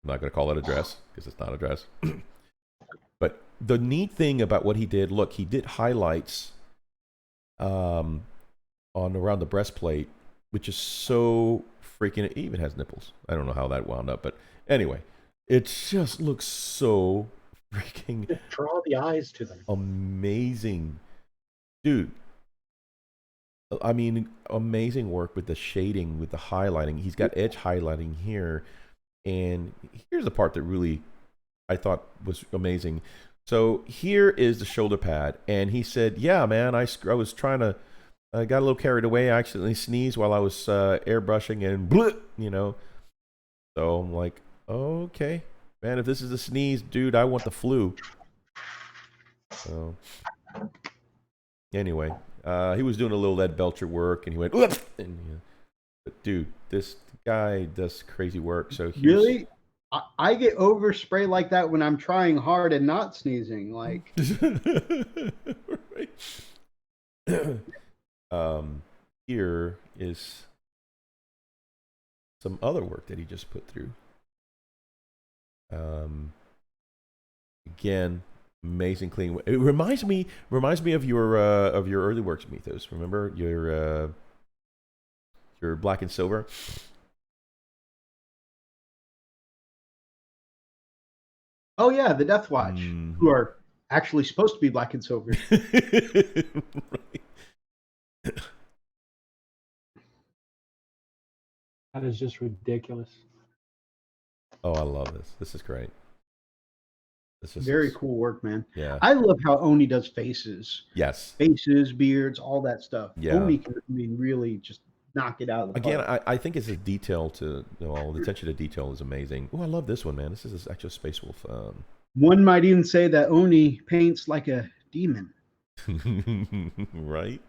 I'm not going to call it a dress because it's not a dress. But the neat thing about what he did, look, he did highlights on around the breastplate, which is so freaking. It even has nipples. I don't know how that wound up, but anyway, it just looks so freaking. Just draw the eyes to them. Amazing, dude. I mean, amazing work with the shading, with the highlighting. He's got edge highlighting here. And here's the part that really I thought was amazing. So here is the shoulder pad. And he said, yeah, man, I was trying to, I got a little carried away. I accidentally sneezed while I was airbrushing and bleh, So I'm like, okay, man, if this is a sneeze, dude, I want the flu. So anyway, he was doing a little lead belcher work and he went, and, but dude, this guy does crazy work. So really, I get overspray like that when I'm trying hard and not sneezing. Like, here is some other work that he just put through. Again, amazing clean. It reminds me of your early works, Mythos. Remember your black and silver. oh yeah, the Death Watch, who are actually supposed to be black and silver. Right. That is just ridiculous. Oh, I love this. This is great. This is Very cool work, man. Yeah. I love how Oni does faces. Yes. Faces, beards, all that stuff. Yeah. Oni can, really just knock it out of the Again, park. I think it's a detail to, the attention to detail is amazing. Oh, I love this one, man. This is actually Space Wolf. One might even say that Oni paints like a demon. Right?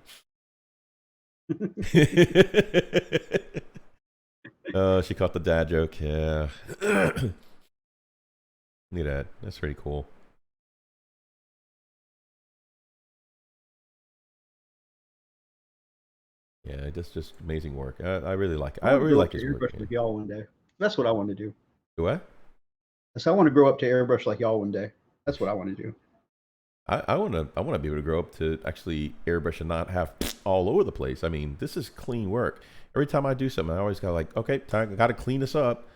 She caught the dad joke. Yeah. Look at that. That's pretty cool. Yeah, just amazing work. I really like it. I really like his work. Airbrush like y'all one day. That's what I want to do. Do what? So I want to grow up to airbrush like y'all one day. That's what I want to do. I want to be able to grow up to actually airbrush and not have all over the place. I mean, this is clean work. Every time I do something, I always got like, okay, I got to clean this up,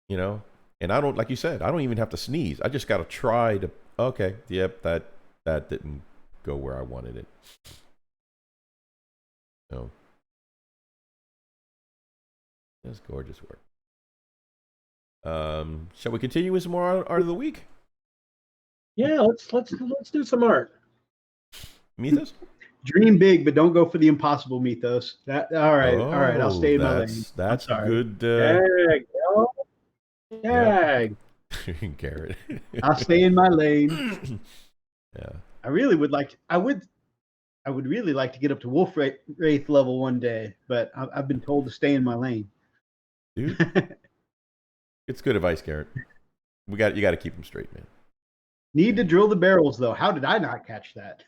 And I don't, like you said, I don't even have to sneeze. I just got to try to. Okay, yep, that didn't go where I wanted it. So that's gorgeous work. Shall we continue with some more art of the week? Yeah, let's do some art. Mythos? Dream big, but don't go for the impossible, Mythos. All right. I'll stay in my lane. That's a good. Dag, yo. Dag. Garrett. I'll stay in my lane. Yeah. I really would like. I would really like to get up to Wolf Wraith level one day, but I've been told to stay in my lane. Dude, it's good advice, Garrett. You got to keep them straight, man. Need to drill the barrels though. How did I not catch that?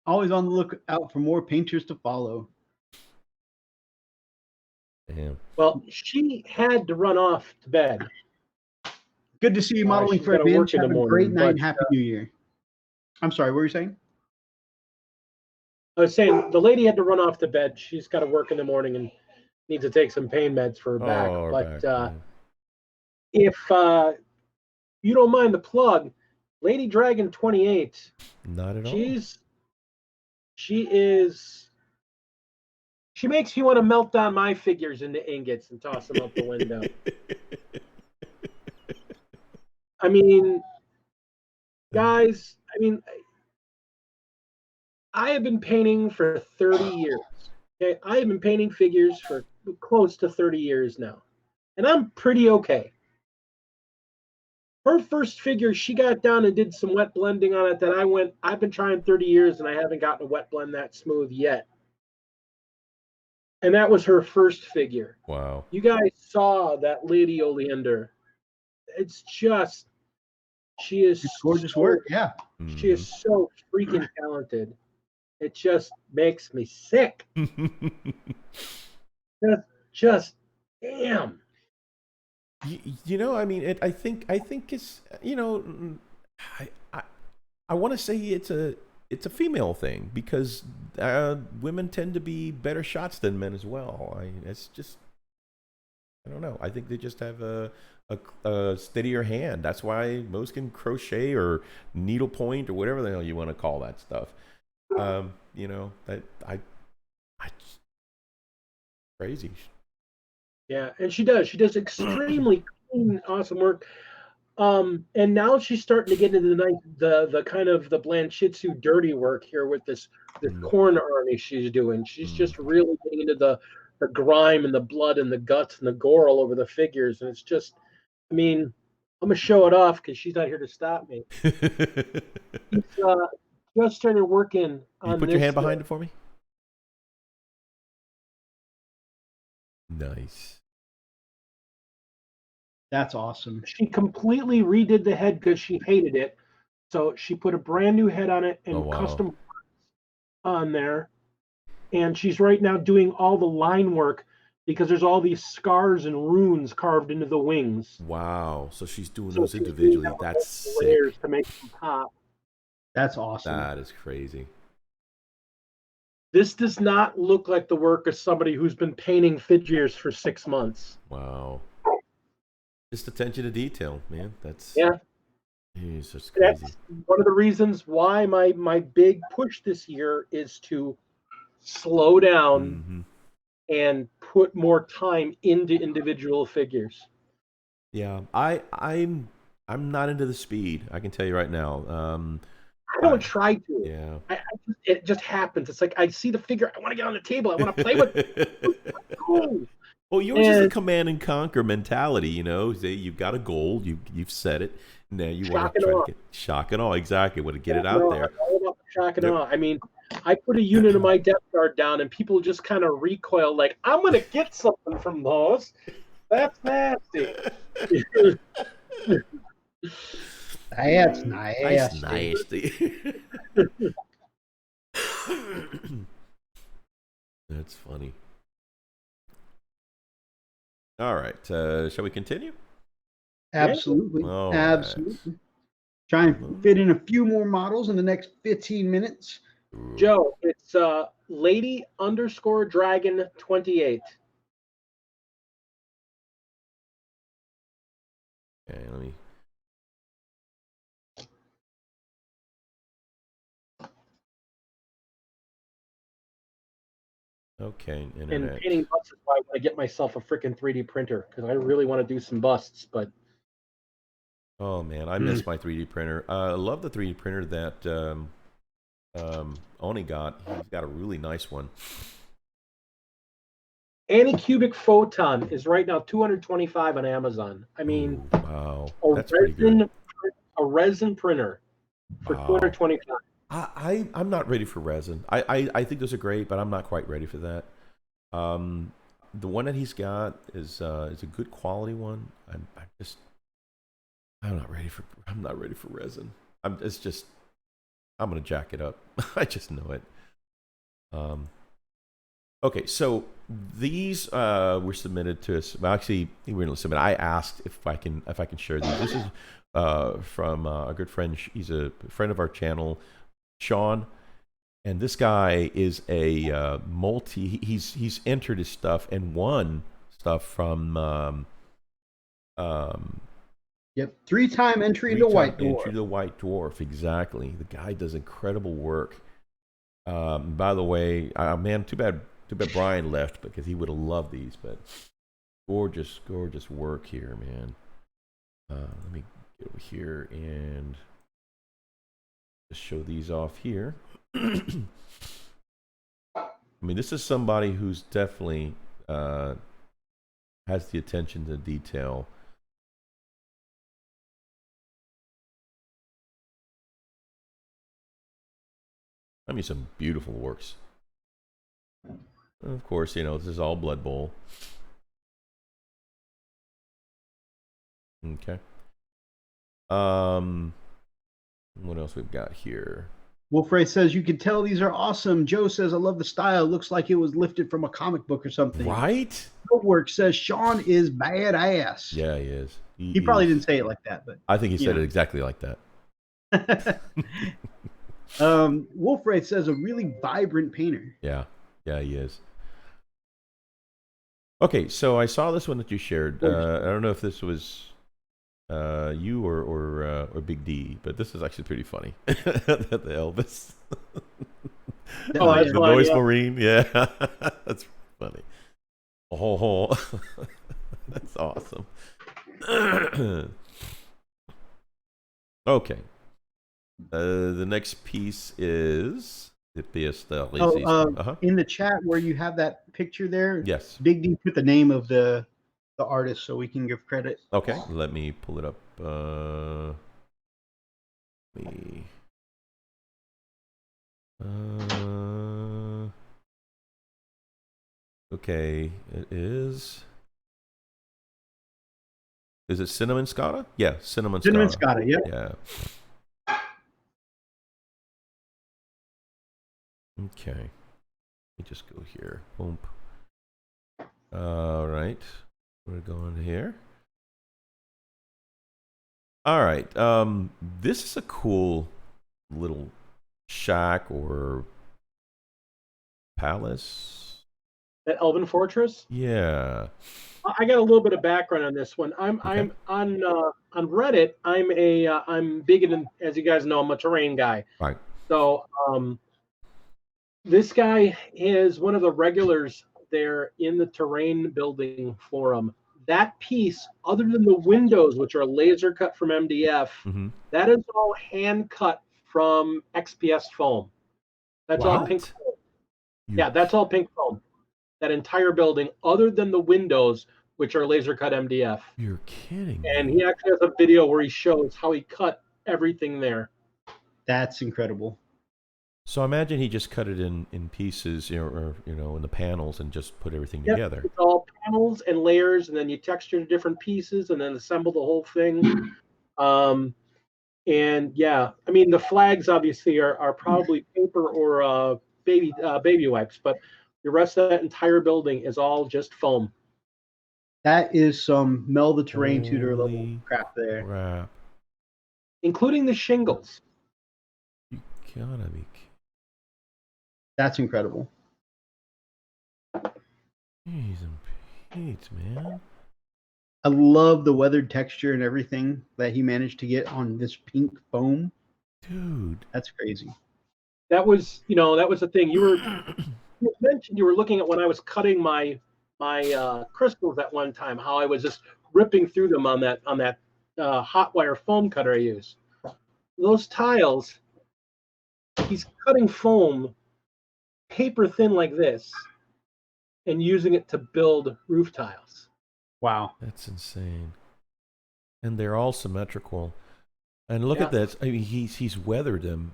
Always on the lookout for more painters to follow. Damn. Well, she had to run off to bed. Good to see you modeling for events. Have a great night and Happy New Year. I'm sorry, what were you saying? I was saying the lady had to run off to bed. She's got to work in the morning and needs to take some pain meds for her back. But if you don't mind the plug, Lady Dragon 28. Not at all. She makes me want to melt down my figures into ingots and toss them out the window. I mean, guys, I have been painting for 30 years. Okay, I have been painting figures for close to 30 years now, and I'm pretty okay. Her first figure, she got down and did some wet blending on it that I've been trying 30 years and I haven't gotten a wet blend that smooth yet. And that was her first figure. Wow. You guys saw that Lady Oleander. It's just, she is gorgeous work. Yeah. She is so freaking talented. It just makes me sick. just damn. I think it's, I want to say it's a female thing because women tend to be better shots than men as well. It's just, I don't know. I think they just have a steadier hand. That's why most can crochet or needlepoint or whatever the hell you want to call that stuff. That I crazy. Yeah, and she does extremely clean, awesome work. And now she's starting to get into the kind of the Blanchitsu dirty work here with this corn army she's doing. She's just really getting into the grime and the blood and the guts and the gore all over the figures, and it's just, I'm gonna show it off because she's not here to stop me. She's just started working on. You put your hand behind it for me. Nice. That's awesome. She completely redid the head because she hated it. So she put a brand new head on it and custom on there. And she's right now doing all the line work because there's all these scars and runes carved into the wings. Wow. So she's doing those individually. That's sick. To make them pop. That's awesome. That is crazy. This does not look like the work of somebody who's been painting figures for 6 months. Wow. Just attention to detail, man. That's yeah. He's just crazy. That's one of the reasons why my big push this year is to slow down Mhm. and put more time into individual figures. Yeah, I'm not into the speed. I can tell you right now. I don't try to. Yeah. It just happens. It's like I see the figure, I want to get on the table, I want to play with it. Cool. Well, yours is a And command and conquer mentality. You know, you've got a goal, you've set it. Now you want shock to and try to awe. get shock and all. Exactly, want to get it Shock and out awe. there. I'm all about the shock and Yep. awe. I mean, I put a unit of my Death Guard down, and people just kind of recoil, like, I'm going to get something from those. That's nasty. That's Nice, nasty. That's funny. All right, shall we continue? Absolutely. All right. Absolutely. Try and fit in a few more models in the next 15 minutes. Joe, it's Lady_Dragon 28. Okay, let me. Okay, And internet. painting busts is why I want to get myself a freaking 3D printer because I really want to do some busts. But Oh man, I miss my 3D printer. I love the 3D printer that Oni got. He's got a really nice one. Anycubic Photon is right now $225 on Amazon. I mean, Ooh, wow, that's pretty good. A resin printer for Wow. $225. I'm not ready for resin. I think those are great, but I'm not quite ready for that. The one that he's got is a good quality one. I'm not ready for resin. I'm gonna jack it up. I just know it. Okay, so these were submitted to us. Well, actually, we were submitted. I asked if I can share these. This is from a good friend. He's a friend of our channel, Sean, and this guy is a He's entered his stuff and won stuff from. Yep. 3-time entry into White Dwarf. Entry to the White Dwarf, exactly. The guy does incredible work. By the way, man, too bad Brian left because he would have loved these. But gorgeous work here, man. Let me get over here and just show these off here. I mean, this is somebody who's definitely has the attention to detail. I mean, some beautiful works. And of course, you know, this is all Blood Bowl. Okay. What else we've got here? Wolfray says, you can tell these are awesome. Joe says, I love the style. Looks like it was lifted from a comic book or something. Right? Work says, Sean is badass. Yeah, he is. He probably didn't say it like that, but I think he said it exactly like that. Wolfray says, a really vibrant painter. Yeah, he is. Okay, so I saw this one that you shared. I don't know if this was you or Big D, but this is actually pretty funny. The Elvis. That's the funny, Noise yeah. Marine. Yeah, that's funny. Oh, that's awesome. Okay. The next piece is the pièce de résistance. In the chat where you have that picture there, Yes. Big D put the name of the artist so we can give credit. Okay, let me pull it up. Okay, it is. Is it Cinnamon Scotta? Yeah, Cinnamon Scotta, yeah. Yeah. Okay. Let me just go here. Boom. All right. We're going here. All right. This is a cool little shack or palace. That Elven Fortress. Yeah. I got a little bit of background on this one. I'm on Reddit. I'm big in, as you guys know, I'm a terrain guy. Right. So this guy is one of the regulars there in the terrain building forum. That piece, other than the windows, which are laser cut from MDF, Mm-hmm. that is all hand cut from XPS foam. That's all pink What? foam. Yeah, that's all pink foam. That entire building, other than the windows, which are laser cut MDF. You're kidding And me. he actually has a video where he shows how he cut everything there. That's incredible. So I imagine he just cut it in pieces, or in the panels, and just put everything Yep, together. it's all panels and layers, and then you texture the different pieces, and then assemble the whole thing. And yeah, I mean the flags obviously are probably paper or baby wipes, but the rest of that entire building is all just foam, That is some Mel the Terrain Tutor level Holy crap there. crap. including the shingles. You gotta be That's incredible. Jeez and Pete, man. I love the weathered texture and everything that he managed to get on this pink foam. Dude. That's crazy. That was the thing. You mentioned you were looking at when I was cutting my crystals at one time, how I was just ripping through them on that hot wire foam cutter I use. Those tiles, he's cutting foam paper thin like this and using it to build roof tiles. Wow. That's insane. And they're all symmetrical. And look at this. I mean, he's weathered them.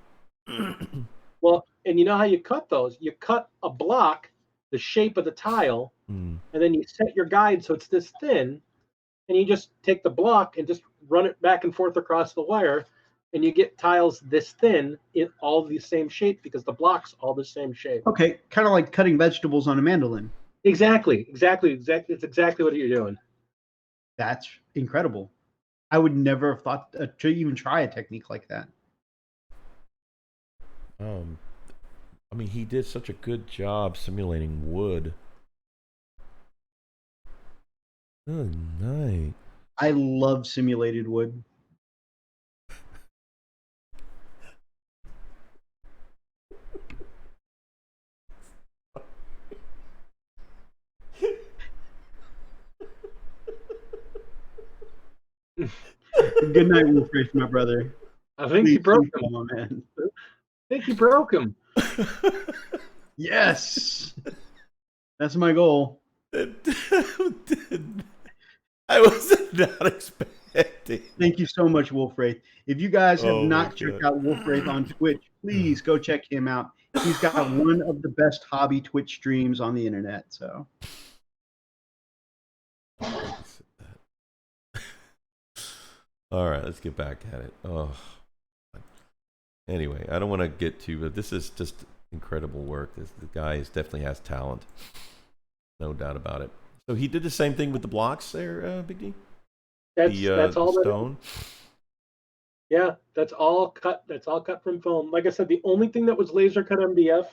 Well, and you know how you cut those? You cut a block the shape of the tile, and then you set your guide so it's this thin, and you just take the block and just run it back and forth across the wire, and you get tiles this thin in all the same shape because the block's all the same shape. Okay, kind of like cutting vegetables on a mandolin. Exactly. It's exactly what you're doing. That's incredible. I would never have thought to even try a technique like that. I mean, he did such a good job simulating wood. Good night. I love simulated wood. Good night, Wolfrace, my brother. I think you broke him. Come on, man. I think you broke him. Yes. That's my goal. I was not expecting. Thank you so much, Wolfraith. If you guys have not checked out Wolfraith on Twitch, please go check him out. He's got one of the best hobby Twitch streams on the internet. So, all right, let's get back at it. Oh, anyway, I don't want to get too, but this is just incredible work. The guy definitely has talent, no doubt about it. So he did the same thing with the blocks there, Big D. That's all. Stone. Yeah, that's all cut. That's all cut from foam. Like I said, the only thing that was laser cut MDF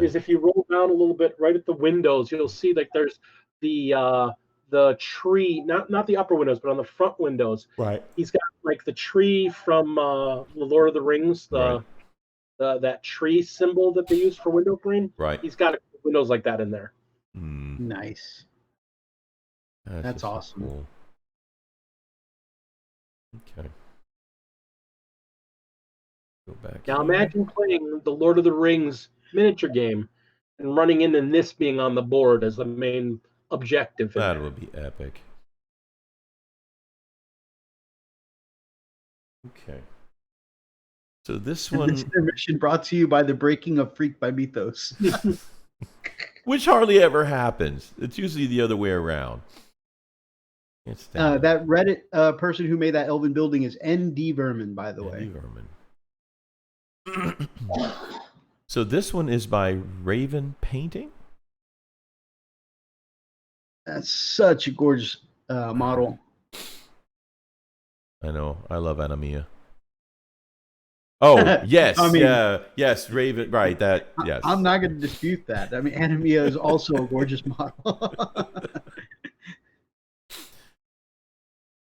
is if you roll down a little bit right at the windows, you'll see like there's the tree, not the upper windows, but on the front windows. Right. He's got like the tree from the Lord of the Rings, that tree symbol that they use for window frame. Right. He's got windows like that in there. Nice. That's awesome. Cool. Okay. Go back. Now imagine playing the Lord of the Rings miniature game and running in and this being on the board as the main objective. That would be epic. Okay. So this one... This intermission brought to you by the breaking of Freak by Mythos. Which hardly ever happens. It's usually the other way around. That Reddit person who made that elven building is ND Vermin, by the way. Vermin. So this one is by Raven Painting. That's such a gorgeous model. I know. I love Anamia. Oh, yes, I mean, yeah, yes, Raven, right, that, yes. I'm not going to dispute that. I mean, Anemia is also a gorgeous model.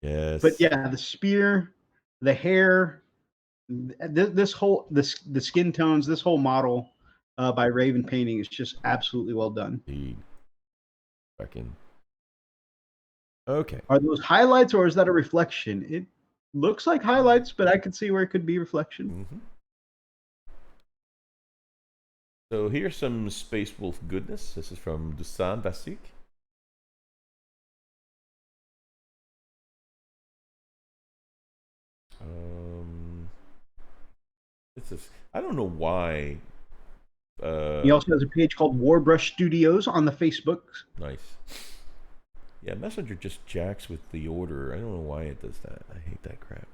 Yes. But yeah, the spear, the hair, this whole the skin tones, this whole model by Raven Painting is just absolutely well done. Indeed. Fucking. Okay. Are those highlights or is that a reflection? It looks like highlights, but I could see where it could be reflection. Mm-hmm. So here's some Space Wolf goodness. This is from Dusan Vasik. This is, I don't know why. He also has a page called Warbrush Studios on the Facebook. Nice. Yeah, Messenger just jacks with the order. I don't know why it does that. I hate that crap.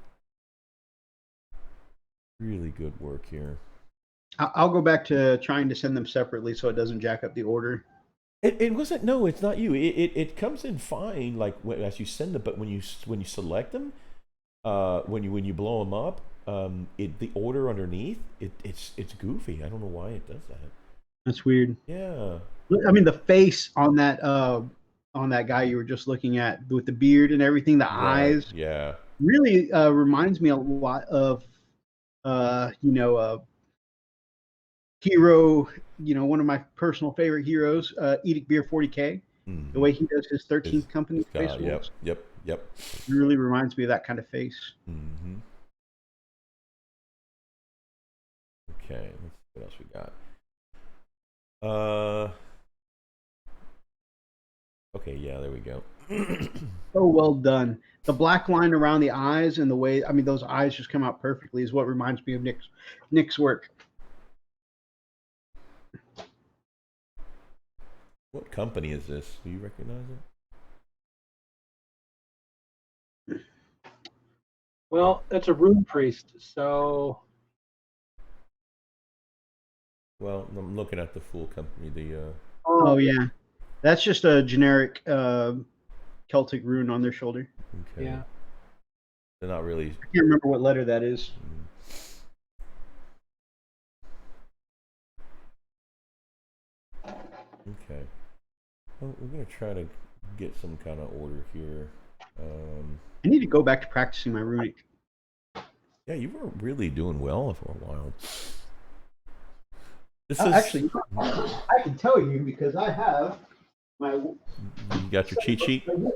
Really good work here. I'll go back to trying to send them separately so it doesn't jack up the order. It wasn't. No, it's not you. It comes in fine. Like as you send them, but when you select them, when you blow them up, the order underneath it's goofy. I don't know why it does that. That's weird. Yeah. I mean, the face on that guy you were just looking at with the beard and everything, the eyes, yeah, really reminds me a lot of hero, one of my personal favorite heroes, Edict Beer 40K. Mm-hmm. The way he does his 13th company face. Yep. It really reminds me of that kind of face. Mm-hmm. Okay, let's see what else we got. Okay, yeah, there we go. So well done. The black line around the eyes and the way, I mean, those eyes just come out perfectly is what reminds me of Nick's work. What company is this? Do you recognize it? Well, that's a rune priest, so. Well, I'm looking at the full company. Oh yeah, that's just a generic Celtic rune on their shoulder. Okay. Yeah. They're not really. I can't remember what letter that is. Okay. Well, we're gonna try to get some kind of order here. I need to go back to practicing my runic. Yeah, you were really doing well for a while. This is actually, I can tell you because I have my. You got your cheat sheet. You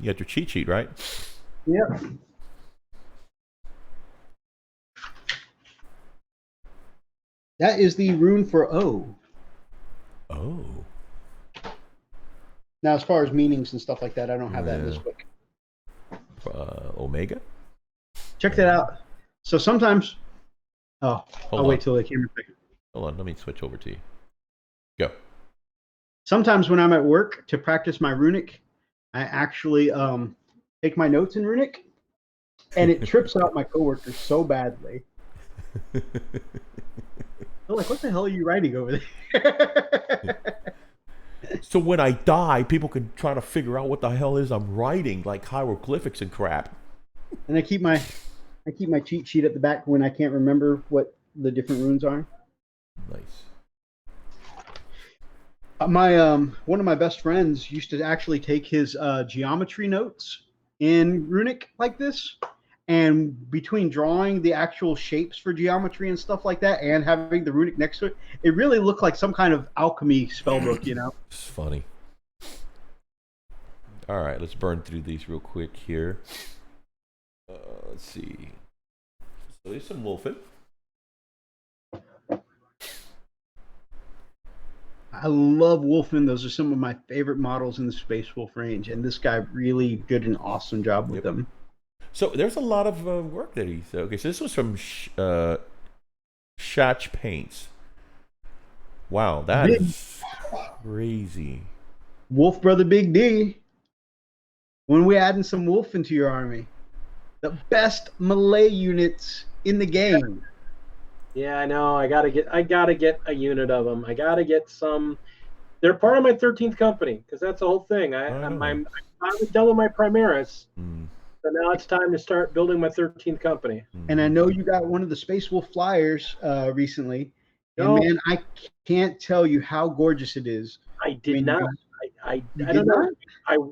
got your cheat sheet, right? Yep. That is the rune for O. Oh. Now, as far as meanings and stuff like that, I don't have that in this book. Omega? Check that out. So sometimes... Oh, I'll wait till the camera... Hold on, let me switch over to you. Go. Sometimes when I'm at work to practice my runic, I actually take my notes in runic, and it trips out my coworkers so badly. They're like, what the hell are you writing over there? So when I die, people can try to figure out what the hell is I'm writing, like hieroglyphics and crap. And I keep my cheat sheet at the back when I can't remember what the different runes are. Nice. My one of my best friends used to actually take his geometry notes in runic like this, and between drawing the actual shapes for geometry and stuff like that and having the runic next to it, it really looked like some kind of alchemy spellbook, you know? It's funny. All right, let's burn through these real quick here. Let's see. So there's some wolfing. I love Wolfen. Those are some of my favorite models in the Space Wolf range, and this guy really did an awesome job with them. So there's a lot of work that he's... Okay, so this was from Shach Paints. Wow, that is crazy. Wolf Brother Big D. When we adding some wolf into your army, the best melee units in the game. Yeah, I know. I gotta get a unit of them. I gotta get some. They're part of my 13th company because that's the whole thing. I'm finally done with my Primaris. So now it's time to start building my 13th company. And I know you got one of the Space Wolf flyers recently. No. And man, I can't tell you how gorgeous it is. I did mean, not. I You don't did know. not?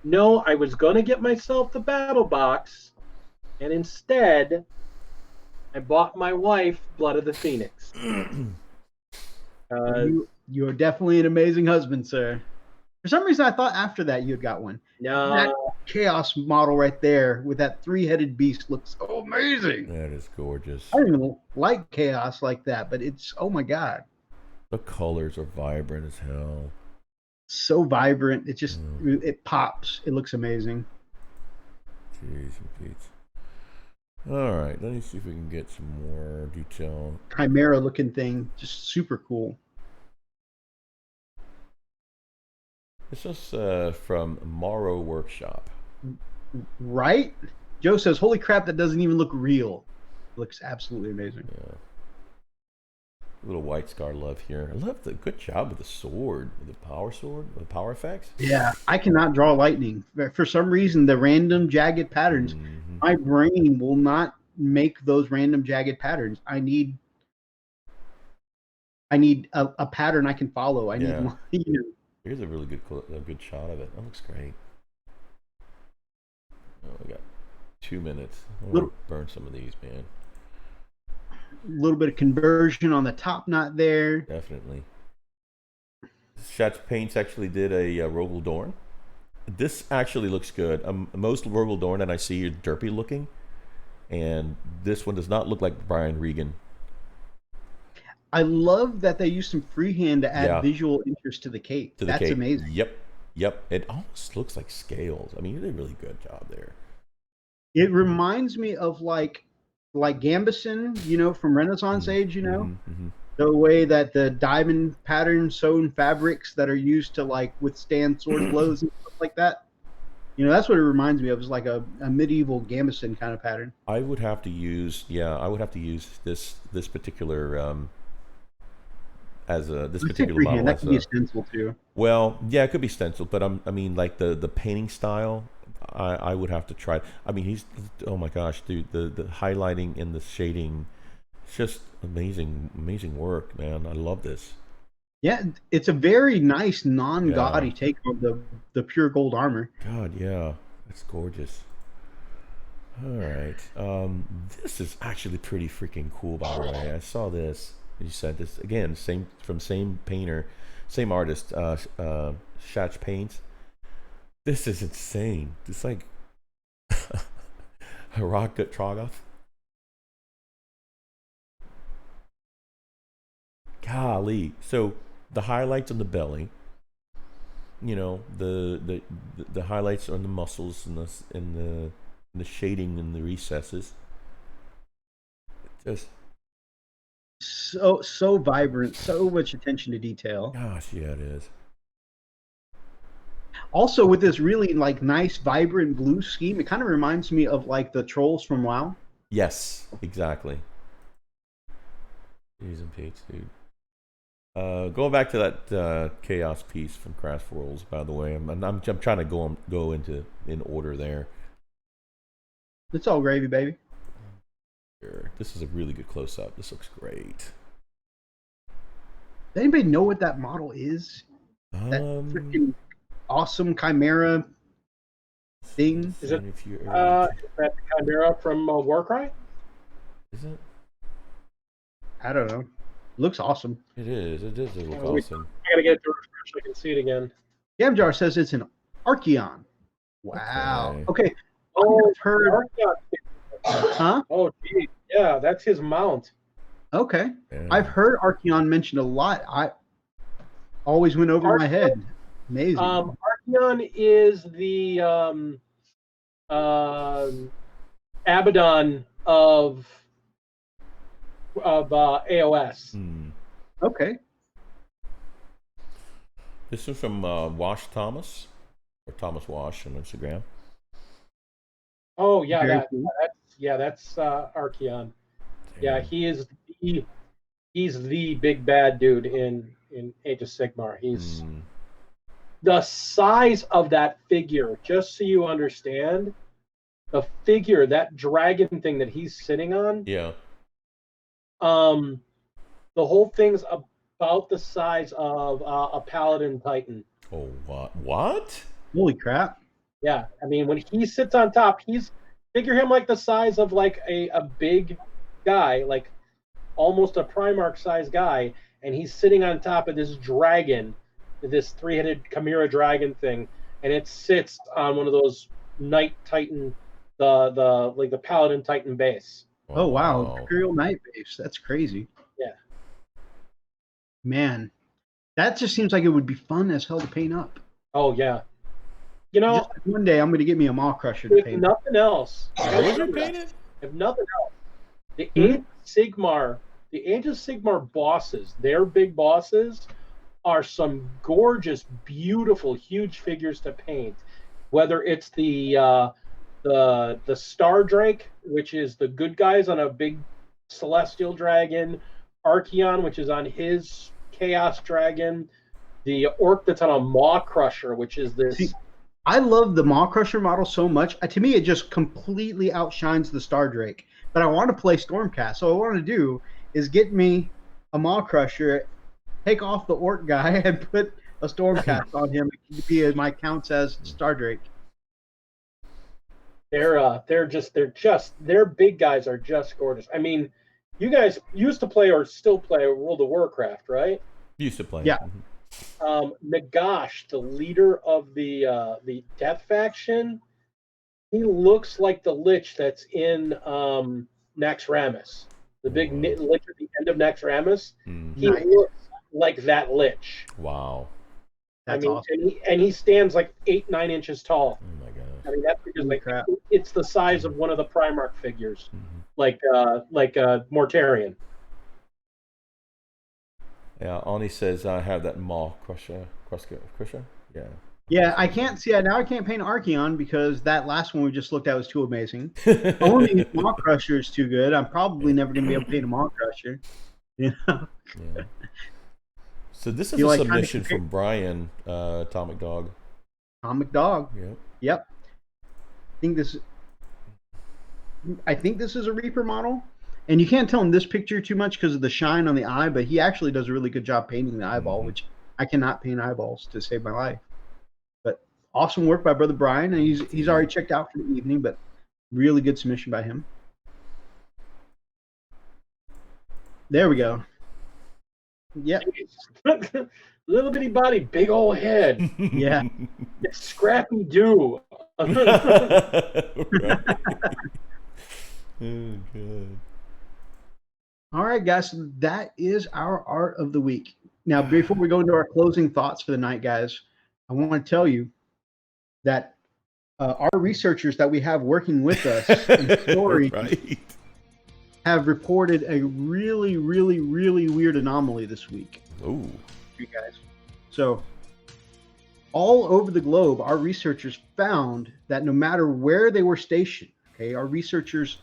No, I was going to get myself the battle box, and instead, I bought my wife Blood of the Phoenix. You're definitely an amazing husband, sir. For some reason, I thought after that you had got one. No, That Chaos model right there with that 3-headed beast looks so amazing. That is gorgeous. I don't even like Chaos like that, but it's, oh my God. The colors are vibrant as hell. So vibrant. It just, it pops. It looks amazing. Jeez and Pete's. All right, let me see if we can get some more detail. Chimera looking thing. Just super cool. This is from Morrow Workshop. Right? Joe says, holy crap, that doesn't even look real. It looks absolutely amazing. Yeah. A little White Scar love here. I love the good job with the sword, with the power sword, with the power effects. Yeah, I cannot draw lightning. For some reason, the random jagged patterns, my brain will not make those random jagged patterns. I need a pattern I can follow. I need, you know. Here's a really good shot of it. That looks great. Oh, we got 2 minutes. I'm gonna burn some of these, man. A little bit of conversion on the top knot there. Definitely. Schatz Paints actually did a Rogel Dorn. This actually looks good. Most Rogel Dorn that I see are derpy looking, and this one does not look like Brian Regan. I love that they use some freehand to add visual interest to the cape. That's amazing. Yep. It almost looks like scales. I mean, you did a really good job there. It reminds me of like Gambison, you know, from Renaissance Age, you know, the way that the diamond pattern sewn fabrics that are used to like withstand sword blows and stuff like that. You know, that's what it reminds me of. It's like a medieval Gambison kind of pattern. I would have to use, this particular this particular model. That could be a stencil too. Well, yeah, it could be stencil, but I mean, like the painting style, I would have to try. I mean, oh my gosh, dude, the highlighting and the shading, it's just amazing work, man. I love this. Yeah, it's a very nice non-gaudy take on the pure gold armor. God, yeah, it's gorgeous. All right, this is actually pretty freaking cool, by the way. I saw this. You said this again, same painter, same artist, Schatz Paints. This is insane. It's like Rocket Trogoth. Golly. So the highlights on the belly, you know, the highlights on the muscles and the shading in the recesses. Just so vibrant, so much attention to detail. Gosh, yeah, it is. Also, with this really like nice, vibrant blue scheme, it kind of reminds me of like the trolls from WoW. Yes, exactly. Jeez and Pete's, dude. Going back to that chaos piece from Crash Worlds, by the way, I'm trying to go into in order there. It's all gravy, baby. Sure. This is a really good close up. This looks great. Does anybody know what that model is? That freaking awesome Chimera thing. Is it that Chimera from Warcry? Is it? I don't know. Looks awesome. It is. It does look awesome. I gotta get it to refresh so I can see it again. Gamjar says it's an Archeon. Wow. Okay. Oh, I've heard. Archeon. Huh? Oh, geez. Yeah, that's his mount. Okay. Yeah. I've heard Archeon mentioned a lot. I always went over my head. Amazing. Archeon is the Abaddon of AOS. Okay. This is from Wash Thomas, or Thomas Wash on Instagram. Oh yeah, Cool. that's Archeon. Damn. Yeah, he's the big bad dude in Age of Sigmar. He's the size of that figure. Just so you understand, the figure, that dragon thing that he's sitting on, Yeah. the whole thing's about the size of a paladin titan. Oh, what? Holy crap! Yeah, I mean, when he sits on top, figure him like the size of like a big guy, like almost a Primarch size guy, and he's sitting on top of this dragon, this three-headed Chimera dragon thing, and it sits on one of those Knight Titan, the Paladin Titan base. Oh wow, Imperial Knight base. That's crazy. Yeah. Man, that just seems like it would be fun as hell to paint up. Oh yeah. You know, just one day I'm going to get me a Maw Crusher to if paint. nothing else, if nothing else, the Age of Sigmar bosses, their big bosses, are some gorgeous, beautiful, huge figures to paint. Whether it's the Star Drake, which is the good guys on a big celestial dragon, Archeon, which is on his Chaos Dragon, the Orc that's on a Maw Crusher, which is this. See, I love the Maw Crusher model so much. To me, it just completely outshines the Star Drake. But I want to play Stormcast, so what I want to do is get me a Maw Crusher, take off the Orc guy, and put a Stormcast on him. My counts as Star Drake. Their big guys are just gorgeous. I mean, you guys used to play or still play World of Warcraft, right? Used to play. Yeah. Nagash, the leader of the Death Faction, he looks like the Lich that's in Naxxramas. The big Lich at the end of Naxxramas. He looks like that Lich. Wow. That's awesome. And he stands like 8-9 inches tall. Oh my gosh. I mean, that's because it's the size of one of the Primarch figures, like Mortarion. Yeah, Ani says I have that Maw Crusher. Yeah. Yeah, I can't see it now. I can't paint Archeon because that last one we just looked at was too amazing. Only if Maw Crusher is too good. I'm probably never going to be able to paint a Maw Crusher. You know? Yeah. So this is a submission from Brian, Atomic Dog. Atomic Dog. Yep. I think this is a Reaper model. And you can't tell in this picture too much because of the shine on the eye, but he actually does a really good job painting the eyeball, which I cannot paint eyeballs to save my life. But awesome work by Brother Brian, and he's already checked out for the evening, but really good submission by him. There we go. Yep. Little bitty body, big old head. Yeah. It's Scrappy Doo. Right. Oh, God. All right, guys, so that is our art of the week. Now, before we go into our closing thoughts for the night, guys, I want to tell you that our researchers that we have working with us in Story have reported a really, really, really weird anomaly this week. Oh, you guys. So, all over the globe, our researchers found that no matter where they were stationed, okay, our researchers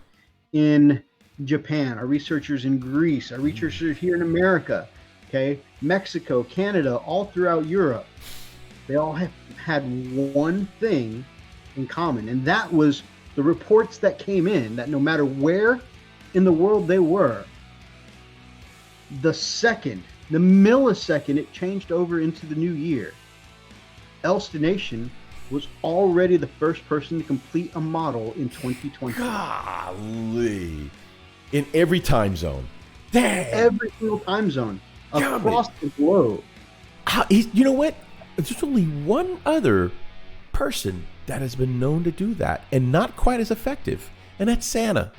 in Japan, our researchers in Greece, our researchers here in America, okay, Mexico, Canada, all throughout Europe, they all have had one thing in common, and that was the reports that came in that no matter where in the world they were, the millisecond it changed over into the new year, Elstonation was already the first person to complete a model in 2020. Golly. In every time zone. Dang. Every single time zone across the globe. You know what? There's only one other person that has been known to do that and not quite as effective, and that's Santa.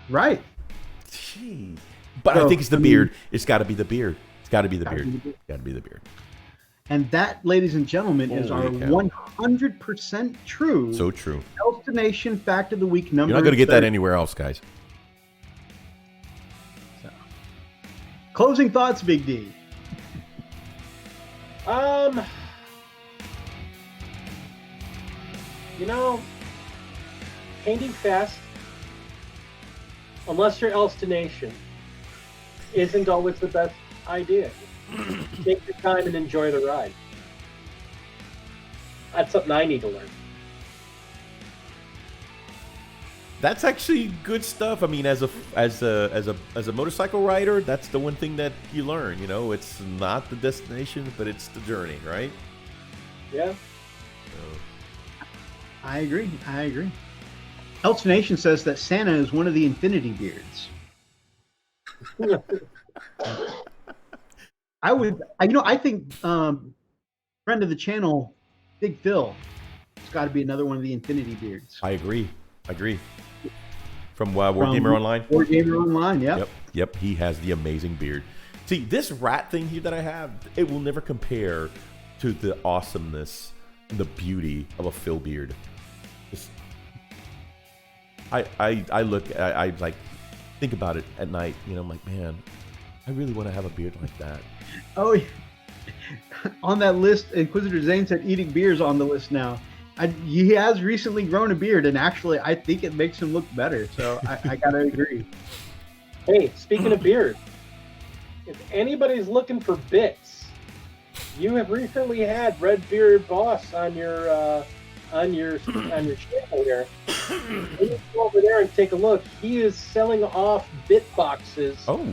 Right. Jeez. But so, I think it's the beard. It's got to be the beard. It's got to be the beard. Got to be the beard. And that, ladies and gentlemen, is our 100% true. So true. Elstonation fact of the week number. You're not going to get that anywhere else, guys. So. Closing thoughts, Big D. You know, painting fast, unless you're Elstonation, isn't always the best idea. Take your time and enjoy the ride. That's something I need to learn. That's actually good stuff. I mean, as a motorcycle rider, that's the one thing that you learn. You know, it's not the destination, but it's the journey, right? Yeah. I agree. Elstonation says that Santa is one of the Infinity Beards. I think friend of the channel, Big Phil, it's got to be another one of the Infinity Beards. I agree. From Wargamer Online. Wargamer Online, yeah. Yep. He has the amazing beard. See, this rat thing here that I have, it will never compare to the awesomeness, the beauty of a Phil beard. I like think about it at night. You know, I'm like, man, I really want to have a beard like that. Oh, yeah. On that list, Inquisitor Zane said eating beers on the list now. He has recently grown a beard, and actually, I think it makes him look better. So I gotta agree. Hey, speaking of beard, if anybody's looking for bits, you have recently had Red Beard Boss on your channel there. You go over there and take a look. He is selling off bit boxes. Oh,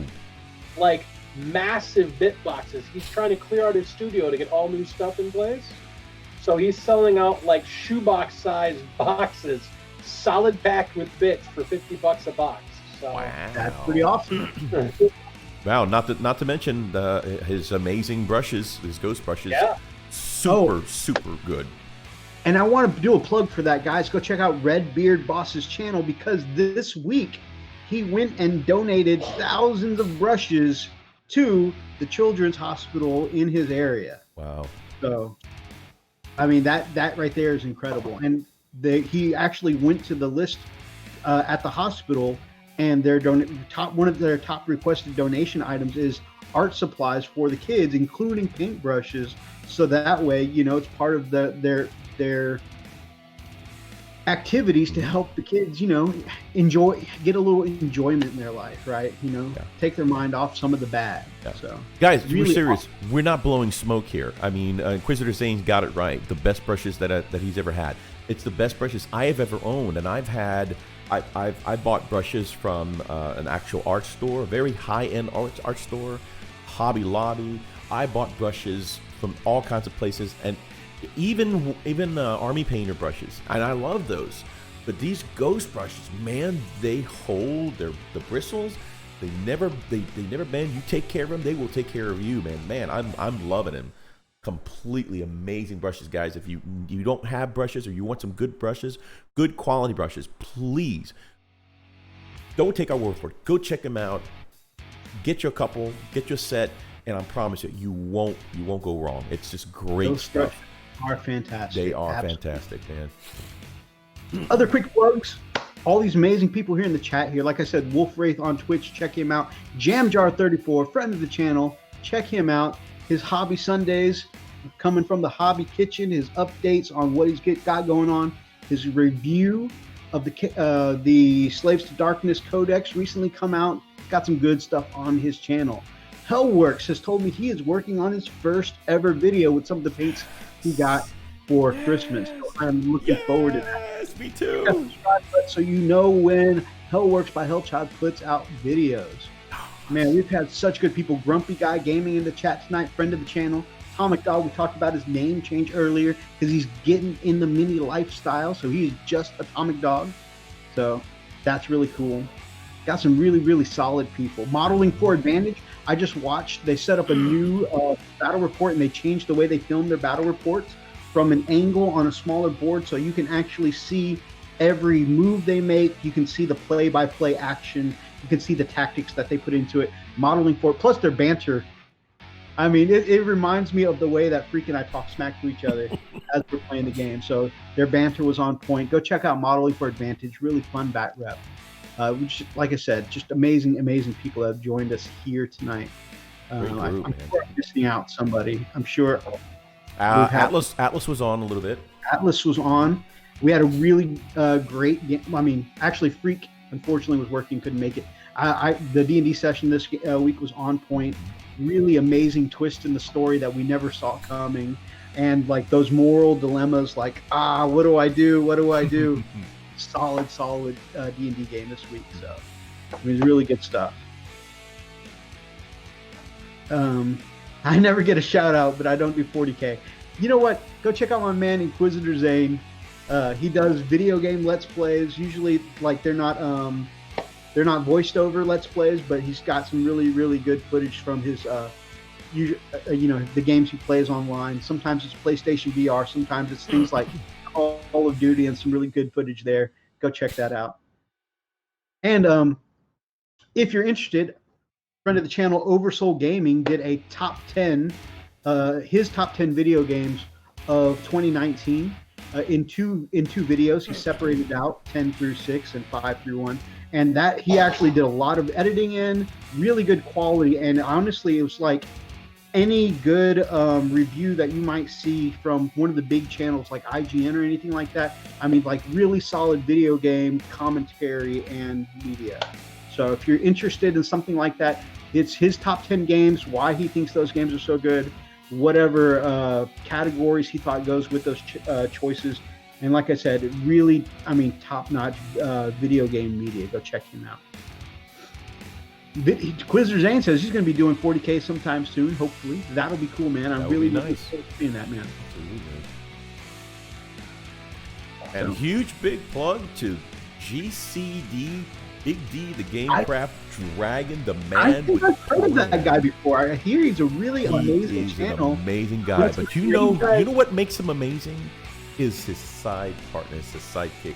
like massive bit boxes. He's trying to clear out his studio to get all new stuff in place. So he's selling out like shoebox size boxes, solid packed with bits for $50 a box. So wow. That's pretty awesome. Wow, not to mention his amazing brushes, his ghost brushes. Yeah. Super good. And I want to do a plug for that, guys. Go check out Red Beard Boss's channel, because this week he went and donated thousands of brushes to the Children's Hospital in his area. Wow. So, I mean, that right there is incredible. And he actually went to the list at the hospital, and one of their top requested donation items is art supplies for the kids, including paintbrushes. So that way, you know, it's part of their activities to help the kids, you know, get a little enjoyment in their life, right? You know, take their mind off some of the bad. Yeah. So, guys, really we're serious. We're not blowing smoke here. I mean, Inquisitor Zane's got it right. The best brushes that he's ever had. It's the best brushes I have ever owned, and I bought brushes from an actual art store, a very high-end art store, Hobby Lobby. I bought brushes from all kinds of places, and even army painter brushes, and I love those. But these ghost brushes, man, they hold the bristles. They never bend. You take care of them, they will take care of you, man. Man, I'm loving them. Completely amazing brushes, guys. If you don't have brushes, or you want some good brushes, good quality brushes, please don't take our word for it. Go check them out. Get your couple, get your set, and I promise you won't go wrong. It's just great those stuff. Are fantastic. They are Absolutely fantastic, man. Other quick plugs. All these amazing people here in the chat here. Like I said, Wolf Wraith on Twitch, check him out. JamJar34, friend of the channel, check him out. His Hobby Sundays, coming from the Hobby Kitchen, his updates on what he's got going on, his review of the Slaves to Darkness Codex recently come out. Got some good stuff on his channel. Hellworks has told me he is working on his first ever video with some of the paints he got for Christmas. So I'm looking forward to that. Yes, me too. So you know when Hellworks by Hellchild puts out videos. Man, we've had such good people. Grumpy Guy Gaming in the chat tonight, friend of the channel. Atomic Dog, we talked about his name change earlier because he's getting in the mini lifestyle. So he's just Atomic Dog. So that's really cool. Got some really, really solid people. Modeling for Advantage, I just watched. They set up a new battle report, and they changed the way they film their battle reports from an angle on a smaller board, so you can actually see every move they make. You can see the play-by-play action. You can see the tactics that they put into it. Modeling for it, plus their banter. I mean, it reminds me of the way that Freak and I talk smack to each other as we're playing the game. So their banter was on point. Go check out Modeling for Advantage. Really fun bat rep. Which, like I said, just amazing people that have joined us here tonight. I'm sure I'm missing out somebody. I'm sure. Atlas was on a little bit. Atlas was on. We had a really great game. I mean, actually, Freak unfortunately was working, couldn't make it. The D&D session this week was on point. Really amazing twist in the story that we never saw coming, and like those moral dilemmas, like what do I do? What do I do? solid D&D game this week. So I mean, it's really good stuff. I never get a shout out, but I don't do 40K. You know what? Go check out my man Inquisitor Zane. He does video game Let's Plays. Usually, like they're not voiced over Let's Plays, but he's got some really good footage from his the games he plays online. Sometimes it's PlayStation VR. Sometimes it's things like Call of Duty, and some really good footage there. Go check that out. And if you're interested, friend of the channel Oversoul Gaming did a top 10, his top 10 video games of 2019 in two videos. He separated out 10 through 6 and 5 through 1, and that he actually did a lot of editing in, really good quality. And honestly, it was like any good review that you might see from one of the big channels like IGN or anything like that. I mean, like really solid video game commentary and media. So if you're interested in something like that, it's his top 10 games, why he thinks those games are so good, whatever categories he thought goes with those choices. And like I said, really, I mean, top-notch video game media. Go check him out. Quizzer Zane says he's going to be doing 40K sometime soon, hopefully. That'll be cool, man. I'm really looking forward to seeing that, man. Absolutely. And huge big plug to GCD, Big D, the GameCraft Dragon, the man. I think I've heard of that guy before. I hear he's a really amazing channel. An amazing guy. But you know what makes him amazing is his side partner, his sidekick,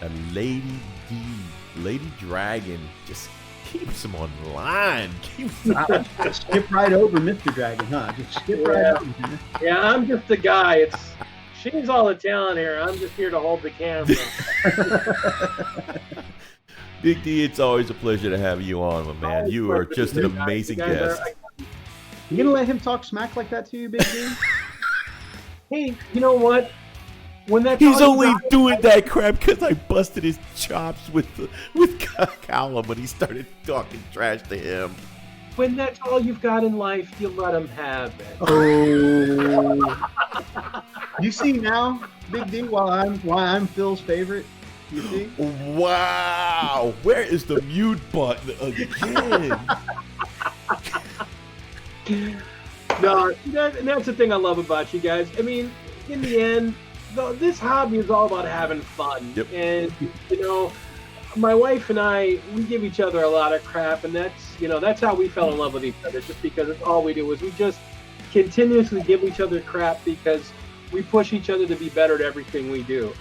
and Lady D, Lady Dragon, just keeps him online. Skip right over Mr. Dragon, huh? Just skip right over him. Yeah, I'm just the guy. She's all the talent here. I'm just here to hold the camera. Big D, it's always a pleasure to have you on, my man. You are just an amazing guest. You gonna let him talk smack like that to you, Big D? Hey, you know what? He's only doing that crap because I busted his chops with Callum when he started talking trash to him. When that's all you've got in life, you let him have it. Oh. You see now, Big D, why I'm Phil's favorite? You see? Wow! Where is the mute button again? No, that's the thing I love about you guys. I mean, in the end, this hobby is all about having fun. Yep. And, you know, my wife and I, we give each other a lot of crap, and that's how we fell in love with each other, just because it's all we do is we just continuously give each other crap because we push each other to be better at everything we do. Is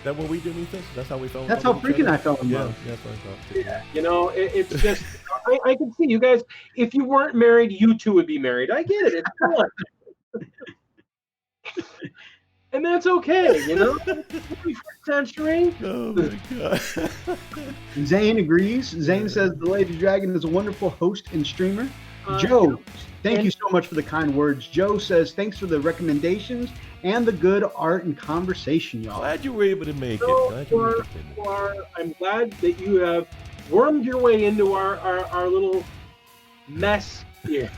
that what we do, Nethus? That's how we fell in love. That's how freaking I fell in love. Yeah, that's what I thought. Yeah, you know, it's just, I can see you guys, if you weren't married, you two would be married. I get it. It's fun. And that's okay, you know? 21st century. Oh, my God. Zane agrees. Zane says the Lady Dragon is a wonderful host and streamer. Joe, thank you so much for the kind words. Joe says, thanks for the recommendations and the good art and conversation, y'all. Glad you were able to make it. I'm glad that you have wormed your way into our little mess here.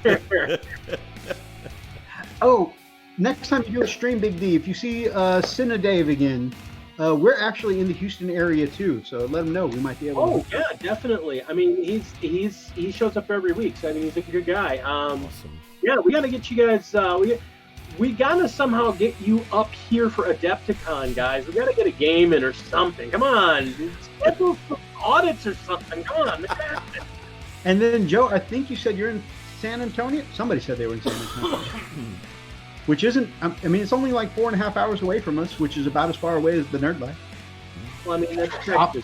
Oh, next time you do a stream, Big D, if you see Cinna Dave again, we're actually in the Houston area too, so let him know. We might be able to. Oh, yeah, definitely. I mean, he shows up every week, so I mean, he's a good guy. Awesome. Yeah, we got to get you guys. We got to somehow get you up here for Adepticon, guys. We got to get a game in or something. Come on, schedule some audits or something. Come on, make that happen. And then, Joe, I think you said you're in San Antonio. Somebody said they were in San Antonio. Which isn't, I mean, it's only like 4.5 hours away from us, which is about as far away as the Nerd Life. Well, I mean, that's Texas.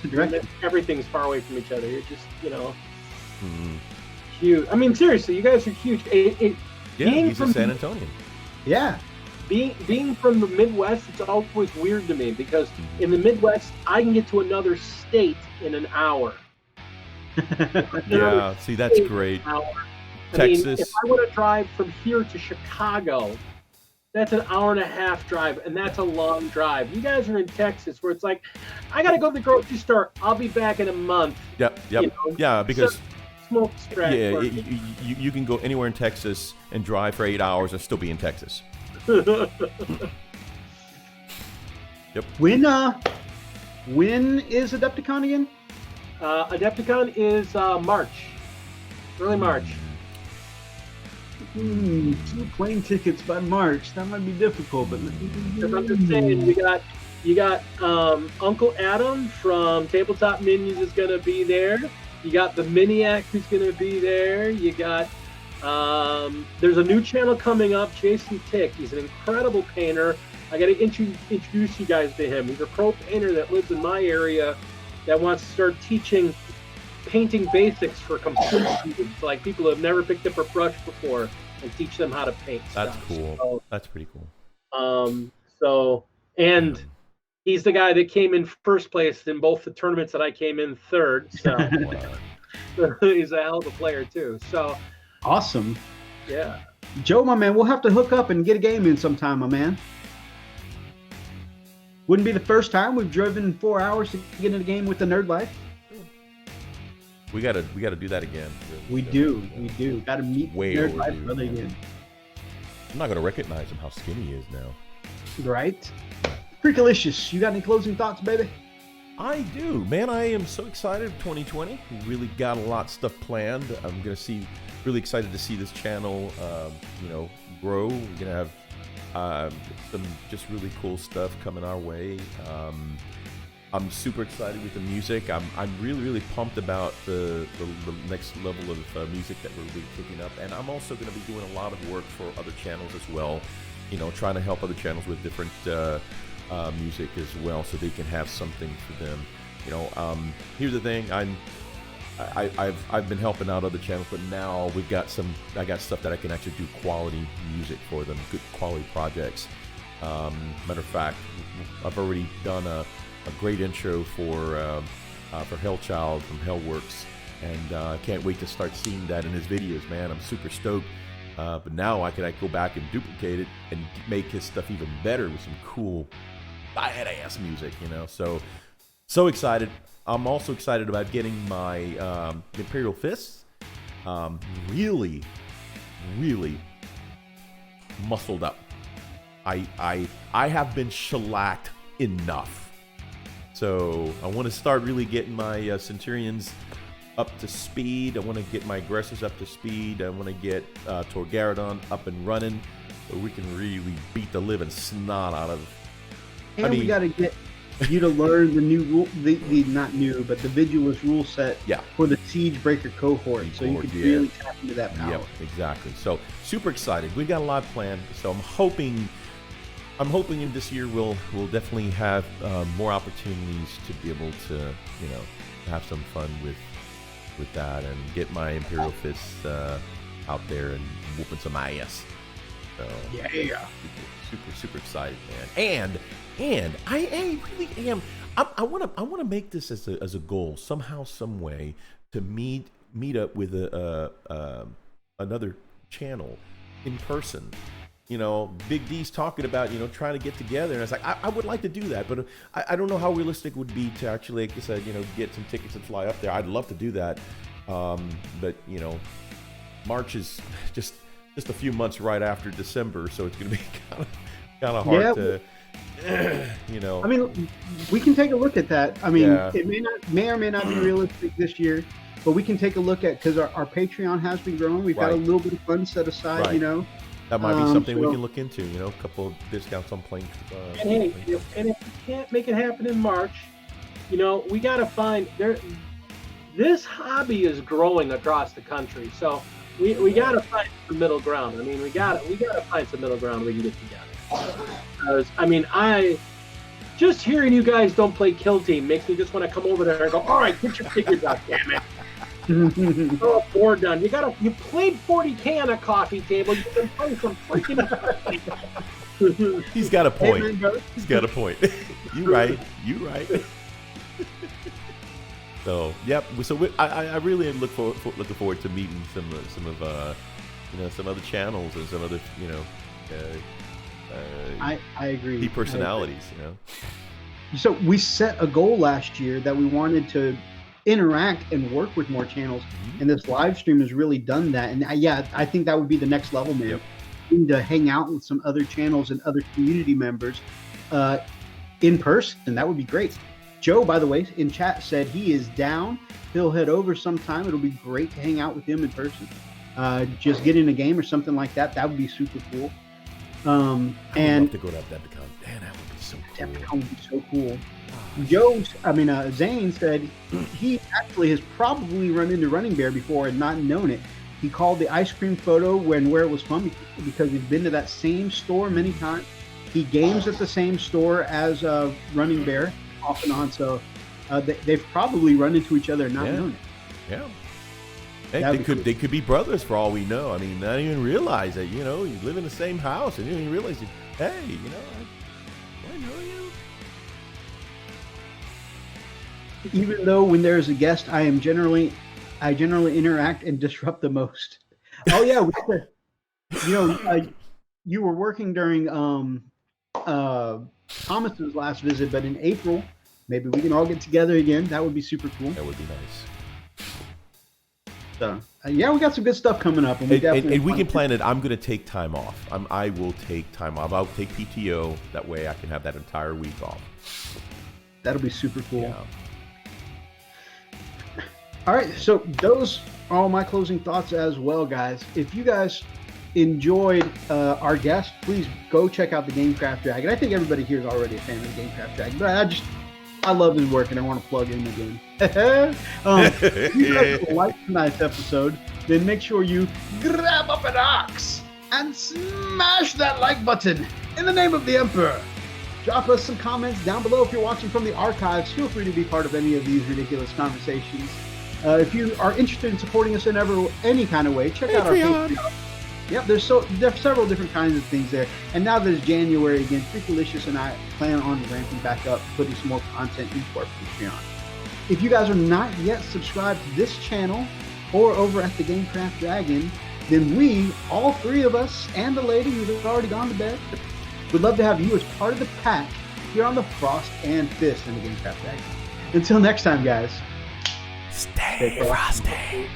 Everything's far away from each other. You're just, you know, huge. I mean, seriously, you guys are huge. Yeah, he's in San Antonio. Yeah. Being from the Midwest, it's always weird to me because in the Midwest, I can get to another state in an hour. Yeah, see, that's great. Texas. I mean, if I want to drive from here to Chicago, that's an 1.5 hour drive, and that's a long drive. You guys are in Texas, where it's like, I got to go to the grocery store. I'll be back in a month. Yep. You know? Yeah, because smoke stretch. Yeah, you can go anywhere in Texas and drive for 8 hours and still be in Texas. Yep. When When is Adepticon again? Adepticon is March, early March. 2 plane tickets by March. That might be difficult, but Because I'm just saying, you got Uncle Adam from Tabletop Minions is going to be there. You got the Miniac who's going to be there. You got there's a new channel coming up, Jason Tick. He's an incredible painter. I got to introduce you guys to him. He's a pro painter that lives in my area that wants to start teaching painting basics for complete students, like people who have never picked up a brush before, and teach them how to paint. That's stuff. cool. So, That's pretty cool. And he's the guy that came in first place in both the tournaments that I came in third. So he's a hell of a player too. So awesome. Yeah. Joe, my man, we'll have to hook up and get a game in sometime, my man. Wouldn't be the first time we've driven 4 hours to get in a game with the Nerd Life. We gotta do that again. We do. Gotta meet Way Nerd Life overdue, brother man. again. I'm not gonna recognize him how skinny he is now. Right? Freakalicious, you got any closing thoughts, baby? I do, man. I am so excited for 2020. We really got a lot of stuff planned. I'm really excited to see this channel, grow. We're gonna have some just really cool stuff coming our way. I'm super excited with the music. I'm really pumped about the next level of music that we're really picking up. And I'm also going to be doing a lot of work for other channels as well. Trying to help other channels with different music as well, so they can have something for them. Here's the thing. I've been helping out other channels, but now I got stuff that I can actually do quality music for them, good quality projects. Matter of fact, I've already done a great intro for Hellchild from Hellworks, and I can't wait to start seeing that in his videos, man. I'm super stoked. But now I can go back and duplicate it and make his stuff even better with some cool badass music, So excited. I'm also excited about getting my Imperial Fists really muscled up. I have been shellacked enough. So I want to start really getting my Centurions up to speed. I want to get my Aggressors up to speed. I want to get Torgaradon up and running so we can really beat the living snot out of. And we got to get you to learn the new rule, the not new, but the Vigilus rule set for the Siege Breaker cohort, so you can really tap into that power. Yep, exactly. So super excited. We've got a lot planned. So I'm hoping in this year we'll definitely have more opportunities to be able to have some fun with that and get my Imperial Fists out there and whooping some ass. So yeah, super excited, man. And I really am. I want to make this as a goal somehow, some way to meet up with another channel in person. Big D's talking about, trying to get together. And I was like, I would like to do that, but I don't know how realistic it would be to actually, like I said, get some tickets and fly up there. I'd love to do that. But, March is just a few months right after December, so it's going to be kind of hard to, I mean, we can take a look at that. I mean, it may or may not be realistic this year, but we can take a look at, because our Patreon has been growing. We've got a little bit of funds set aside, That might be something we can look into, a couple of discounts on planes. And hey, and if we can't make it happen in March, we got to find this hobby is growing across the country, so we got to find some middle ground. I mean, we got to find some middle ground we can get together. Because I just hearing you guys don't play Kill Team makes me just want to come over there and go, all right, get your figures out, damn it. Oh, board done. You played 40K on a coffee table. You've been playing some freaking. He's got a point. He's got a point. You right. So I really am looking forward to meeting some of some other channels and some other I agree. Key personalities. So we set a goal last year that we wanted to interact and work with more channels, and this live stream has really done that. And I think that would be the next level, man. Yep. We need to hang out with some other channels and other community members in person, and that would be great. Joe, by the way, in chat said he is down. He'll head over sometime. It'll be great to hang out with him in person. Just get in a game or something like that. That would be super cool. I would love to go to Adepticon. Man, that would be so cool. Adepticon would be so cool. Zane said he actually has probably run into Running Bear before and not known it. He called the ice cream photo where it was from because he's been to that same store many times. He games at the same store as Running Bear off and on, so they've probably run into each other and not known it. Yeah. Hey, they could be brothers for all we know. I mean, not even realize that, you live in the same house and you don't even realize, hey, do I know you? Even though when there's a guest, I generally interact and disrupt the most. Oh yeah, you were working during Thomas's last visit, but in April, maybe we can all get together again. That would be super cool. That would be nice. So we got some good stuff coming up, and we can plan it. I'm going to take time off. I will take time off. I'll take PTO. That way, I can have that entire week off. That'll be super cool. Yeah. All right, so those are all my closing thoughts as well, guys. If you guys enjoyed our guest, please go check out the Gamecraft Dragon. I think everybody here is already a fan of the Gamecraft Dragon, but I love his work and I want to plug in again. If you guys like tonight's episode, then make sure you grab up an axe and smash that like button in the name of the Emperor. Drop us some comments down below if you're watching from the archives. Feel free to be part of any of these ridiculous conversations. If you are interested in supporting us in any kind of way, check out our Patreon. Yep, there's several different kinds of things there. And now that it's January again, Freakalicious and I plan on ramping back up, putting some more content into our Patreon. If you guys are not yet subscribed to this channel or over at the Gamecraft Dragon, then we, all three of us, and the lady who's already gone to bed, would love to have you as part of the pack here on the Frost and Fist in the Gamecraft Dragon. Until next time, guys. Stay frosty.